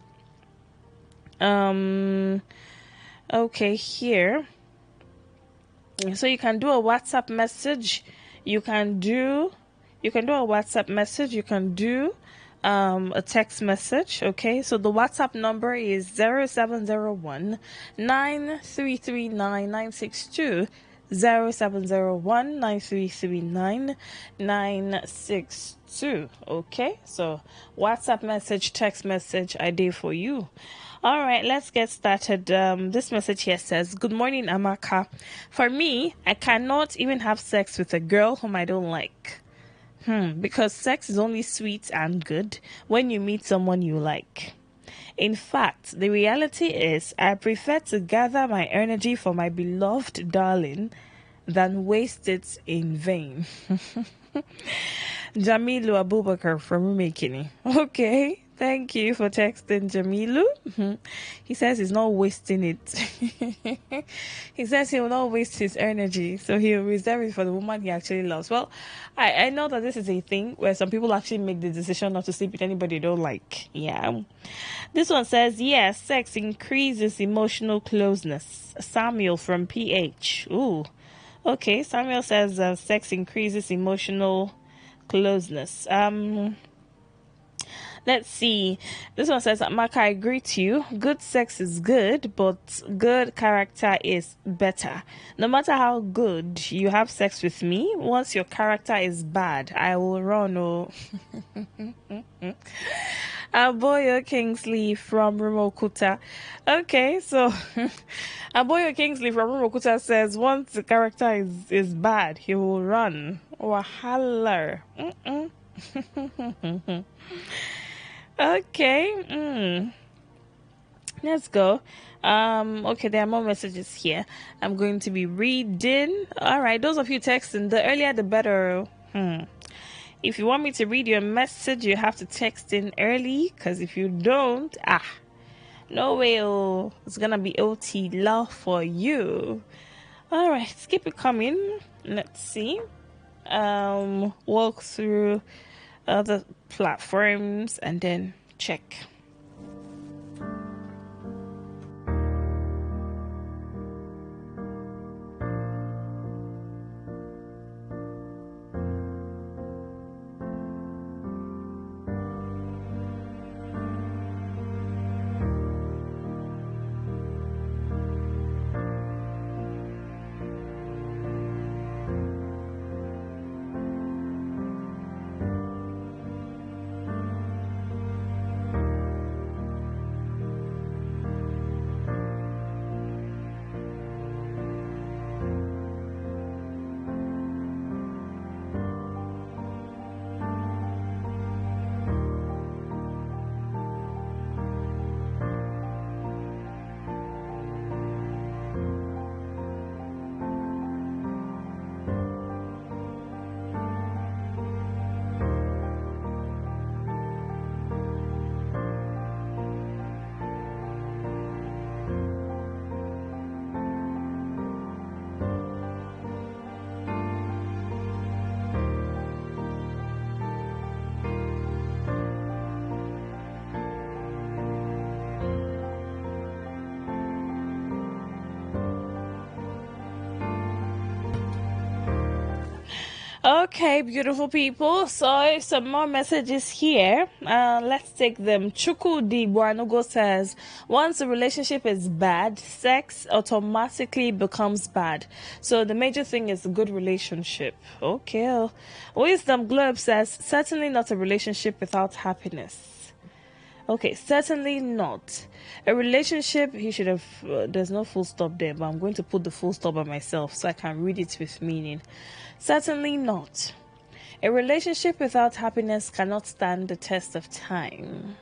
Okay, here. So you can do a WhatsApp message. You can do a WhatsApp message. You can do a text message. Okay, so the WhatsApp number is 0701 9339 962. 0701 9339 962. Okay, so WhatsApp message, text message, I did for you. All right, let's get started. This message here says, "Good morning, Amaka. For me, I cannot even have sex with a girl whom I don't like. Because sex is only sweet and good when you meet someone you like. In fact, the reality is I prefer to gather my energy for my beloved darling than waste it in vain." Jamilu Abubakar from Rumekini. Okay, thank you for texting Jamilu. He says he's not wasting it. He says he will not waste his energy, so he'll reserve it for the woman he actually loves. Well, I know that this is a thing where some people actually make the decision not to sleep with anybody they don't like. Yeah. This one says, yes, sex increases emotional closeness. Samuel from PH. Ooh. Okay, Samuel says sex increases emotional closeness. Let's see. This one says, Mark, I agree to you. Good sex is good, but good character is better. No matter how good you have sex with me, once your character is bad, I will run. Oh. Aboyo Kingsley from Rumokuta. Okay, so Aboyo Kingsley from Rumokuta says once the character is bad, he will run. Wahala. Okay. Let's go. Okay, there are more messages here. I'm going to be reading. All right, those of you texting, the earlier the better. If you want me to read your message, you have to text in early, because if you don't, no way, it's gonna be OT love for you. All right, let's keep it coming. Let's see. Walk through other platforms and then check. Okay, beautiful people. So, some more messages here. Let's take them. Chuku Di Buanogo says, once a relationship is bad, sex automatically becomes bad. So, the major thing is a good relationship. Okay. Wisdom Globe says, certainly not a relationship without happiness. Okay, certainly not. A relationship, he should have, there's no full stop there, but I'm going to put the full stop by myself so I can read it with meaning. Certainly not. A relationship without happiness cannot stand the test of time.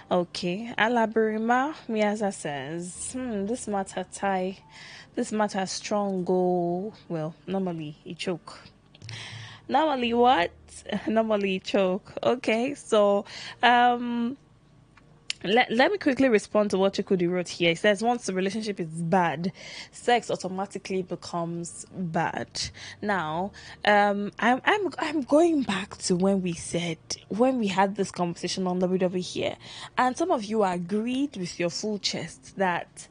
Okay, Alabarima Miaza says, this matter strong go, well, normally he choke. Normally what? Normally choke. Okay, so, let me quickly respond to what Chikudi wrote here. He says, once the relationship is bad, sex automatically becomes bad. Now, I'm going back to when we had this conversation on WW here, and some of you agreed with your full chest that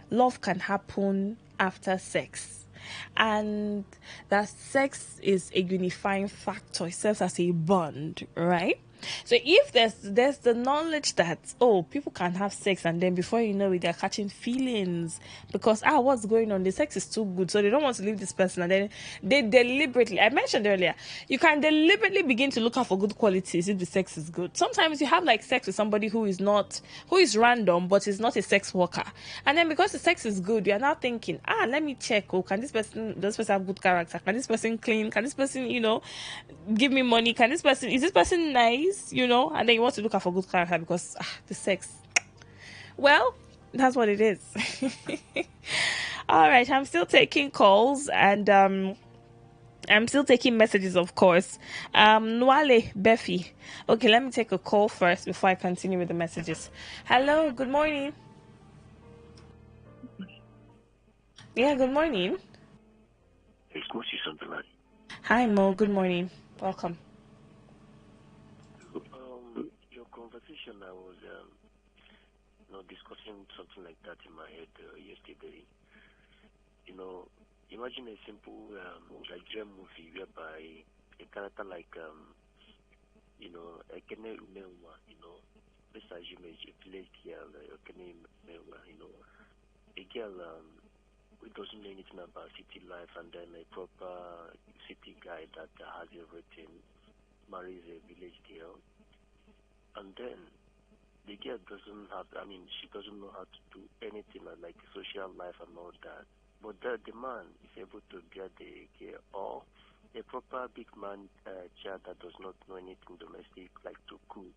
love can happen after sex, and that sex is a unifying factor. It serves as a bond, right? So if there's the knowledge that, oh, people can have sex and then before you know it they're catching feelings because what's going on, the sex is too good, so they don't want to leave this person, and then they deliberately, I mentioned earlier, you can deliberately begin to look out for good qualities if the sex is good. Sometimes you have like sex with somebody who is random but is not a sex worker, and then because the sex is good you are now thinking, let me check, can this person have good character, can this person clean, can this person give me money, is this person nice, and then you want to look out for good character because the sex. Well, that's what it is. All right, I'm still taking calls and I'm still taking messages, of course. Nwale Befi. Okay, let me take a call first before I continue with the messages. Hello, good morning. Yeah, good morning. It's Moses on the line. Hi, Mo. Good morning. Welcome. Your conversation, I was discussing something like that in my head yesterday. Imagine a simple Nigerian movie whereby a character like Ekene Umewa, let's assume a village girl, Ekene Umewa, a girl who doesn't know anything about city life, and then a proper city guy that has everything marries a village girl, and then the girl she doesn't know how to do anything like social life and all that. But the man is able to get the girl, or a proper big man child that does not know anything domestic, like to cook.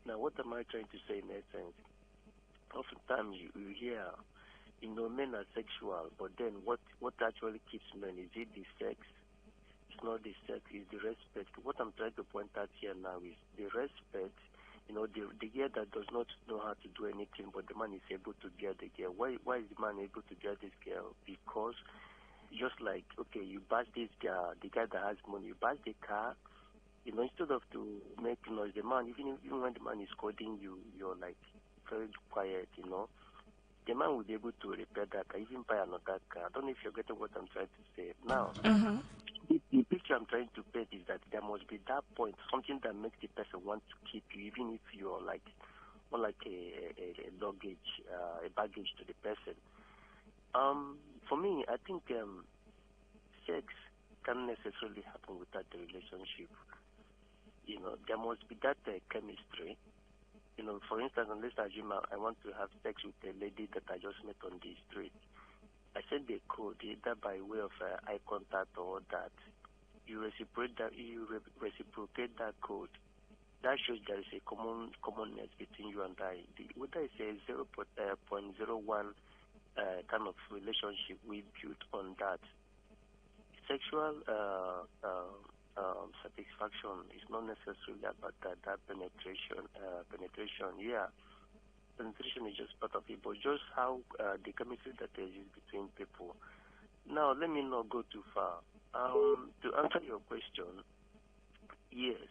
Now, what am I trying to say in essence? Oftentimes you hear, men are sexual, but then what actually keeps men? Is it the sex? It's not the sex, it's the respect. What I'm trying to point out here now is the respect. The girl that does not know how to do anything, but the man is able to get the girl. Why is the man able to get this girl? Because just like, okay, you bash this guy, the guy that has money, you bash the car, instead of to make noise, the man, even when the man is scolding you, you're like very quiet, the man will be able to repair that car, even buy another car. I don't know if you're getting what I'm trying to say. Now, the picture I'm trying to paint is that there must be that point, something that makes the person want to keep you, even if you're like more like a luggage, a baggage to the person. For me, I think sex can't necessarily happen without the relationship. There must be that chemistry. For instance, let's assume I want to have sex with a lady that I just met on the street. I send a code either by way of eye contact or that. You reciprocate that code. That shows there is a commonness between you and I. Whether it's a 0.01 kind of relationship we built on that. Sexual satisfaction is not necessarily about that penetration. Yeah. Penetration is just part of it, but just how the chemistry that exists between people. Now, let me not go too far. To answer your question, yes.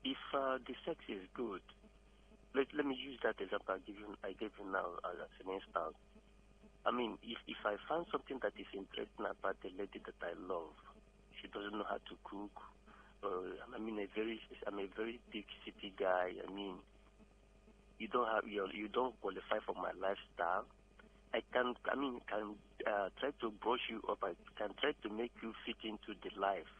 If the sex is good, let me use that example I gave you now as an instance. I mean, if I find something that is interesting about the lady that I love, she doesn't know how to cook, I'm a very big city guy. I mean, you don't qualify for my lifestyle. I can try to brush you up. I can try to make you fit into the life,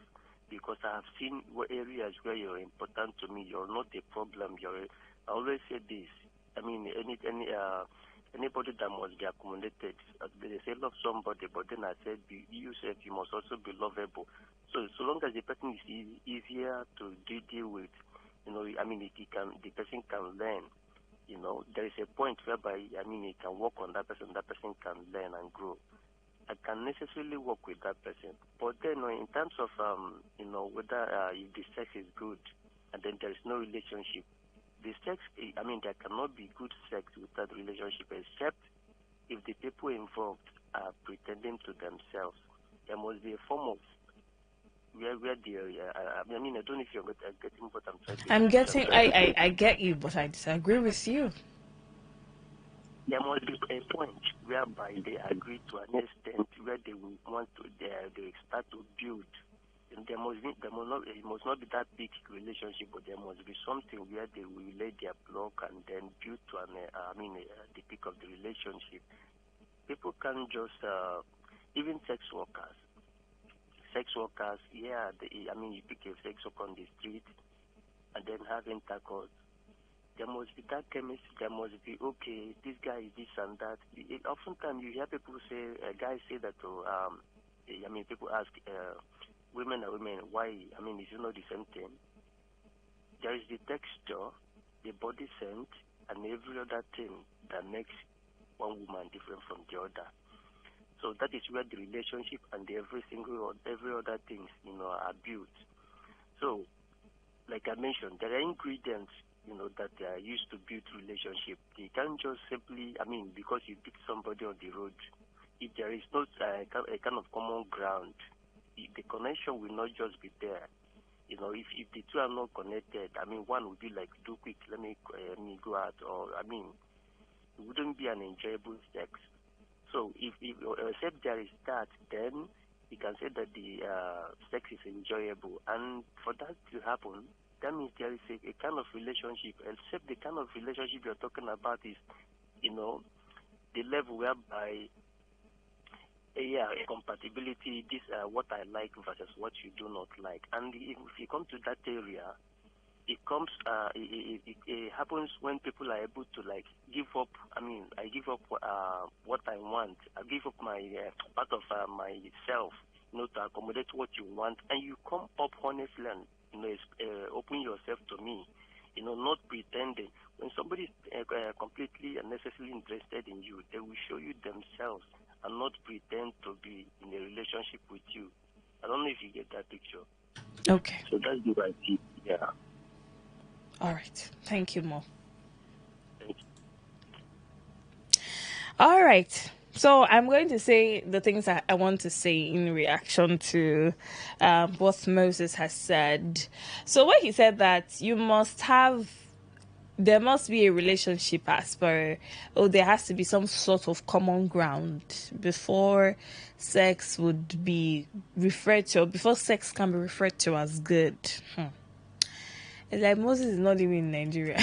because I have seen areas where you're important to me. You're not a problem. I always say this. I mean, anybody that must be accommodated. They say love somebody, but then I said you must also be lovable. So long as the person is easier to deal with, the person can learn. There is a point whereby, he can work on that person can learn and grow. I can necessarily work with that person. But then in terms of, whether if the sex is good and then there is no relationship, the sex, there cannot be good sex without relationship, except if the people involved are pretending to themselves. There must be a form of where I don't know if you're getting what I'm trying to I get you, but I disagree with you. There must be a point whereby they agree to an extent where they will want to they start to build. And it must not be that big relationship, but there must be something where they will lay their block and then build to the peak of the relationship. People can't just even sex workers, you pick a sex worker on the street and then have intercourse. There must be that chemistry. There must be, okay, this guy is this and that. Oftentimes you hear people say, guys say that, people ask, women are women, why? Is it not the same thing? There is the texture, the body scent, and every other thing that makes one woman different from the other. So that is where the relationship and every other things, are built. So, like I mentioned, there are ingredients, that they are used to build relationship. They can't just simply, because you pick somebody on the road, if there is not a kind of common ground, the connection will not just be there. If the two are not connected, one would be like, do quick, let me go out, or, it wouldn't be an enjoyable sex. So if except there is that, then you can say that the sex is enjoyable. And for that to happen, that means there is a kind of relationship, except the kind of relationship you're talking about is, the level whereby, compatibility, this what I like versus what you do not like. And if you come to that area, it happens when people are able to give up. I give up what I want. I give up my part of myself, to accommodate what you want, and you come up honestly and open yourself to me, not pretending. When somebody is completely and necessarily interested in you, they will show you themselves and not pretend to be in a relationship with you. I don't know if you get that picture. Okay. So that's the right thing. Yeah. All right. Thank you, Mo. Thank you. All right. So I'm going to say the things that I want to say in reaction to what Moses has said. So when he said that there must be a relationship as per, there has to be some sort of common ground before sex would be referred to, or before sex can be referred to as good. It's like Moses is not even in Nigeria.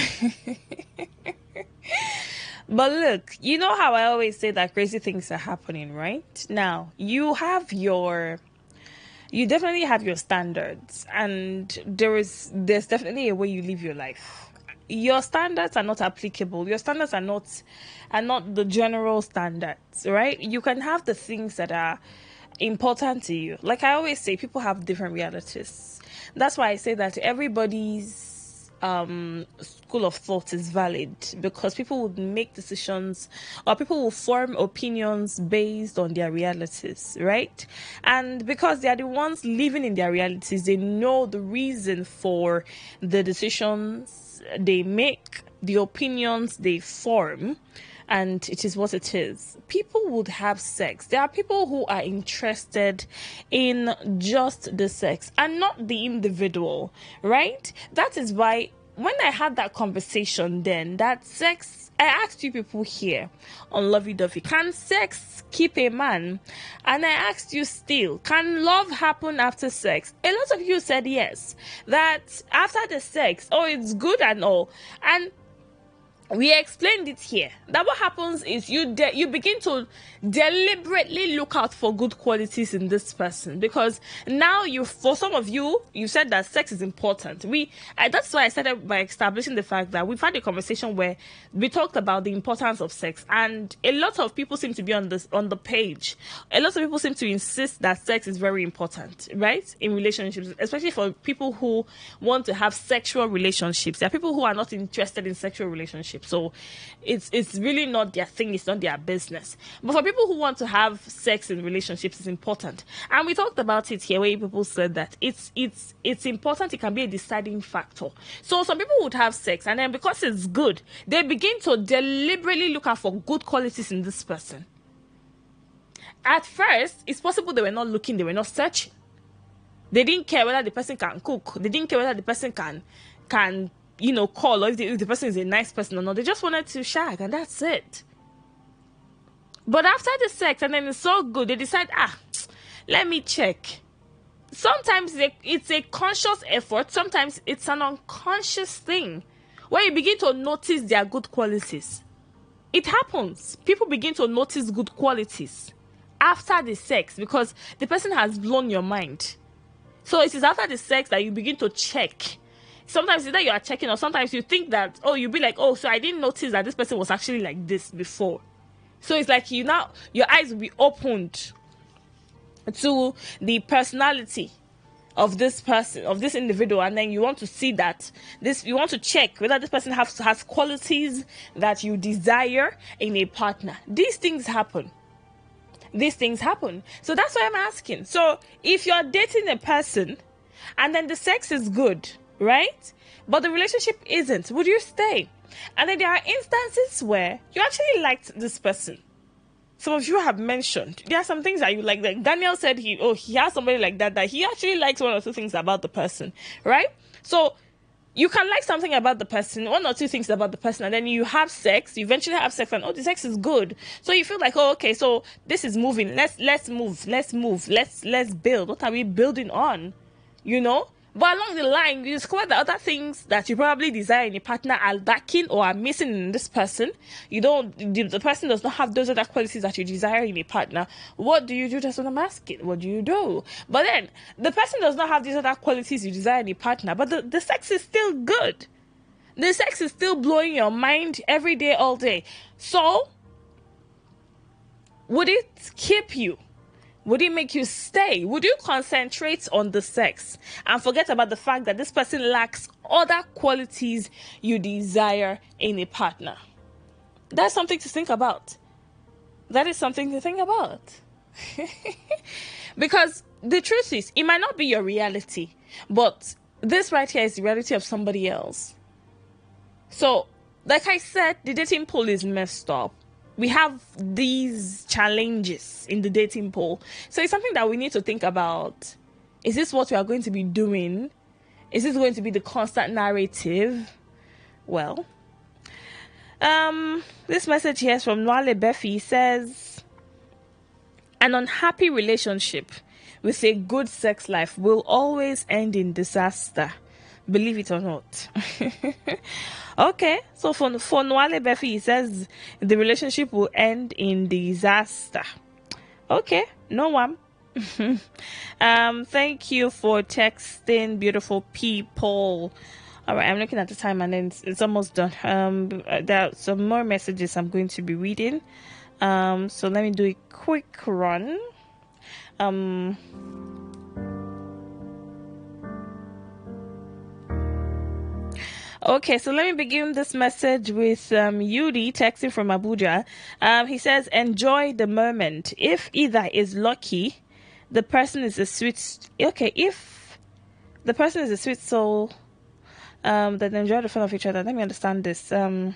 But look, you know how I always say that crazy things are happening, right? Now, you definitely have your standards, and there's definitely a way you live your life. Your standards are not applicable. Your standards are not the general standards, right? You can have the things that are important to you. Like I always say, people have different realities. That's why I say that everybody's school of thought is valid, because people would make decisions, or people will form opinions based on their realities, right? And because they are the ones living in their realities, they know the reason for the decisions they make, the opinions they form, and it is what it is. People would have sex. There are people who are interested in just the sex and not the individual, right? That is why when I had that conversation, then that sex, I asked you people here on Lovey Dovey, can sex keep a man? And I asked you still, can love happen after sex? A lot of you said yes, that after the sex, oh, it's good and all. And we explained it here, that what happens is you begin to deliberately look out for good qualities in this person, because now for some of you, you said that sex is important. That's why I started by establishing the fact that we've had a conversation where we talked about the importance of sex, and a lot of people seem to be on the page. A lot of people seem to insist that sex is very important, right, in relationships, especially for people who want to have sexual relationships. There are people who are not interested in sexual relationships. So it's really not their thing, it's not their business. But for people who want to have sex in relationships, it's important. And we talked about it here where people said that it's important, it can be a deciding factor. So some people would have sex, and then because it's good, they begin to deliberately look out for good qualities in this person. At first, it's possible they were not looking, they were not searching. They didn't care whether the person can cook, they didn't care whether the person can call, or if the person is a nice person or not. They just wanted to shag, and that's it. But after the sex, and then it's so good, they decide, let me check. Sometimes it's a conscious effort, sometimes it's an unconscious thing, where you begin to notice their good qualities. It happens. People begin to notice good qualities after the sex, because the person has blown your mind. So it is after the sex that you begin to check. Sometimes either you are checking, or sometimes you think that, you'll be like, so I didn't notice that this person was actually like this before. So it's like your eyes will be opened to the personality of this person, of this individual, and then you want to see that you want to check whether this person has qualities that you desire in a partner. These things happen. So that's why I'm asking. So if you're dating a person and then the sex is good, right, but the relationship isn't, would you stay? And then there are instances where you actually liked this person. Some of you have mentioned there are some things that you like. Like Daniel said, he has somebody like that he actually likes one or two things about the person, right? So you can like something about the person, one or two things about the person, and then you have sex. You eventually have sex, and the sex is good. So you feel like, okay, so this is moving. Let's move. Let's build. What are we building on? But along the line, you discover that other things that you probably desire in a partner are lacking or are missing in this person. The person does not have those other qualities that you desire in a partner. What do you do? That's what I'm asking. What do you do? But then, the person does not have these other qualities you desire in a partner, but the sex is still good. The sex is still blowing your mind every day, all day. So, would it keep you? Would it make you stay? Would you concentrate on the sex and forget about the fact that this person lacks other qualities you desire in a partner? That's something to think about. That is something to think about. Because the truth is, it might not be your reality, but this right here is the reality of somebody else. So, like I said, the dating pool is messed up. We have these challenges in the dating pool. So it's something that we need to think about. Is this what we are going to be doing? Is this going to be the constant narrative? Well, this message here is from Nwale Befi. Says, an unhappy relationship with a good sex life will always end in disaster. Believe it or not. Okay, so for Nwale Befi, he says the relationship will end in disaster. Okay, no one. Thank you for texting, beautiful people. All right, I'm looking at the time and then it's almost done. There are some more messages I'm going to be reading. So let me do a quick run. Okay, so let me begin this message with Yudi texting from Abuja. He says, enjoy the moment. If either is lucky, the person is a sweet... Okay, if the person is a sweet soul, then enjoy the fun of each other. Let me understand this. Okay,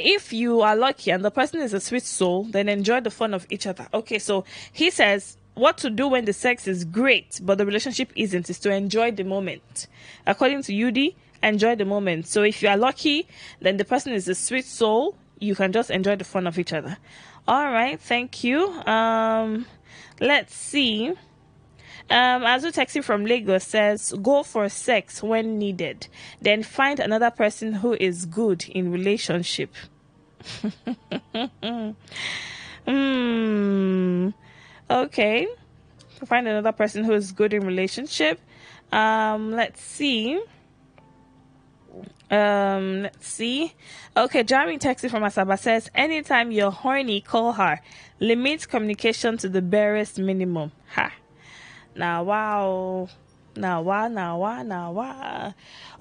if you are lucky and the person is a sweet soul, then enjoy the fun of each other. Okay, so he says, what to do when the sex is great, but the relationship isn't, is to enjoy the moment. According to UD, enjoy the moment. So if you are lucky, then the person is a sweet soul. You can just enjoy the fun of each other. All right, thank you. Let's see. Azu Taxi from Lagos says, go for sex when needed, then find another person who is good in relationship. Okay. Find another person who is good in relationship. Let's see. Okay, Jeremy Taxi from Asaba says, anytime you're horny, call her. Limit communication to the barest minimum. Ha. Now, wow.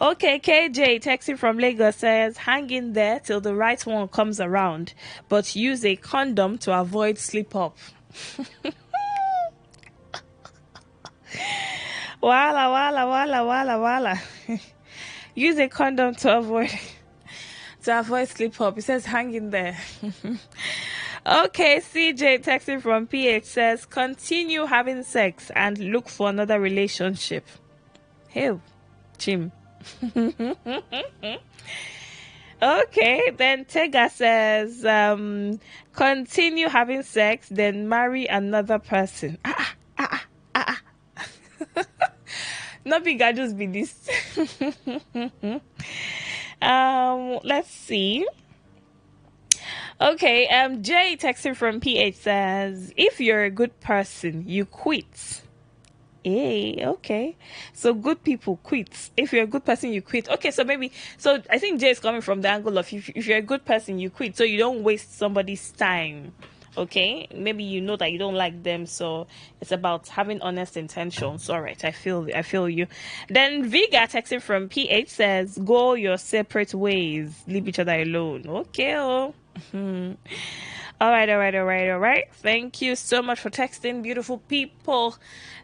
Okay, KJ Taxi from Lagos says, hang in there till the right one comes around, but use a condom to avoid slip up. Wala. Use a condom to avoid slip up. It says hang in there. Okay, CJ texting from PH says, continue having sex and look for another relationship. Hey, Chim. Okay, then Tega says, continue having sex, then marry another person. Not big, I just be this. Let's see. Okay, Jay texting from PH says, if you're a good person, you quit. Hey, okay. So good people quit. If you're a good person, you quit. Okay, so I think Jay is coming from the angle of if you're a good person, you quit. So you don't waste somebody's time. Okay, maybe you know that you don't like them, so it's about having honest intentions. All right, I feel you. Then Viga texting from PH says, go your separate ways, leave each other alone. Okay. All right. Thank you so much for texting, beautiful people.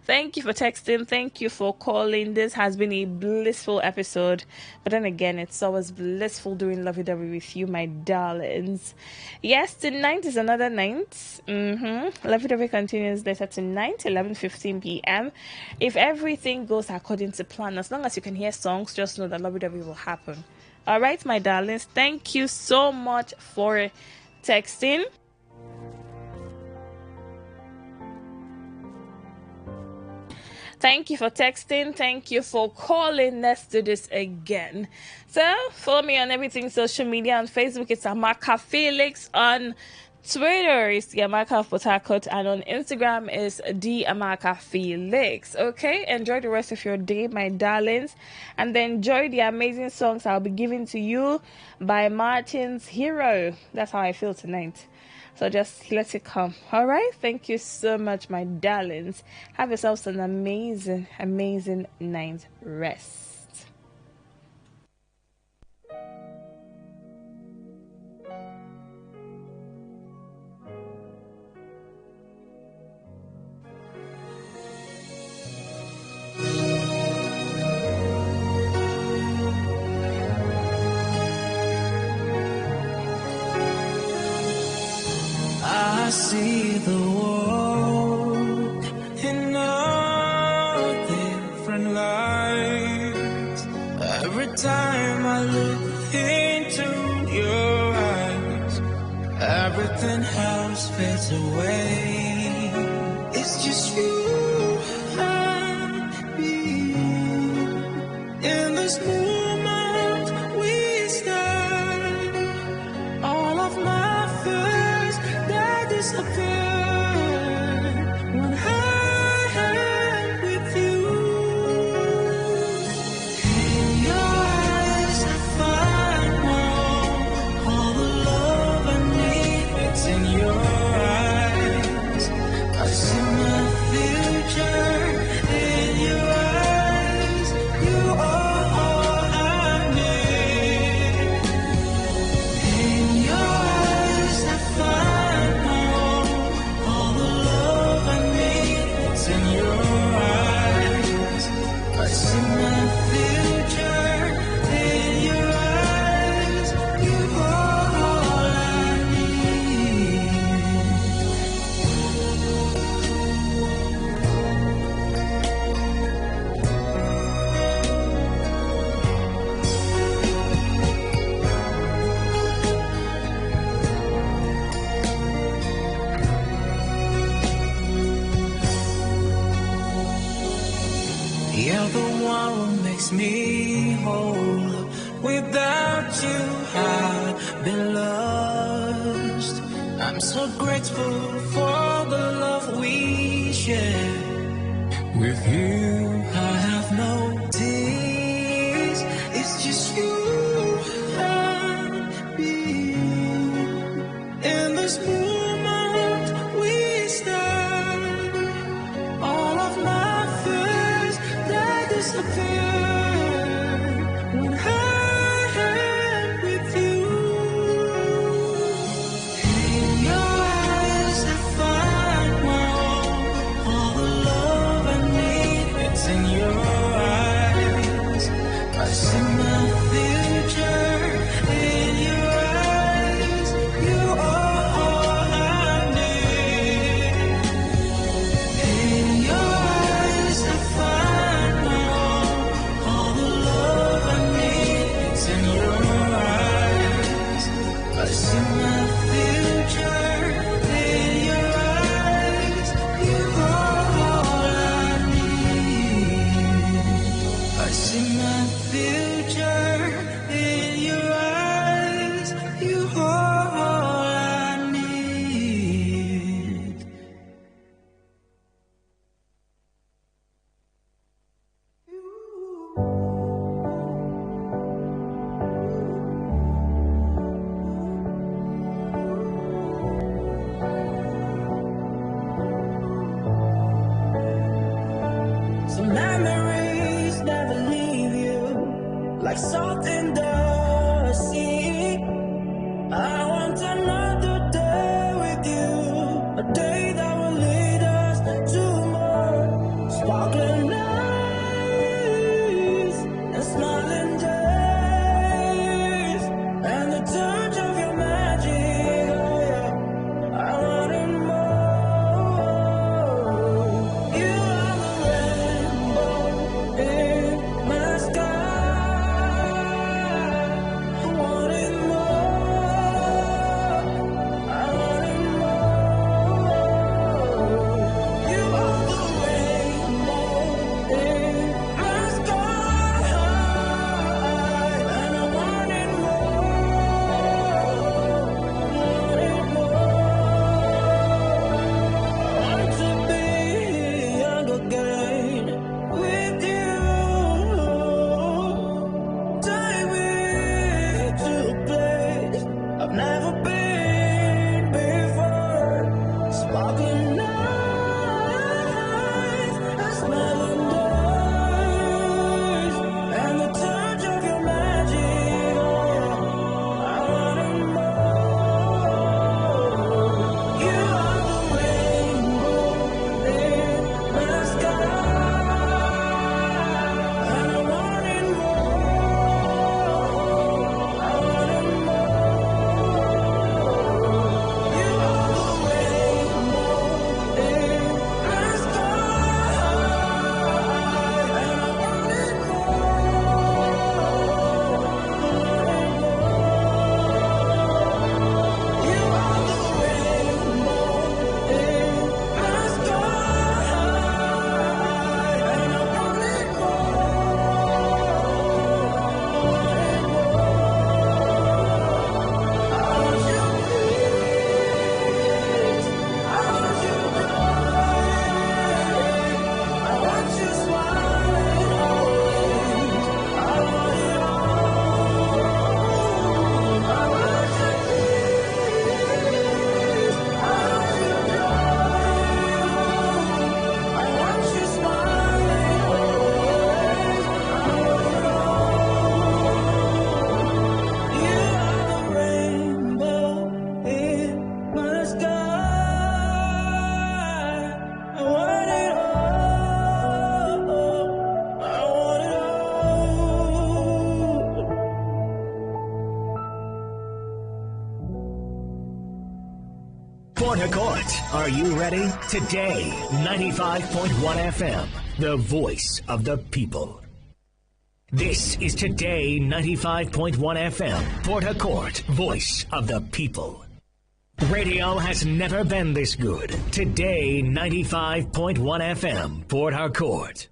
Thank you for texting. Thank you for calling. This has been a blissful episode. But then again, it's always blissful doing lovey-dovey with you, my darlings. Yes, tonight is another night. Lovey-dovey continues later tonight, 11:15 p.m. If everything goes according to plan, as long as you can hear songs, just know that lovey-dovey will happen. All right, my darlings. Thank you so much for texting. Thank you for texting. Thank you for calling. Let's do this again. So, follow me on everything social media. On Facebook, it's Amaka Felix. On Twitter, it's the Amaka of Port Harcourt. And on Instagram, is the Amaka Felix. Okay? Enjoy the rest of your day, my darlings. And then enjoy the amazing songs I'll be giving to you by Martin's Hero. That's how I feel tonight. So just let it come. All right. Thank you so much, my darlings. Have yourselves an amazing, amazing night rest. I see the world in a different light. Every time I look into your eyes, everything else fades away. It's just you and me. In this moment we stand. All of my fears disappear when I am with you. In your eyes I find all the love I need. It's in your eyes. I see my future in your eyes. You are all the one who makes me whole. Without you, I've been lost. I'm so grateful for the love we share. With you, I have no tears. It's just you and me. In this moment, we stand. All of my fears, they disappear when I am with you. In your eyes, I find my own. All the love I need, it's in your eyes. I see my future in your eyes. You are all I need. In your eyes, I find my own. All the love I need, it's in your eyes. I see my future in your eyes. You are all I need. I see my future in your eyes. You are all I need. Some memories never leave you, like salt in the sea. I want another day with you, a day that will lead us to more sparkling nights and smiling days, and the touch of your magic. Oh yeah, I want it more. You are the rainbow in my sky. I want it more. I want it more. You are the rainbow in my sky, and I want it more. I want to be young again with you. Take me to a place I've never been before. Sparkling nights and smiling days, and the touch of your magic. Oh yeah, I want it more. You are the rainbow in my sky, and I want it more. I want it more. You are the rainbow in my sky, and I want it more. You are the rainbow in my sky, and I want it Port Harcourt, are you ready? Today, 95.1 FM, the voice of the people. This is Today 95.1 FM, Port Harcourt, voice of the people. Radio has never been this good. Today 95.1 FM, Port Harcourt.